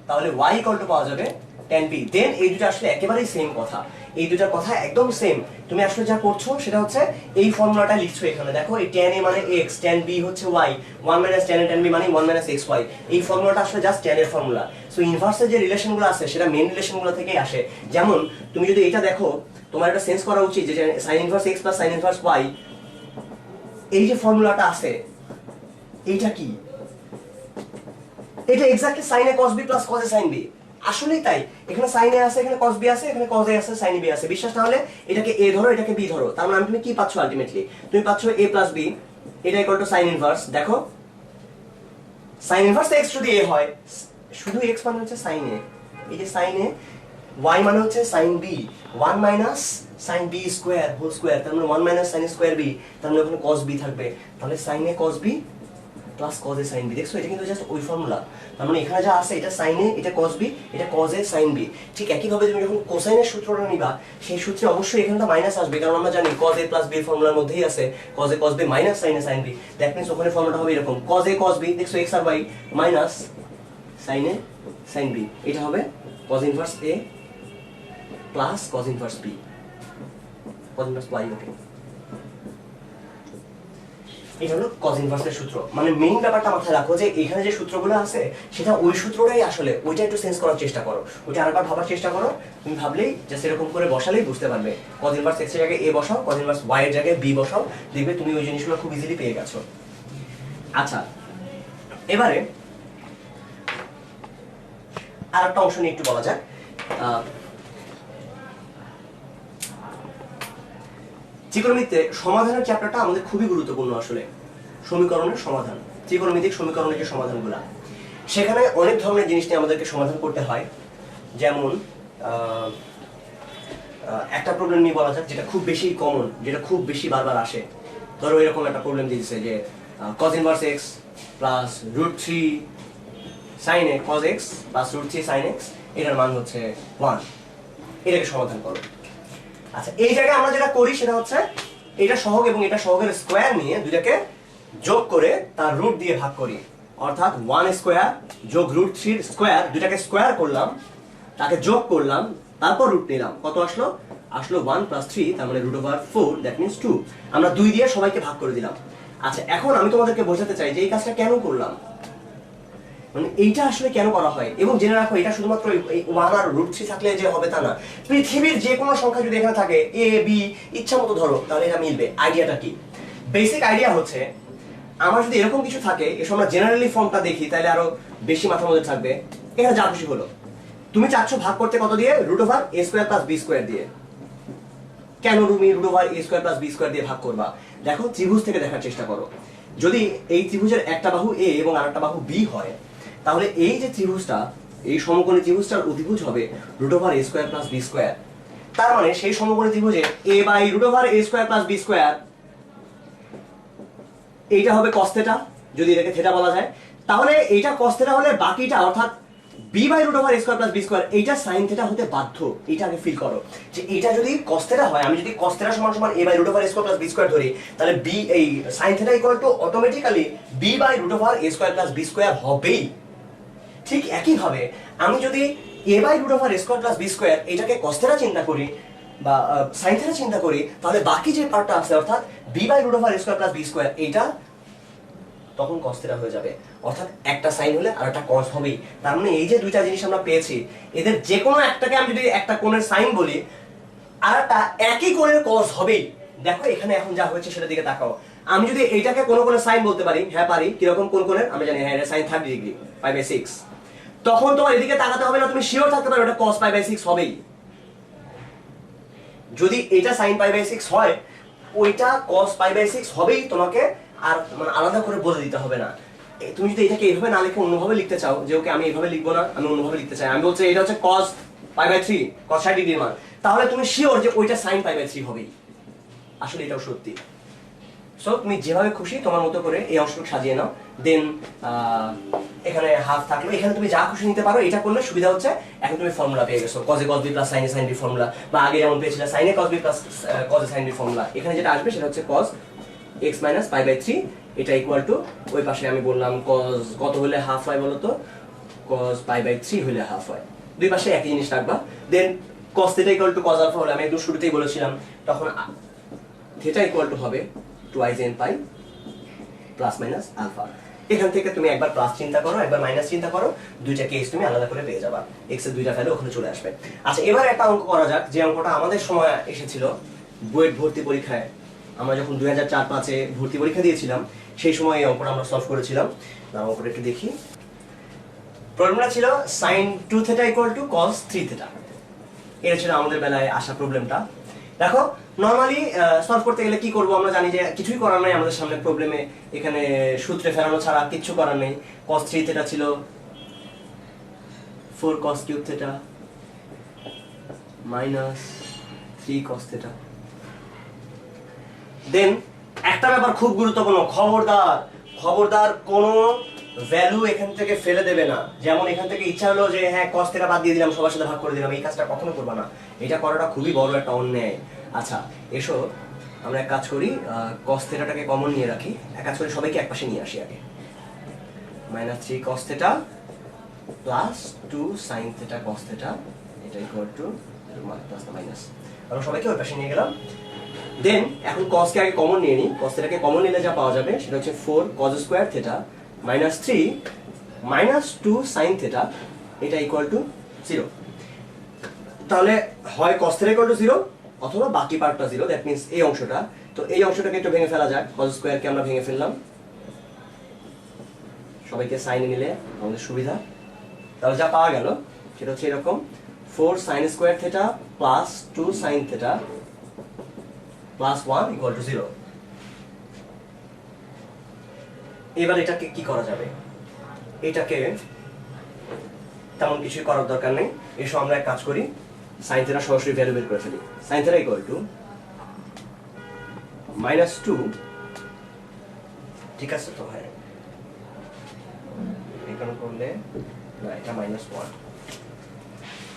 Speaker 1: তাহলে y ইকুয়াল টু পাওয়া যাবে tan b। দেন এই দুটো আসলে একেবারেই সেম কথা, এই দুটার কথা একদম সেম। তুমি আসলে যা করছো সেটা হচ্ছে এই ফর্মুলাটা লিখছো এখানে। দেখো এই tan a মানে x, tan b হচ্ছে y, 1 minus tan a tan b মানে 1 মাইনাস xy। এই ফর্মুলাটা আসলে জাস্ট tan এর ফর্মুলা। সো ইনভার্সের যে রিলেশনগুলো আছে সেটা মেইন রিলেশনগুলো থেকেই আসে। যেমন তুমি যদি এটা দেখো, তোমার এটা সেন্স করা উচিত যে sin inverse x plus sin inverse y, এই যে ফর্মুলাটা আছে এইটা কি? এটা exactly sin a cos b plus cos a sin b। আসলেই তাই, এখানে sin a আছে, এখানে cos b আছে, এখানে cos a আছে, sin b আছে। বিশ্বাস না হলে এটাকে a ধরো, এটাকে b ধরো, তার মানে তুমি কি পাচ্ছ আলটিমেটলি? তুমি পাচ্ছ a প্লাস b, এটা ইকুয়াল টু sin ইনভার্স। দেখো sin ইনভার্স x যদি a হয়, শুধু x মানে হচ্ছে sin a, এই যে sin a, y মানে হচ্ছে sin b, 1 minus sin b square whole square, তার মানে 1 মাইনাস sin স্কয়ার b, তার মানে ওখানে cos b থাকবে। তাহলে sin a cos b plus cos a sin b। দেখছো এটা কিন্তু জাস্ট ওই ফর্মুলা। তার মানে এখানে যা আছে এটা sin a, এটা cos b, এটা cos a sin b। ঠিক একই ভাবে তুমি যখন কোসাইনের সূত্রটা নিবা, সেই সূত্রে অবশ্যই এখানটা মাইনাস আসবে, কারণ আমরা জানি cos a প্লাস b এর ফর্মুলার মধ্যেই আছে cos a cos b minus sin a sin b। That means ওখানে ফর্মুলাটা হবে এরকম cos a cos b, দেখছো x আর y minus sin a sin b, এটা হবে cos inverse a plus cos inverse b, cos inverse y। Okay, এটা হলো cos ইনভার্সের সূত্র। মানে মেইন ব্যাপারটা মাথায় রাখো যে এখানে যে সূত্রগুলো আছে সেটা ওই সূত্রটাই আসলে, ওইটা একটু সেন্স করার চেষ্টা করো, ওইটা আরেকবার ভাবার চেষ্টা করো। তুমি ভাবলেই জাস্ট এরকম করে বসালেই বুঝতে পারবে। cos ইনভার্স x এর জায়গায় a বসাও, cos ইনভার্স y এর জায়গায় b বসাও, দেখবে তুমি ওই জিনিসগুলো খুব ইজিলি পেয়ে গেছো। আচ্ছা, এবারে আরেকটা অংশ নিয়ে একটু বলা যাক। ত্রিকোণমিতিতে সমাধানের চ্যাপ্টারটা আমাদের খুবই গুরুত্বপূর্ণ আসলে। সমীকরণের সমাধান, ত্রিকোণমিতিক সমীকরণের যে সমাধানগুলো, সেখানে অনেক ধরনের জিনিস নিয়ে আমাদেরকে সমাধান করতে হয়। যেমন একটা প্রবলেম নিয়ে বলা যাক যেটা খুব বেশি কমন, যেটা খুব বেশি বারবার আসে। ধরো এরকম একটা প্রবলেম দিয়েছে যে cos inverse x plus √3 sin a cos x plus √3 sin x, এটার মান হচ্ছে 1, এটাকে সমাধান করো। আচ্ছা, এই জায়গায় আমরা যেটা করি সেটা হচ্ছে এটা সহগ এবং এটা সহগের স্কয়ার নিয়ে দুইটাকে যোগ করে তার রুট দিয়ে ভাগ করি। অর্থাৎ 1 স্কয়ার যোগ √3 স্কয়ার, দুইটাকে স্কয়ার করলাম, তাকে যোগ করলাম, তারপর রুট নিলাম। কত আসলো? আসলো 1 প্লাস 3, তার মানে √4, দ্যাট মিন্স 2। আমরা 2 দিয়ে সবাইকে ভাগ করে দিলাম। আচ্ছা, এখন আমি তোমাদেরকে বোঝাতে চাই যে এই কাজটা কেন করলাম, মানে এইটা আসলে কেন করা হয়। এবং জেনে রাখো এটা শুধুমাত্র 1 আর √3 থাকলে যে হবে তা না। পৃথিবীর যে কোনো সংখ্যা যদি এখানে থাকে a b ইচ্ছা মতো ধরো, তাহলে এটা মিলবে। আইডিয়াটা কি? বেসিক আইডিয়া হচ্ছে আমার যদি এরকম কিছু থাকে, এসব আমরা জেনারেলি ফর্মটা দেখি তাহলে আরো বেশি মাথার মধ্যে থাকবে। এখানে যা খুশি হলো, তুমি চাচ্ছ ভাগ করতে কত দিয়ে? √a² প্লাস b² দিয়ে। কেন তুমি √a² প্লাস b² দিয়ে ভাগ করবা? দেখো ত্রিভুজ থেকে দেখার চেষ্টা করো। যদি এই ত্রিভুজের একটা বাহু a এবং আরেকটা বাহু b হয়, তাহলে এই যে ত্রিভুজটা, এই সমকোণী ত্রিভুজটার অতিভুজ হবে √a² প্লাস b²। তার মানে সেই সমকোণী ত্রিভুজে a by √a² plus b², এইটা হবে cos θ, যদি এটাকে θ বলা যায়। তাহলে এইটা cos θ হলে বাকিটা অর্থাৎ b by √a² plus b², এইটা sin θ হতে বাধ্য। এটা আগে ফিল করো যে এটা যদি cos θ হয়, আমি যদি cos θ সমান সমান a by √a² plus b² ধরি, তাহলে b এই sin θ equal to automatically b by √a² plus b² হবেই। ঠিক একই ভাবে আমি যদি a by √a² plus b² এটাকে cos θ চিন্তা করি বা sin θ চিন্তা করি, তাহলে বাকি যে পার্টটা আছে অর্থাৎ b by √a² plus b² এইটা তখন cos θ হয়ে যাবে। অর্থাৎ একটা সাইন হলে আর একটা cos হবেই। তার মানে এই যে দুইটা জিনিস আমরা পেয়েছি, এদের যে কোনো একটাকে আমি যদি একটা কোণের সাইন বলি, আর একটা একই কোণের cos হবেই। দেখো এখানে এখন যা হয়েছে সেটার দিকে তাকাও। আমি যদি এইটাকে কোন কোণের সাইন বলতে পারি, হ্যাঁ পারি। কিরকম কোন কোণের? আমরা জানি হ্যাঁ এটা sin 30 ডিগ্রি 5/6। তখন তোমার এদিকে তাকাতে হবে না, তুমি শিওর থাকতে পারো এটা cos π/6 হবেই। যদি এটা sin π/6 হয় ওইটা cos π/6 হবেই, তোমাকে আর মানে আলাদা করে বলে দিতে হবে না। তুমি যদি এটাকে এইভাবে না লিখে অন্যভাবে লিখতে চাও, যে ওকে আমি এইভাবে লিখবো না, আমি অন্যভাবে লিখতে চাই, আমি বলছি এটা হচ্ছে cos π/3 cos 60 ডিগ্রির মান, তাহলে তুমি শিওর যে ওইটা sin π/3 হবেই। আসলে এটাও সত্যি। সো তুমি যেভাবে খুশি তোমার মতো করে এই অংশটুকু সাজিয়ে নাও। দেন এখানে হাফ থাকলো, এখানে তুমি যা খুশি নিতে পারো। এটা করলে সুবিধা হচ্ছে এখন তুমি ফর্মুলা পেয়ে গেছো, cos a cos b plus sin a sin b formula, বা আগে যেমন পেয়েছিলে sin a cos b plus cos a sin b formula. এখানে যেটা আসবে সেটা হচ্ছে cos x minus π/3, এটা ইকুয়াল টু ওই পাশে আমি বললাম cos কত হলে হাফ হয় বলো তো, cos π/3 হলে হাফ হয়। দুই পাশে একই জিনিস রাখবা। Then cos θ equal to cos alpha হলে আমি একদম শুরুতেই বলেছিলাম, তখন থিটা ইকুয়াল টু হবে 2in π প্লাস মাইনাস আলফা। এখান থেকে তুমি একবার প্লাস চিন্তা করো, একবার মাইনাস চিন্তা করো, দুইটা কেস তুমি আলাদা করে পেয়ে যাবা, x এর দুইটা ভ্যালু ওখানে চলে আসবে। আচ্ছা, এবার একটা অঙ্ক করা যাক, যে অঙ্কটা আমাদের সময় এসেছিল বুয়েট ভর্তি পরীক্ষায়। আমরা যখন 2004-05-এ ভর্তি পরীক্ষা দিয়েছিলাম সেই সময় এই অঙ্কটা আমরা সলভ করেছিলাম। অঙ্কটা একটু দেখি। প্রবলেমটা ছিল sin 2θ ইকুয়াল টু cos 3θ। এটা ছিল আমাদের বেলায় আসা প্রবলেমটা। দেখো নরমালি সলভ করতে গেলে কি করব, আমরা জানি যে কিছুই করার নাই আমাদের সামনে প্রবলেমে, এখানে সূত্রে ফেরানো ছাড়া কিচ্ছু করার নেই। cos 3θ ছিল 4 cos কিউব θ মাইনাস 3 cos θ। দেন একটা ব্যাপার খুব গুরুত্বপূর্ণ, খবরদার কোনো ভ্যালু এখান থেকে ফেলে দেবে না। যেমন এখান থেকে ইচ্ছা হলো যে হ্যাঁ cos θ বাদ দিয়ে দিলাম, সবার সাথে ভাগ করে দিলাম, এই কাজটা কখনো করবা না। এটা করাটা খুবই বড় একটা অন্যায়। আচ্ছা এসো আমরা এক কাজ করি, cos θ টাকে কমন নিয়ে রাখি, এক কাজ করি সবাইকে এক পাশে নিয়ে আসি আগে। Minus 3 cos θ plus 2 sin θ cos θ, এটা ইকুয়াল টু প্লাস না মাইনাস, আমরা সবাইকে ওই পাশে নিয়ে গেলাম। দেন এখন cos কে আগে কমন নিয়ে নিই, cos θ কে কমন নিলে যা পাওয়া যাবে সেটা হচ্ছে 4 cos square θ minus 3 minus 2 sin θ, এটা ইকুয়াল টু 0। তাহলে হয় cos θ ইকুয়াল টু 0 অথবা বাকি পার্টটা 0, দ্যাট মিন্স এই অংশটা। তো এই অংশটাকে একটু ভেঙে ফেলা যাক, cos স্কয়ার কে আমরা ভেঙে ফেললাম, সবাইকে সাইনে নিলে আমাদের সুবিধা। তাহলে যা পাওয়া গেল সেটা হচ্ছে এরকম 4 sin square θ plus 2 sin θ plus 1 equal to 0। এবার এটাকে কি করা যাবে, এটাকে তেমন কিছুই করার দরকার নেই। এসো আমরা এক কাজ করি, sin θ সরাসরি ভ্যালু বের করে ফেলি। sin θ ইকুয়াল টু মাইনাস 2, ঠিক আছে তো? হ্যাঁ, এখানে করলে না, এটা মাইনাস 1,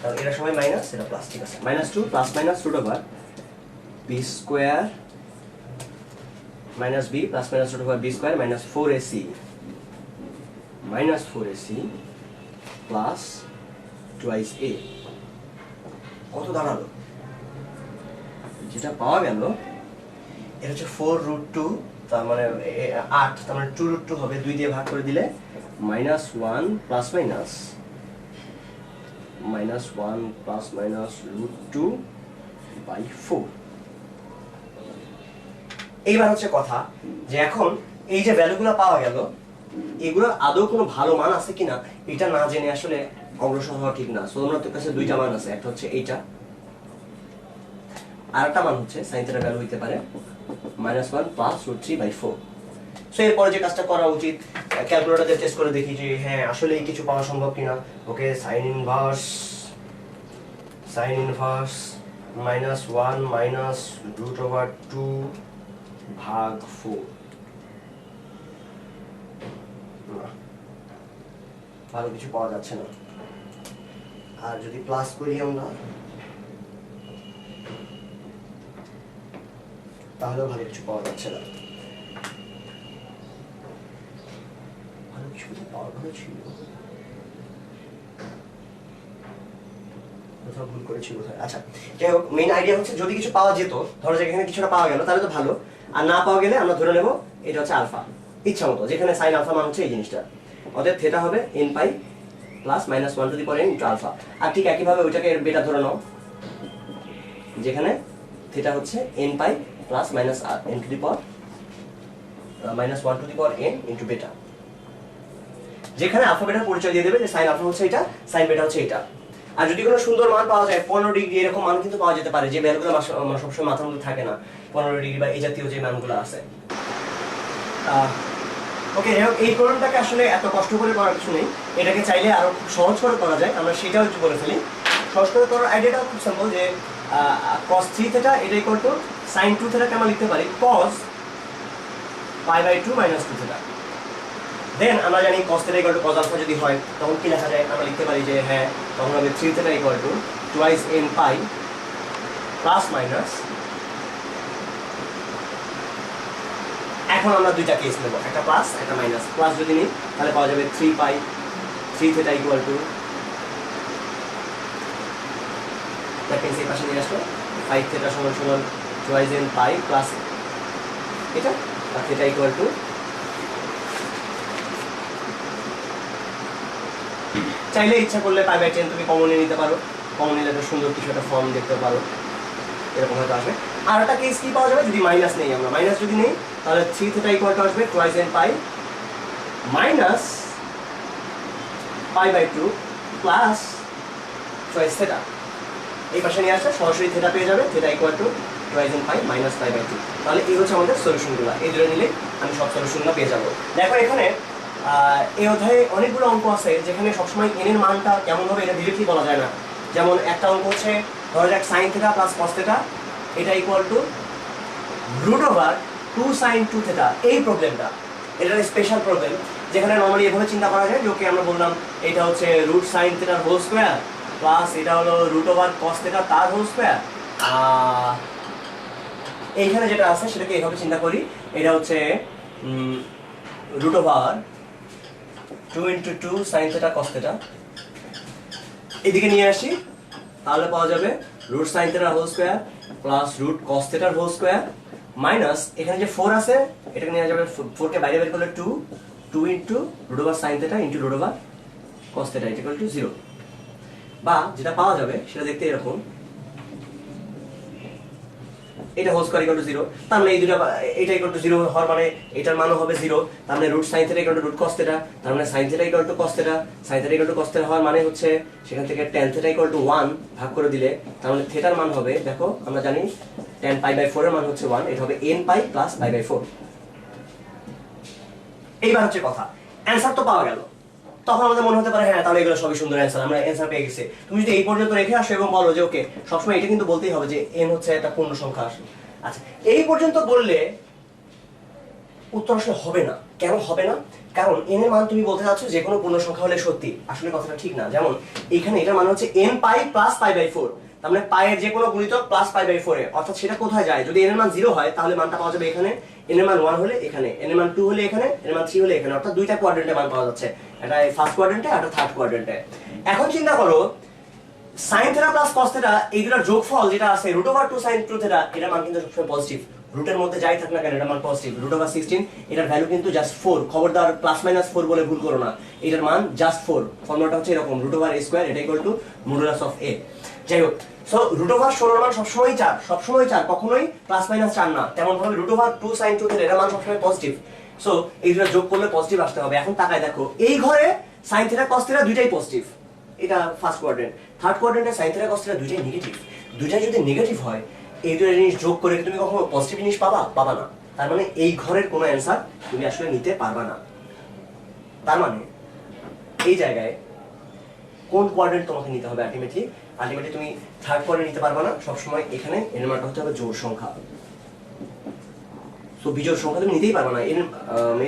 Speaker 1: তাহলে এটা সবাই মাইনাস, এটা প্লাস, ঠিক আছে। Minus 2 plus minus root over b square minus b plus minus root over b square minus 4ac minus 4ac plus twice a। কত দাঁড়ালো? যেটা পাওয়া গেল এটা হচ্ছে 4√2, তার মানে 8, তার মানে 2√2 হবে, 2 দিয়ে ভাগ করে দিলে minus 1 plus minus minus 1 plus minus √2/4। এইবার হচ্ছে কথা যে এখন এই যে ভ্যালুগুলো পাওয়া গেল, এগুলোর আদৌ কোনো ভালো মান আছে কিনা এটা না জেনে আসলে অগ্রসর হওয়া ঠিক না। সো আমাদের কাছে দুইটা মান আছে, একটা হচ্ছে এইটা, আর একটা মান হচ্ছে sin θ ভ্যালু হইতে পারে -1 প্লাস √3/4। সো এরপরে যে কাজটা করা উচিত, ক্যালকুলেটর দিয়ে টেস্ট করে দেখি যে হ্যাঁ আসলে কিছু পাওয়া সম্ভব কিনা। ওকে, sin ইনভার্স -1 মাইনাস √2 ভাগ 4, ভালো কিছু পাওয়া যাচ্ছে না। আর যদি প্লাস করি আমরা তাহলেও ভালো কিছু পাওয়া যাচ্ছে না। ভালো কিছু পাওয়ার কথা ছিল, কোথাও ভুল করেছি বোধহয়। আচ্ছা যাই হোক, মেইন আইডিয়া হচ্ছে যদি কিছু পাওয়া যেত, ধরো যে এখানে কিছুটা পাওয়া গেল তাহলে তো ভালো, আর না পাওয়া গেলে আমরা ধরে নেব এটা হচ্ছে আলফা, ইচ্ছা মতো, যেখানে সাইন আলফা মান হচ্ছে এই জিনিসটা। অতএব থেটা হবে n pi plus -1 to the power n into alpha. আর ঠিক একইভাবে ওইটাকে বেটা ধরে নাও, যেখানে থেটা হচ্ছে n pi plus n to the power -1 to the power n into বেটা। যেখানে আলফা বেটার পরিচয় দিয়ে দেবে যে সাইন আলফা হচ্ছে এটা, সাইন বেটা হচ্ছে এটা। আর যদি কোনো সুন্দর মান পাওয়া যায় 15 ডিগ্রি এরকম মান কিন্তু পাওয়া যেতে পারে, যে ভ্যালুগুলো আমার সবসময় মাথার মধ্যে থাকে না, 15 ডিগ্রি বা এই জাতীয় যে মানগুলো আছে। ওকে, এই প্রবলেমটাকে আসলে এত কষ্ট করে করার কিছু নেই, এটাকে চাইলে আরো খুব সহজ করে করা যায়, আমরা সেটাও একটু করে ফেলি। সহজ করে করার আইডিয়াটাও খুব সিম্পল, যে cos 3 থিটা এটা ইকুয়াল টু sin 2 থিটাকে আমরা লিখতে পারি cos π/2 - 2 থিটা। দেন আমরা জানি cos theta equal to cos alpha যদি হয় তখন কি লেখা যায়, আমরা লিখতে পারি যে হ্যাঁ তখন হবে 3 theta equal to twice n pi plus minus. এখন আমরা দুইটা কেস নেব, একটা প্লাস একটা মাইনাস। প্লাস যদি নিই তাহলে পাওয়া যাবে 3 পাই 3 থিটা ইকুয়াল টু, দেখেন এই পাশে নিয়ে আসলো 5 থিটা সমান সমান টুয়াইস n পাই প্লাস এটা, আর থিটা ইকুয়াল টু, চাইলে ইচ্ছা করলে π/10 তুমি কমন নিতে পারো, কমন নিলে একটা সুন্দর কিছু একটা ফর্ম দেখতে পারো, এরকম হয়তো আসবে। আর একটা কেস কি পাওয়া যাবে যদি মাইনাস নেই, আমরা মাইনাস যদি নেই তাহলে 3 থিটা ইকুয়াল টু আসবে twice n pi minus π/2 plus twice theta. এই পাশে নিয়ে আসলে সরাসরি থিটা পেয়ে যাবে, theta equal to twice n pi minus π/2। তাহলে এই হচ্ছে আমাদের সলিউশনগুলো, এই ধরে নিলে আমি সব সলিউশনগুলো পেয়ে যাবো। দেখো এখানে এই অধ্যায়ে অনেকগুলো অঙ্ক আছে যেখানে সবসময় n এর মানটা কেমন হবে এটা ডিরেক্টলি বলা যায় না। যেমন একটা অঙ্ক হচ্ছে ধরা যাক sin theta plus cos theta এটা ইকুয়াল টু √2 sin 2 থিটা। এই প্রবলেমটা এটা স্পেশাল প্রবলেম, যেখানে নরমালি এভাবে চিন্তা করা যায় যে ওকে আমরা বললাম এটা হচ্ছে রুট সাইন থিটার হোল স্কয়ার প্লাস এটা হলো √cos থিটা তার হোল স্কয়ার। এইখানে যেটা আছে সেটাকে এভাবে চিন্তা করি, এটা হচ্ছে √2 × 2 sin থিটা cos থিটা। এদিকে নিয়ে আসি তাহলে পাওয়া যাবে রুট সাইন থিটার হোল স্কয়ার প্লাস √cos থিটার হোল স্কয়ার মাইনাস এখানে যে 4 আছে এটাকে নিয়ে যাবে, 4 কে বাইরে বের করলে 2 × √sin theta × √cos theta equal to 0। বা যেটা পাওয়া যাবে সেটা দেখতে এরকম, এটা হোল স্কয়ার ইকুয়াল টু 0, তার মানে এই দুটো এটা ইকুয়াল টু 0 হওয়ার মানে এটার মানও হবে 0, তার মানে √sin theta equal to √cos theta, তার মানে sin theta equal to cos theta, sin theta equal to cos theta হওয়ার মানে হচ্ছে সেখান থেকে tan থিটা ইকুয়াল টু 1 ভাগ করে দিলে তার মানে থিটার মান হবে, দেখো আমরা জানি tan π/4 এর মান হচ্ছে 1, এটা হবে n পাই প্লাস π/4। এইবার হচ্ছে কথা, অ্যানসার তো পাওয়া গেল, তখন আমাদের মনে হতে পারে হ্যাঁ তাহলে এগুলো সবই সুন্দর অ্যানসার, আমরা অ্যানসার পেয়ে গেছি। তুমি যদি এই পর্যন্ত রেখে আসো এবং বলো যে ওকে সবসময় এটা কিন্তু বলতেই হবে যে n হচ্ছে একটা পূর্ণ সংখ্যা আসে, আচ্ছা এই পর্যন্ত বললে উত্তর আসলে হবে না। কেন হবে না? কারণ n এর মান তুমি বলতে চাচ্ছ যে কোনো পূর্ণ সংখ্যা হলে সত্যি, আসলে কথাটা ঠিক না। যেমন এখানে এটার মান হচ্ছে n পাই প্লাস π/4, তার মানে পায়ের যে কোনো গুণিতক প্লাস π/4 এ, অর্থাৎ সেটা কোথায় যায়, যদি n এর মান 0 হয় তাহলে মানটা পাওয়া যাবে এখানে, n এর মান 1 হলে এখানে, n এর মান 2 হলে এখানে, n এর মান 3 হলে এখানে, অর্থাৎ দুইটা কোয়াড্রেন্টে মান পাওয়া যাচ্ছে, এটা ফার্স্ট কোয়াড্রেন্টে আর থার্ড কোয়াড্রেন্টে। এখন চিন্তা করো sin theta plus cos theta এই দুটোর যোগফল যেটা আছে √2 sin 2 থিটা, এটার মান কিন্তু সবসময় পজিটিভ, রুটের মধ্যে যাই থাক না কেন এটার মান পজিটিভ। √16 এটার ভ্যালু কিন্তু জাস্ট 4, খবরদার প্লাস মাইনাস 4 বলে ভুল করো না, এটার মান জাস্ট 4। ফর্মুলাটা হচ্ছে এরকম, √a² এটা equal two modulus of a। যাই হোক, সো √16 এর মান সবসময় 4, সবসময় 4, কখনোই প্লাস মাইনাস 4 না। তেমন ভাবে √2 sin 2 থিটা এটার মান সবসময় পজিটিভ, সো এই দুটো যোগ করলে পজিটিভ আসতে হবে। এখন তাকায় দেখো এই ঘরে sin থিটা cos থিটা দুইটাই পজিটিভ, এটা ফার্স্ট কোয়াড্রেন্ট, থার্ড কোয়াড্রেন্টে sin থিটা cos থিটা দুইটাই নেগেটিভ। দুইটাই যদি নেগেটিভ হয় এই দুটো জিনিস যোগ করে তুমি কখনো পজিটিভ জিনিস পাবা না। তার মানে এই ঘরের কোনো অ্যানসার তুমি আসলে নিতে পারবা না। তার মানে এই জায়গায় কোন কোয়াড্রেন্ট তোমাকে নিতে হবে আলটিমেটলি তুমি থার্ড কোয়াড্রেন্ট নিতে পারবা না, সবসময় এখানে এর মানটা হতে হবে জোড় সংখ্যা। সো বিজোড় সংখ্যা তুমি নিতেই পারবা না,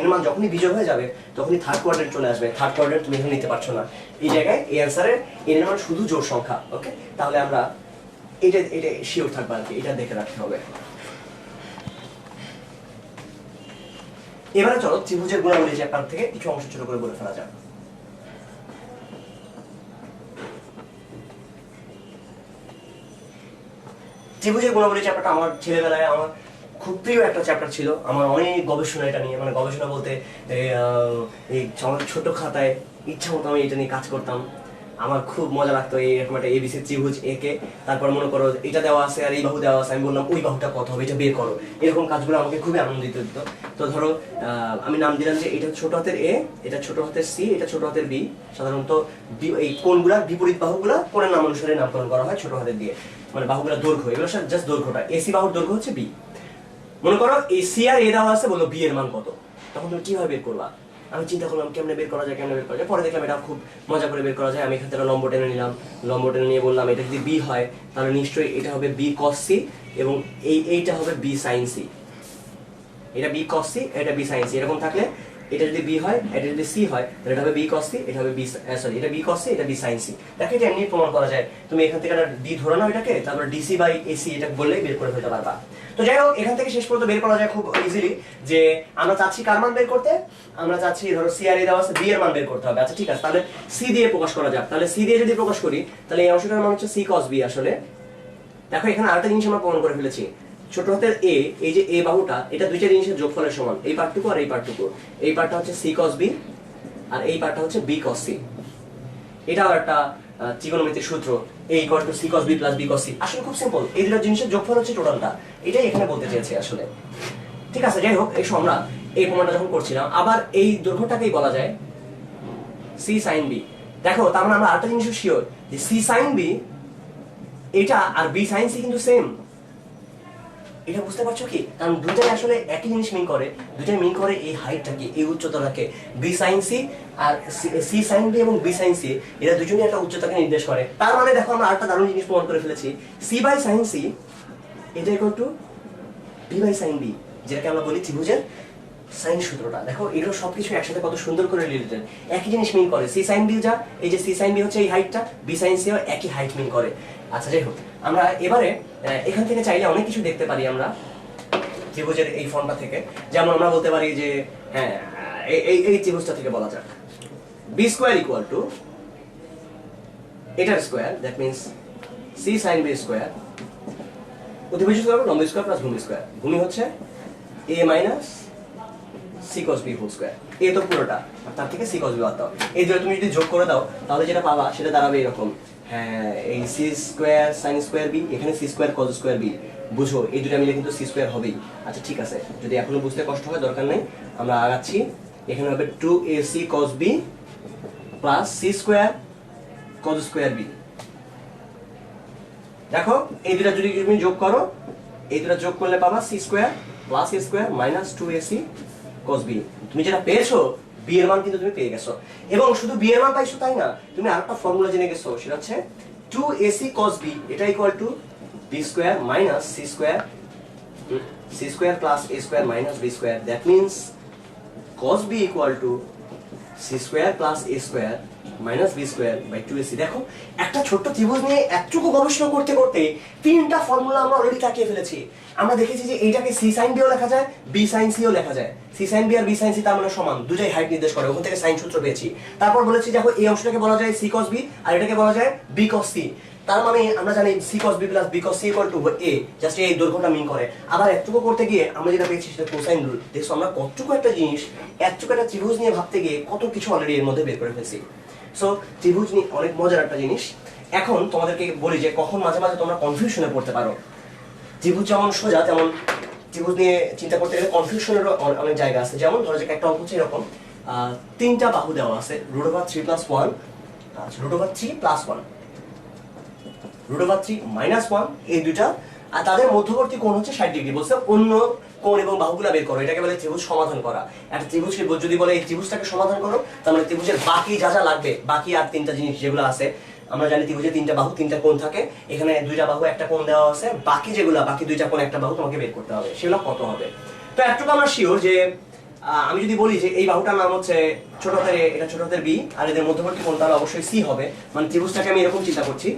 Speaker 1: এর মান যখনই বিজোড় হয়ে যাবে তখনই থার্ড কোয়াড্রেন্ট চলে আসবে, থার্ড কোয়াড্রেন্ট তুমি এখানে নিতে পারছো না। এই জায়গায় এই অ্যানসারের এর মান শুধু জোড় সংখ্যা। ওকে, তাহলে আমরা এটা শিওর থাকবো আর কি, এটা দেখে রাখতে হবে। এবারে চলো ত্রিভুজের গুণাবলী চ্যাপ্টার থেকে কিছু অংশ ছোট করে বলে ফেলা যাক। ত্রিভুজের গুণাবলী চ্যাপ্টারটা আমার ছেলেবেলায় আমার খুব প্রিয় একটা চ্যাপ্টার ছিল, আমার অনেক গবেষণা এটা নিয়ে, মানে গবেষণা বলতে এই আমার ছোট খাতায় ইচ্ছা মতো আমি এটা নিয়ে কাজ করতাম। আমার খুব মজা লাগতো এরকম একটা এবিসি ত্রিভুজ একে, তারপর মনে করো এটা দেওয়া আছে আর এই বাহু দেওয়া আছে, আমি বললাম ওই বাহুটা কত হবে এটা বের করো, এরকম কাজগুলো আমাকে খুবই আনন্দিত দিত। তো ধরো আমি নাম দিলাম যে এটা ছোট হাতের এ, এটা ছোট হাতের সি, এটা ছোট হাতের বি। সাধারণত এই কোণগুলার বিপরীত বাহুগুলা কোণের নাম অনুসারে নামকরণ করা হয় ছোট হাতের দিয়ে, মানে বাহুগুলা দৈর্ঘ্য, এগুলো জাস্ট দৈর্ঘ্যটা। এসি বাহুর দৈর্ঘ্য হচ্ছে বি। মনে করো এই সি আর এ দেওয়া আছে, বললো বি এর মান কত, তখন তুমি কিভাবে বের করবা? আমি চিন্তা করলাম কেমনে বের করা যায়, কেমনে বের করা যায়। পরে দেখলাম এটা খুব মজা করে বের করা যায়। আমি এখান থেকে লম্ব টেনে নিলাম, লম্ব টেনে নিয়ে বললাম এটা যদি বি হয় তাহলে নিশ্চয়ই এটা হবে বি কস সি, এবং এইটা হবে বি সাইন সি। এটা বি কস সি, এটা বি সাইন সি, এরকম থাকলে এটা যদি বি হয়, এটা যদি সি হয়, তাহলে এটা হবে বি কস সি, এটা হবে বি সরি এটা বি কস সি, এটা বি সাইন সি। দেখো এটা এমনি প্রমাণ করা যায়। তুমি এখান থেকে একটা ডি ধরে নাও এটাকে, তারপর ডিসি বাই এসি এটা বললেই বের করে ফেলতে পারবা। তো যাই হোক, এখান থেকে শেষ পর্যন্ত বের করা যায় খুব ইজিলি যে আমরা চাচ্ছি কার মান বের করতে, আমরা চাচ্ছি ধরো সি আর এ দেওয়া আছে বি এর মান বের করতে হবে। আচ্ছা ঠিক আছে, তাহলে সি দিয়ে প্রকাশ করা যাক। তাহলে সি দিয়ে যদি প্রকাশ করি তাহলে এই অংশটার মান হচ্ছে সি কস বি। আসলে দেখো এখানে আরেকটা জিনিস আমরা প্রমাণ করে ফেলেছি, ছোট হাতের এ, এই যে এ বাহুটা, এটা দুইটা জিনিসের যোগফলের সমান, এই পার্টটুকু আর এই পার্টটুকু। এই পার্টটা হচ্ছে সি কস বি আর এই পার্টটা হচ্ছে বি কস সি। এটাও একটা ত্রিকোণমিতিক সূত্র, a equal to C cos B plus B cos C. আসলে খুব সিম্পল, এই দুটো জিনিসের যোগফল হচ্ছে টোটালটা, এটাই এখানে বলতে চেয়েছি আসলে। ঠিক আছে, যাই হোক, এই আমরা এই প্রমাণটা যখন করছিলাম, আবার এই দৈর্ঘ্যটাকেই বলা যায় সি সাইন বি। দেখো তার মানে আমরা আরেকটা জিনিসও শিওর যে সি সাইন বি এটা আর বি সাইন সি কিন্তু সেম। এটা বুঝতে পারছো কি? কারণ দুটাই আসলে একই জিনিস মিন করে, দুটাই মিন করে এই হাইটটাকে, এই উচ্চতাটাকে। বি সাইন সি আর সি সাইন বি এবং বি সাইন সি এরা দুজনেই একটা উচ্চতাকে নির্দেশ করে। তার মানে দেখো আমরা আরেকটা দারুণ জিনিস প্রমাণ করে ফেলেছি, সি বাই সাইন সি এটা equal to B by sine B, যেটাকে আমরা বলি ত্রিভুজের সাইন সূত্রটা। দেখো এগুলো সবকিছু একসাথে কত সুন্দর করে রিলেটেড, একই জিনিস মিন করে। সি সাইন বি যা, এই যে সি সাইন বি হচ্ছে এই হাইটটা, বি সাইন সিও একই হাইট মিন করে। আচ্ছা যাই হোক, আমরা এবারে এখান থেকে চাইলে অনেক কিছু দেখতে পারি আমরা ত্রিভুজের এই ফর্মটা থেকে। যেমন আমরা বলতে পারি যে হ্যাঁ এই ত্রিভুজটা থেকে বলা যাক বি স্কোয়ার ইকুয়াল টু এটার square, that means C sine B square, অতিভুজ স্কোয়ার লম্ব স্কোয়ার প্লাস ভূমি স্কোয়ার। ভূমি হচ্ছে A minus C cos B whole square. এ তো পুরোটা, আর তার থেকে সি কস বি বাদ দাও। এই দুটো তুমি যদি যোগ করে দাও তাহলে যেটা পাবা সেটা দাঁড়াবে এরকম, হ্যাঁ এই C square sine square B, এখানে C square cos square B. বুঝো এই দুটো মিলে কিন্তু সি স্কোয়ার হবেই। আচ্ছা ঠিক আছে, যদি এখনো বুঝতে কষ্ট হয় দরকার নেই, আমরা আগাচ্ছি। এখানে হবে 2ac cos b plus C square cos square B. দেখো এই দুটো যদি তুমি যোগ করো, এই দুটো যোগ করলে পাবা C square plus A square minus 2ac cos b। তুমি যেটা পেয়েছো বি এর মান কিন্তু তুমি পেয়ে গেছো, এবং শুধু বি এর মান পাইছো তাই না, তুমি আরেকটা ফর্মুলা জেনে গেছো, সেটা হচ্ছে 2ac cos b এটা equal to b square minus c square plus a square minus b square. That means cos b equal to c square plus a square minus b square by 2ac। দেখো একটা ছোট্ট ত্রিভুজ নিয়ে এতটুকু গবেষণা করতে করতে তিনটা ফর্মুলা আমরা অলরেডি তাকিয়ে ফেলেছি। আমরা দেখেছি যে এইটাকে সি সাইন বিও লেখা যায়, বি সাইন সিও লেখা যায়। সি সাইন বি আর বি সাইন সি তার মানে সমান, দুটাই হাইট নির্দেশ করে, ওখান থেকে সাইন সূত্র পেয়েছি। তারপর বলেছি দেখো এই অংশটাকে বলা যায় সি কস বি আর এটাকে বলা যায় বি কস সি। তার মানে আমরা জানি C cos B plus B cos C equal to A, just এই দৈর্ঘ্যটা মিন করে। আবার এতটুকু করতে গিয়ে আমরা যেটা পেয়েছি সেটা কোসাইন রুল। দেখছো আমরা কতটুকু একটা জিনিস, এতটুকু একটা ত্রিভুজ নিয়ে ভাবতে গিয়ে কত কিছু অলরেডি এর মধ্যে বের করে ফেলছি। সো ত্রিভুজ নিয়ে অনেক মজার একটা জিনিস। এখন তোমাদেরকে বলি যে কখন মাঝে মাঝে তোমরা কনফিউশনে পড়তে পারো। ত্রিভুজ যেমন সোজা, তেমন ত্রিভুজ নিয়ে চিন্তা করতে গেলে কনফিউশনেরও অনেক জায়গা আছে। যেমন ধরো যে একটা অঙ্ক হচ্ছে এরকম, তিনটা বাহু দেওয়া আছে, √3 + 1, √3 + 1, √3 - 1, এই দুইটা, আর তাদের মধ্যবর্তী কোণ হচ্ছে 60 ডিগ্রি। বলছে অন্য কোণ এবং বাহুগুলা বের করো, এটাকে বলে ত্রিভুজ সমাধান করা। একটা ত্রিভুজকে যদি বলে এই ত্রিভুজটাকে সমাধান করো, তার মানে ত্রিভুজের বাকি যা যা লাগবে, বাকি আর তিনটা জিনিস যেগুলো আছে, আমরা জানি ত্রিভুজে তিনটা বাহু তিনটা কোণ থাকে, এখানে দুইটা বাহু একটা কোণ দেওয়া আছে, বাকি যেগুলো বাকি দুইটা কোণ একটা বাহু তোমাকে বের করতে হবে, সেগুলো কত হবে। তো একটুকু আমরা শিওর যে আমি যদি বলি যে এই বাহুটার নাম হচ্ছে ছোট হাতের এ, এটা ছোট হাতের বি, আর এদের মধ্যবর্তী কোণ তাহলে অবশ্যই সি হবে। মানে ত্রিভুজটাকে আমি এরকম চিন্তা করছি,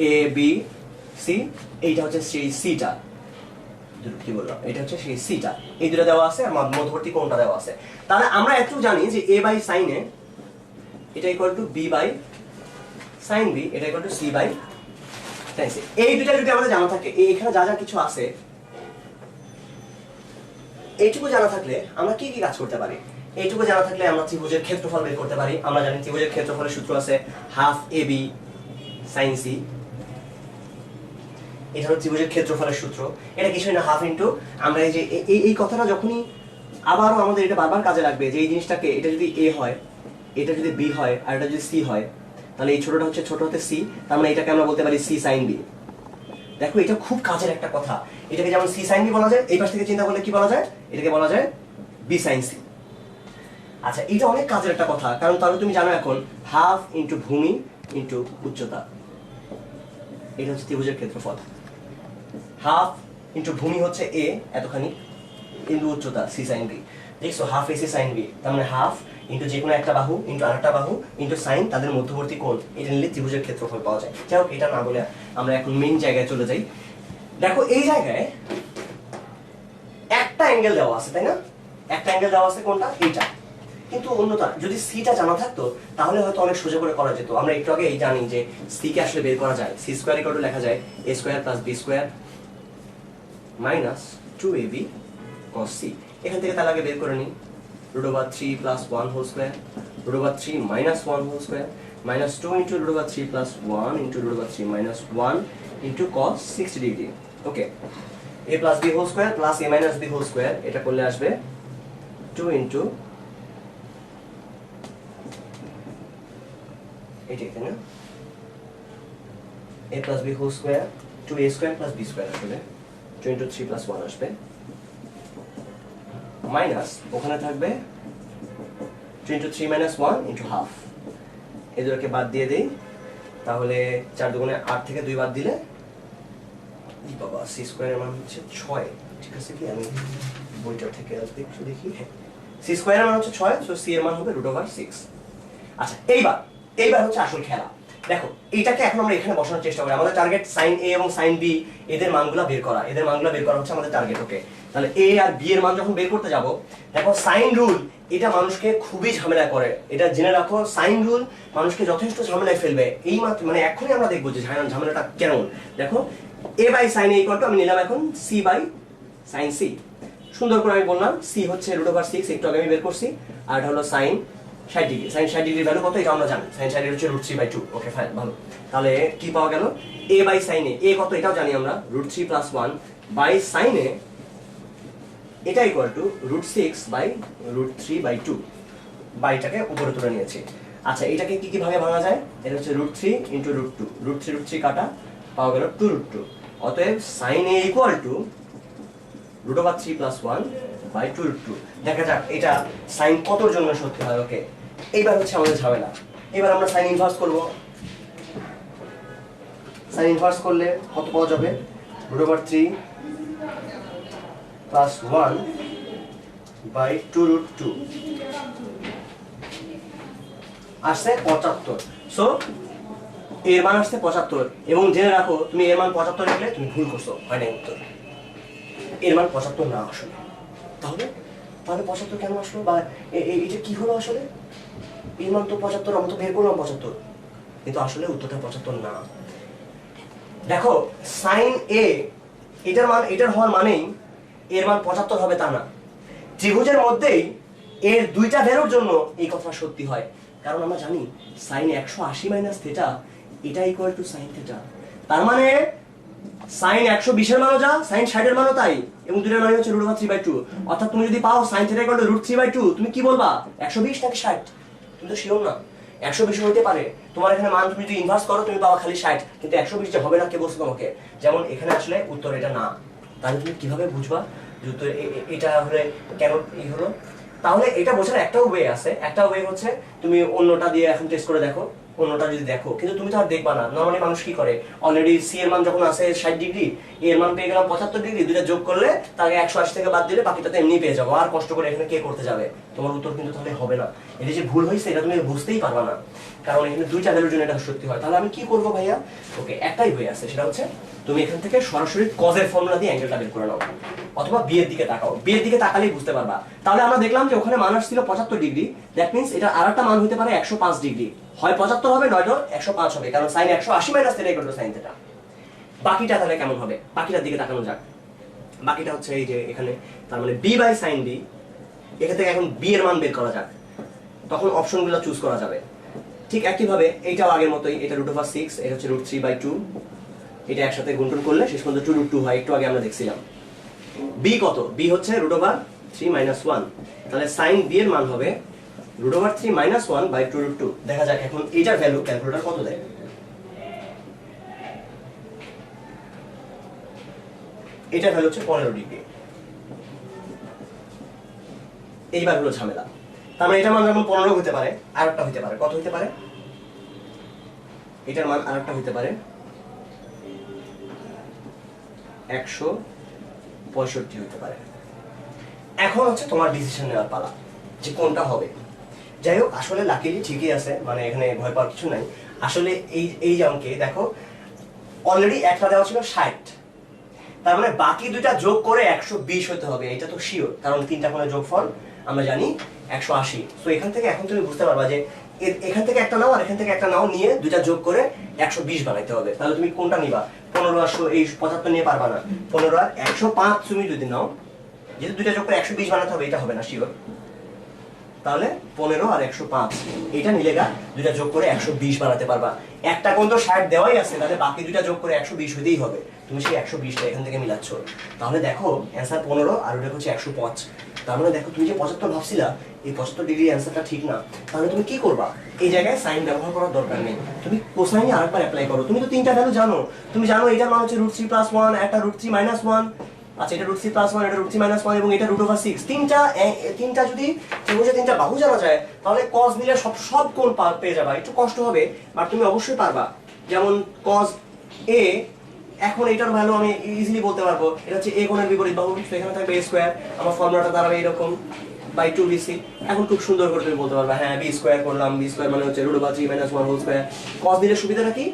Speaker 1: এ বি সি, এইটা হচ্ছে সেই সিটা, কি বললাম, এটা হচ্ছে সেই সিটা, এই দুটো দেওয়া আছে আর মধ্যবর্তী কোণটা দেওয়া আছে। তাহলে আমরা একটু জানি যে a বাই সাইন এ এটা equal to b by sine B, এটা equal to c by sine C. এই দুটো যদি আমাদের জানা থাকে, এখানে যা যা কিছু আছে এইটুকু জানা থাকলে আমরা কি কি কাজ করতে পারি? এইটুকু জানা থাকলে আমরা ত্রিভুজের ক্ষেত্রফল বের করতে পারি। আমরা জানি ত্রিভুজের ক্ষেত্রফলের সূত্র আছে half A B sign C. এটা হচ্ছে ত্রিভুজের ক্ষেত্রফলের সূত্র। এটা কিছুই না, হাফ ইন্টু, আমরা এই যে এই কথাটা যখনই আবারও আমাদের এটা বারবার কাজে লাগবে যে এই জিনিসটাকে, এটা যদি এ হয়, এটা যদি বি হয়, আর এটা যদি সি হয়, তাহলে এই ছোটটা হচ্ছে ছোট হতে সি, তার মানে এটাকে আমরা বলতে পারি সি সাইন বি। দেখো এটা খুব কাজের একটা কথা। এটাকে যেমন সি সাইন বি বলা যায়, এই পাশ থেকে চিন্তা করলে কি বলা যায়, এটাকে বলা যায় বি সাইন সি। আচ্ছা, এটা অনেক কাজের একটা কথা, কারণ তাহলে তুমি জানো এখন হাফ ইন্টু ভূমি ইন্টু উচ্চতা, এটা হচ্ছে ত্রিভুজের ক্ষেত্রফল। হাফ ইন্টু ভূমি হচ্ছে এ এতখানি, ইন্টু উচ্চতা সি সাইন বি। দেখছো half A C sine B, তার মানে হাফ ইন্টু যে কোনো একটা বাহু ইন্টু আরেকটা বাহু ইন্টু সাইন, তাদের মধ্যবর্তী কোণ, এটা নিলে ত্রিভুজের ক্ষেত্রফল পাওয়া যায়। যাই হোক, এটা না বলে আমরা এখন মেইন জায়গায় চলে যাই। দেখো এই জায়গায় একটা অ্যাঙ্গেল দেওয়া আছে, তাই না? একটা অ্যাঙ্গেল দেওয়া আছে, কোনটা? এইটা। কিন্তু অন্যটা যদি সিটা জানা থাকতো তাহলে হয়তো অনেক সোজা করে করা যেত। আমরা একটু আগে এই জানি যে সি কে আসলে বের করা যায়, সি স্কয়ার ইকুয়াল টু লেখা যায় A square plus B square minus 2ab cos c। এখান থেকে তাহলে আগে বের করে নিই √3 plus 1 whole square, √3 minus 1 whole square minus 2 into √3 plus 1 into √3 minus 1 into cos 60 degree. Okay, a plus b whole square plus a minus b whole square, এটা করলে আসবে 2 ইন্টু এটা, তাই না? a plus b whole square 2a square plus b square আসবে 2 into 3 plus 1 আসবে minus ওখানে থাকবে 2 ইন্টু 3 মাইনাস 1 ইন্টু হাফ। এই দুটোকে বাদ দিয়ে দেই, তাহলে 4 দুগুণে 8 থেকে 2 বাদ দিলে এই বাবা সি স্কয়ারের মান হচ্ছে 6। ঠিক আছে কি, আমি বইটা থেকে আসবে একটু দেখি। সি স্কয়ারের মান হচ্ছে 6, সো সি এর মান হবে √6। আচ্ছা, এইবার হচ্ছে আসল খেলা। দেখো এইটাকে এখন আমরা এখানে বসানোর চেষ্টা করি। আমাদের টার্গেট সাইন এ এবং সাইন বি, এদের মানগুলো বের করা, হচ্ছে আমাদের টার্গেট। ওকে, তাহলে এ আর বি এর মান যখন বের করতে যাব, দেখো সাইন রুল এটা মানুষকে খুবই ঝামেলা করে। এটা জেনে রাখো, সাইন রুল মানুষকে যথেষ্ট ঝামেলায় ফেলবে। এই মাত্র মানে এখনই আমরা দেখবো যে ঝামেলাটা কেমন। দেখো A by sine A equal to, আমি নিলাম এখন সি বাই সাইন সি। সুন্দর করে আমি বললাম সি হচ্ছে √6, একটু আগে আমি বের করছি, আর এটা হলো সাইন 60 ডিগ্রি। সাইন 60 ডিগ্রির ভ্যালু কত এটা আমরা জানি, সাইন 60 হচ্ছে √3/2। ওকে ফাইন, ভালো। তাহলে কি পাওয়া গেল, a বাই সাইন এ কত এটাও জানি আমরা, √3 প্লাস 1 বাই সাইন এ, এটা ইকুয়াল টু √6/√3/2। বাইটাকে উপরে তুলে নিয়েছি। আচ্ছা, এটাকে কি কি ভাগে ভাঙা যায়? এটা হচ্ছে √3 ইন্টু √2, √3 কাটা, পাওয়া গেল 2√2। অতএব sine A equal to √3 plus 1/2√2। দেখা যাক এটা সাইন কতর জন্য সত্যি হয়। ওকে, এইবার হচ্ছে আমাদের ঝামেলা। এবার আমরা সাইন ইনভার্স করব। সাইন ইনভার্স করলে কত পাওয়া যাবে? √3 প্লাস 1/2√2 আসছে 75। সো এর মান আসছে 75। এবং জেনে রাখো, তুমি এর মান 75 লিখলে তুমি ভুল করছো, হয় না উত্তর। এর মান 75 না আসলে। তাহলে 75 কেন আসলো, বা এইটা কি হলো আসলে? এর মান তো 75, আমরা তো বের করলাম 75, কিন্তু আসলে উত্তরটা 75 না। দেখো সাইন এ এটার হওয়ার মানেই এর মান 75 হবে তা না। ত্রিভুজের মধ্যেই এর দুইটা ভ্যালুর জন্য এই কথা সত্যি হয়, কারণ আমরা জানি সাইন 180 মাইনাস থিটা এটা ইকুয়াল টু সাইন থিটা। তার মানে সাইন 120 এর মানও যা, সাইন 60 এর মানও তাই, এবং দুইটার মানে হচ্ছে √3/2। অর্থাৎ তুমি যদি পাও সাইন থিটা ইকুয়াল টু √3/2, তুমি কি বলবা, 120 নাকি 60? তুমি তো শিওর না। 120 হতে পারে, তোমার এখানে মান তুমি যদি ইনভার্স করো তুমি পাবা খালি 60, কিন্তু 120 যে হবে না কে বলছে তোমাকে? যেমন এখানে আসলে উত্তর এটা না, তাহলে তুমি কিভাবে বুঝবা যে উত্তর এটা হলে কেন এই হলো? তাহলে এটা বোঝার একটা ওয়ে আছে। একটা ওয়ে হচ্ছে তুমি অন্যটা দিয়ে এখন টেস্ট করে দেখো, অন্যটা যদি দেখো, কিন্তু তুমি তো আর দেখবা না। নরমালি মানুষ কি করে, অলরেডি সি এর মান যখন আসে 60 ডিগ্রি, এর মান পেয়ে গেলাম 75 ডিগ্রি, দুইটা যোগ করলে তাকে 180 থেকে বাদ দিলে বাকিটা তো এমনি পেয়ে যাবো, আর কষ্ট করে এখানে কে করতে যাবে? তোমার উত্তর কিন্তু তাহলে হবে না। এটা যে ভুল হয়েছে এটা তুমি বুঝতেই পারবা না, কারণ এখানে দুইটা ভ্যালুর জন্য এটা সত্যি হয়। তাহলে আমি কি করব ভাইয়া? ওকে, একটাই ওয়ে আছে, সেটা হচ্ছে তুমি এখান থেকে সরাসরি কজের ফর্মুলা দিয়ে অ্যাঙ্গেলটা বের করে নাও, অথবা বি এর দিকে তাকাও। বি এর দিকে তাকালেই বুঝতে পারবা। তাহলে আমরা দেখলাম যে ওখানে মান আসছিল 75 ডিগ্রি, দ্যাট মিন্স এটা আরেকটা মান হতে পারে 105 ডিগ্রি। হয় 75 হবে, নয়তো 105 হবে, কারণ sine 180 minus theta equal to sine theta. বাকিটা তাহলে কেমন হবে? বাকিটার দিকে তাকানো যাক। বাকিটা হচ্ছে এই যে এখানে, তার মানে বি বাই সাইন বি এখান থেকে এখন বি এর মান বের করা যাক, তখন অপশনগুলো চুজ করা যাবে। ঠিক একইভাবে এইটাও আগের মতোই, এটা √6, এটা হচ্ছে √3/2, এটা একসাথে গুণন করলে শেষ পর্যন্ত 2√2 হয়, একটু আগে আমরা দেখছিলাম। বি কত? বি হচ্ছে √3 - 1, তাহলে সাইন বি এর মান হবে √3 - 1/2√2। দেখা যাক এখন এইটার ভ্যালু ক্যালকুলেটর কত দেয়। এটার ভ্যালু হচ্ছে 15 ডিগ্রি। এইবার হলো ঝামেলা, তার মানে এটার মান যেমন 15 হতে পারে, আরেকটা হতে পারে, কত হতে পারে? এটার মান আরেকটা হতে পারে 165 হতে পারে। এখন হচ্ছে তোমার ডিসিশন নেওয়ার পালা যে কোনটা হবে। যাই হোক, আসলে লাকিলি ঠিকই আছে, মানে এখানে ভয় পাওয়ার কিছু নাই। আসলে এই অঙ্কে দেখো অলরেডি একটা দেওয়া ছিল 60, তার মানে বাকি দুইটা যোগ করে 120 হতে হবে, এটা তো শিওর, কারণ তিনটা কোণের যোগফল আমরা জানি 180। তো এখান থেকে এখন তুমি বুঝতে পারবা যে এখান থেকে একটা নাও আর এখান থেকে একটা নাও, নিয়ে দুইটা যোগ করে 120 বানাইতে হবে। তাহলে তুমি কোনটা নিবা? 15 আর এই 75 নিয়ে পারবা না। 15 আর 105 তুমি যদি নাও, যেহেতু দুইটা যোগ করে 120 বানাতে হবে, এটা হবে না শিওর, তাহলে 15 আর 105 এটা নিলে গা দুইটা যোগ করে 120 বানাতে পারবা। একটা কোণ তো 60 দেওয়াই আছে, তাহলে বাকি দুইটা যোগ করে 120 হতেই হবে। তুমি সেই 120টা এখান থেকে মিলাচ্ছ, তাহলে দেখো অ্যান্সার 15 আর ওটা হচ্ছে 105। তার মানে দেখো তুমি যে 75 ভাবছিলা, এই 75 ডিগ্রি অ্যান্সারটা ঠিক না। তাহলে তুমি কি করবা? এই জায়গায় সাইন ব্যবহার করার দরকার নেই, তুমি কোসাইনে আরেকবার অ্যাপ্লাই করো। তুমি তো তিনটা ভ্যালু জানো, তুমি জানো এটার মান হচ্ছে √3 + 1, একটা √3 - 1, আচ্ছা এটা √3 + 1, এটা √3 - 1 এবং এটা √6। তিনটা যদি ত্রিভুজে তিনটা বাহু জানা যায়, তাহলে cos নিলে সব কোণ পেয়ে যাবা। একটু কষ্ট হবে, বাট তুমি অবশ্যই পারবা। যেমন cos a, এখন এটার ভ্যালু আমি ইজিলি বলতে পারবো, এটা হচ্ছে a কোণের বিপরীত বাহু, তো এখানে থাকবে a স্কয়ার, আমার ফর্মুলাটা দাঁড়াবে এরকম /2bc। এখন খুব সুন্দর করে তুমি বলতে পারবা, হ্যাঁ b স্কয়ার করলাম, b স্কয়ার মানে হচ্ছে √3 - 1 হোল স্কয়ার। cos দিলে সুবিধাটা কি?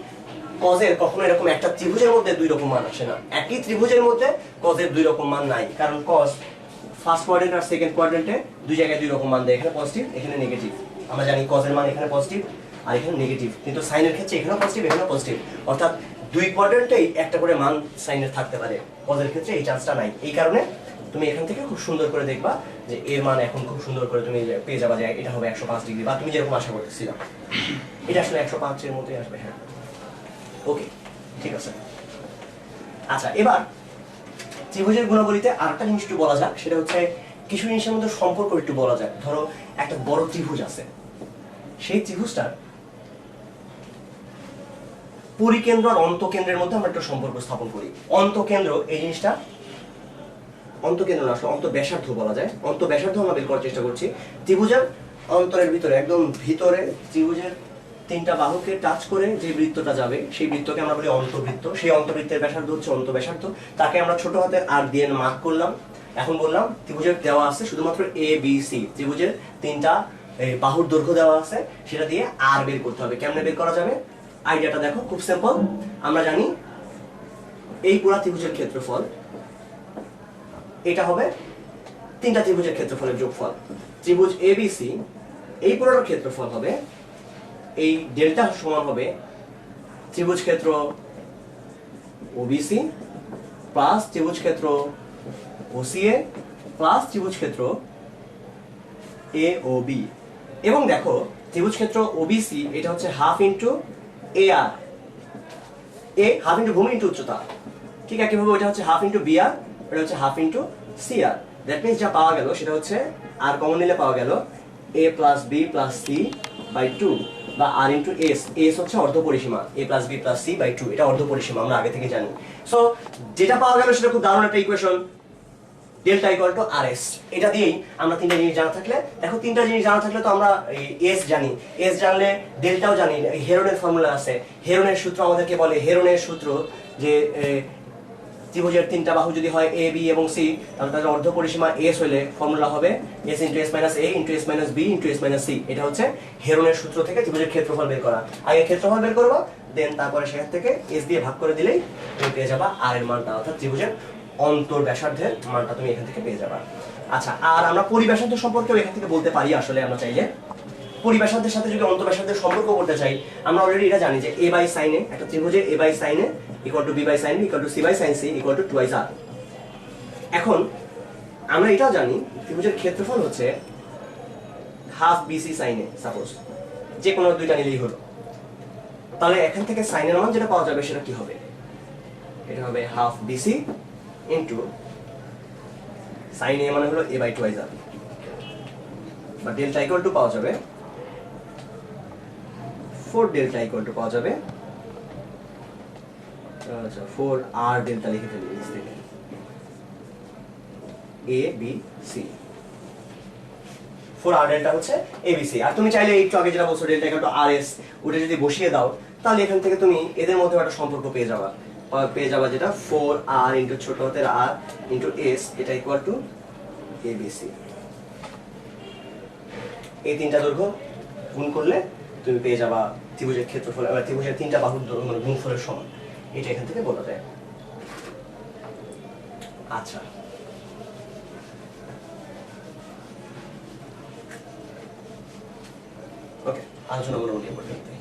Speaker 1: কজের কখনো এরকম একটা ত্রিভুজের মধ্যে দুই রকম মান আসে না, একই ত্রিভুজের মধ্যে কজের দুই রকম মান নাই, কারণ কজ ফার্স্ট কোয়াড্রেন্ট আর সেকেন্ড কোয়াড্রেন্টে দুই জায়গায় দুই রকম মান দেয়, এখানে পজিটিভ এখানে নেগেটিভ। আমরা জানি কজের মান এখানে পজিটিভ আর এখানে নেগেটিভ, কিন্তু সাইনের ক্ষেত্রে এখানেও পজিটিভ এখানেও পজিটিভ, অর্থাৎ দুই কোয়াড্রেন্টেই একটা করে মান সাইনের থাকতে পারে। কজের ক্ষেত্রে এই চান্সটা নাই, এই কারণে তুমি এখান থেকে খুব সুন্দর করে দেখবা যে এর মান এখন খুব সুন্দর করে তুমি পেয়ে যাবা যে এটা হবে 105 ডিগ্রি, বা তুমি যেরকম আশা করতেছিলা এটা আসলে 105 এর মতোই আসবে। হ্যাঁ ওকে, ঠিক আছে। আচ্ছা, এবার ত্রিভুজের গুণাবলীতে আরেকটা জিনিস একটু বলা যাক, সেটা হচ্ছে কিছু জিনিসের মধ্যে সম্পর্ক একটু বলা যাক। ধরো একটা বড় ত্রিভুজ আছে, সেই ত্রিভুজটার পরিকেন্দ্র আর অন্তকেন্দ্রের মধ্যে আমরা একটা সম্পর্ক স্থাপন করি। অন্তকেন্দ্র এই জিনিসটা, অন্তকেন্দ্র না আসলে অন্তঃব্যাসার্ধ বলা যায়, অন্তঃব্যাসার্ধ আমরা বের করার চেষ্টা করছি। ত্রিভুজের অন্তরের ভিতরে, একদম ভিতরে ত্রিভুজের তিনটা বাহুকে টাচ করে যে বৃত্তটা যাবে, সেই বৃত্তকে আমরা বলি অন্তবৃত্ত। সেই অন্তবৃত্তের ব্যাসার্ধ হচ্ছে অন্তঃব্যাসার্ধ, তাকে আমরা ছোট হাতের আর দিয়ে মার্ক করলাম। এখন বললাম ত্রিভুজের দেওয়া আছে শুধুমাত্র এ বি সি, ত্রিভুজের তিনটা বাহুর দৈর্ঘ্য দেওয়া আছে, সেটা দিয়ে আর বের করতে হবে। কেমনে বের করা যাবে? আইডিয়াটা দেখো, খুব সিম্পল। আমরা জানি এই পুরা ত্রিভুজের ক্ষেত্রফল, এটা হবে তিনটা ত্রিভুজের ক্ষেত্রফলের যোগফল। ত্রিভুজ এবিসি এই পুরোটার ক্ষেত্রফল হবে, এই ডেল্টা সমান হবে ত্রিভুজ ক্ষেত্র ওবিসি প্লাস ত্রিভুজ ক্ষেত্র ওসিএ প্লাস ত্রিভুজ ক্ষেত্র এওবি। এবং দেখো ত্রিভুজ ক্ষেত্র ওবিসি এটা হচ্ছে হাফ ইন্টু এআর, এ হাফ ইন্টু ভূমি ইন্টু উচ্চতা। ঠিক একইভাবে ওটা হচ্ছে হাফ ইন্টু বিআর, এটা হচ্ছে half into CR. That means যা পাওয়া গেল সেটা হচ্ছে আর কমন নিলে পাওয়া গেল a plus B plus C by 2 বা আর ইন্টু এস। এস হচ্ছে অর্ধপরিসীমা, a plus B plus C by 2, এটা অর্ধপরিসীমা আমরা আগে থেকে জানি। সো যেটা পাওয়া গেল সেটা খুব দারুণ একটা equation, delta equal to R S. এটা দিয়েই আমরা তিনটা জিনিস জানা থাকলে, দেখো তিনটা জিনিস জানা থাকলে তো আমরা এস জানি, এস জানলে ডেল্টাও জানি। হেরনের ফর্মুলা আছে, হেরনের সূত্র আমাদেরকে বলে, হেরনের সূত্র যে ত্রিভুজের তিনটা বাহু যদি হয় এ বি এবং সি, তাহলে তাদের অর্ধপরিসীমা এস হলে ফর্মুলা হবে S into S minus A into S minus B into S minus C. এটা হচ্ছে হেরনের সূত্র থেকে ত্রিভুজের ক্ষেত্রফল বের করা। আগে ক্ষেত্রফল বের করবো, দেন তারপরে সেখান থেকে এস দিয়ে ভাগ করে দিলেই তুমি পেয়ে যাবা আর এর মানটা, অর্থাৎ ত্রিভুজের অন্তর ব্যাসার্ধের মানটা তুমি এখান থেকে পেয়ে যাবা। আচ্ছা, আর আমরা পরিব্যাসার্ধ সম্পর্কেও এখান থেকে বলতে পারি। আসলে আমরা চাইলে পরিব্যাসার্ধের সাথে যদি অন্তঃব্যাসার্ধের সম্পর্ক করতে চাই, আমরা অলরেডি এটা জানি যে এ বাই সাইন এ, একটা ত্রিভুজের A by sine A equal to B by sine B equal to C by sine C equal to 2r। এখন আমরা এটাও জানি ত্রিভুজের ক্ষেত্রফল হচ্ছে হাফ বিসি সাইনে, সাপোজ যে কোনো দুইটা নিলেই হলো। তাহলে এখান থেকে সাইনের মান যেটা পাওয়া যাবে সেটা কি হবে? এটা হবে হাফ বিসি ইন্টু সাইন এ মানে হলো a বাই 2 যাবে, বা ডেল্টা ইকুয়াল টু পাওয়া যাবে 4 ডেল্টা ইকুয়াল টু পাওয়া যাবে, আচ্ছা 4 আর ডেল্টা লিখে ফেলি নিচ থেকে, এ বি সি। 4 আর ডেল্টা হচ্ছে এ বি সি। আর তুমি চাইলে একটু আগে যেটা বলছো delta equal to R S, ওটা যদি বসিয়ে দাও তাহলে এখান থেকে তুমি এদের মধ্যে একটা সম্পর্ক পেয়ে যাবা যেটা 4 আর ইন্টু ছোট হাতের আর ইন্টু এস, এটা equal to A B C. এই তিনটা দৈর্ঘ্য গুণ করলে তুমি পেয়ে যাবা ত্রিভুজের ক্ষেত্রফল, ত্রিভুজের তিনটা বাহুর মানে গুণফলের সমান। এটা এখান থেকে বলা যায়। আচ্ছা, ওকে, আলোচনা মোটামুটি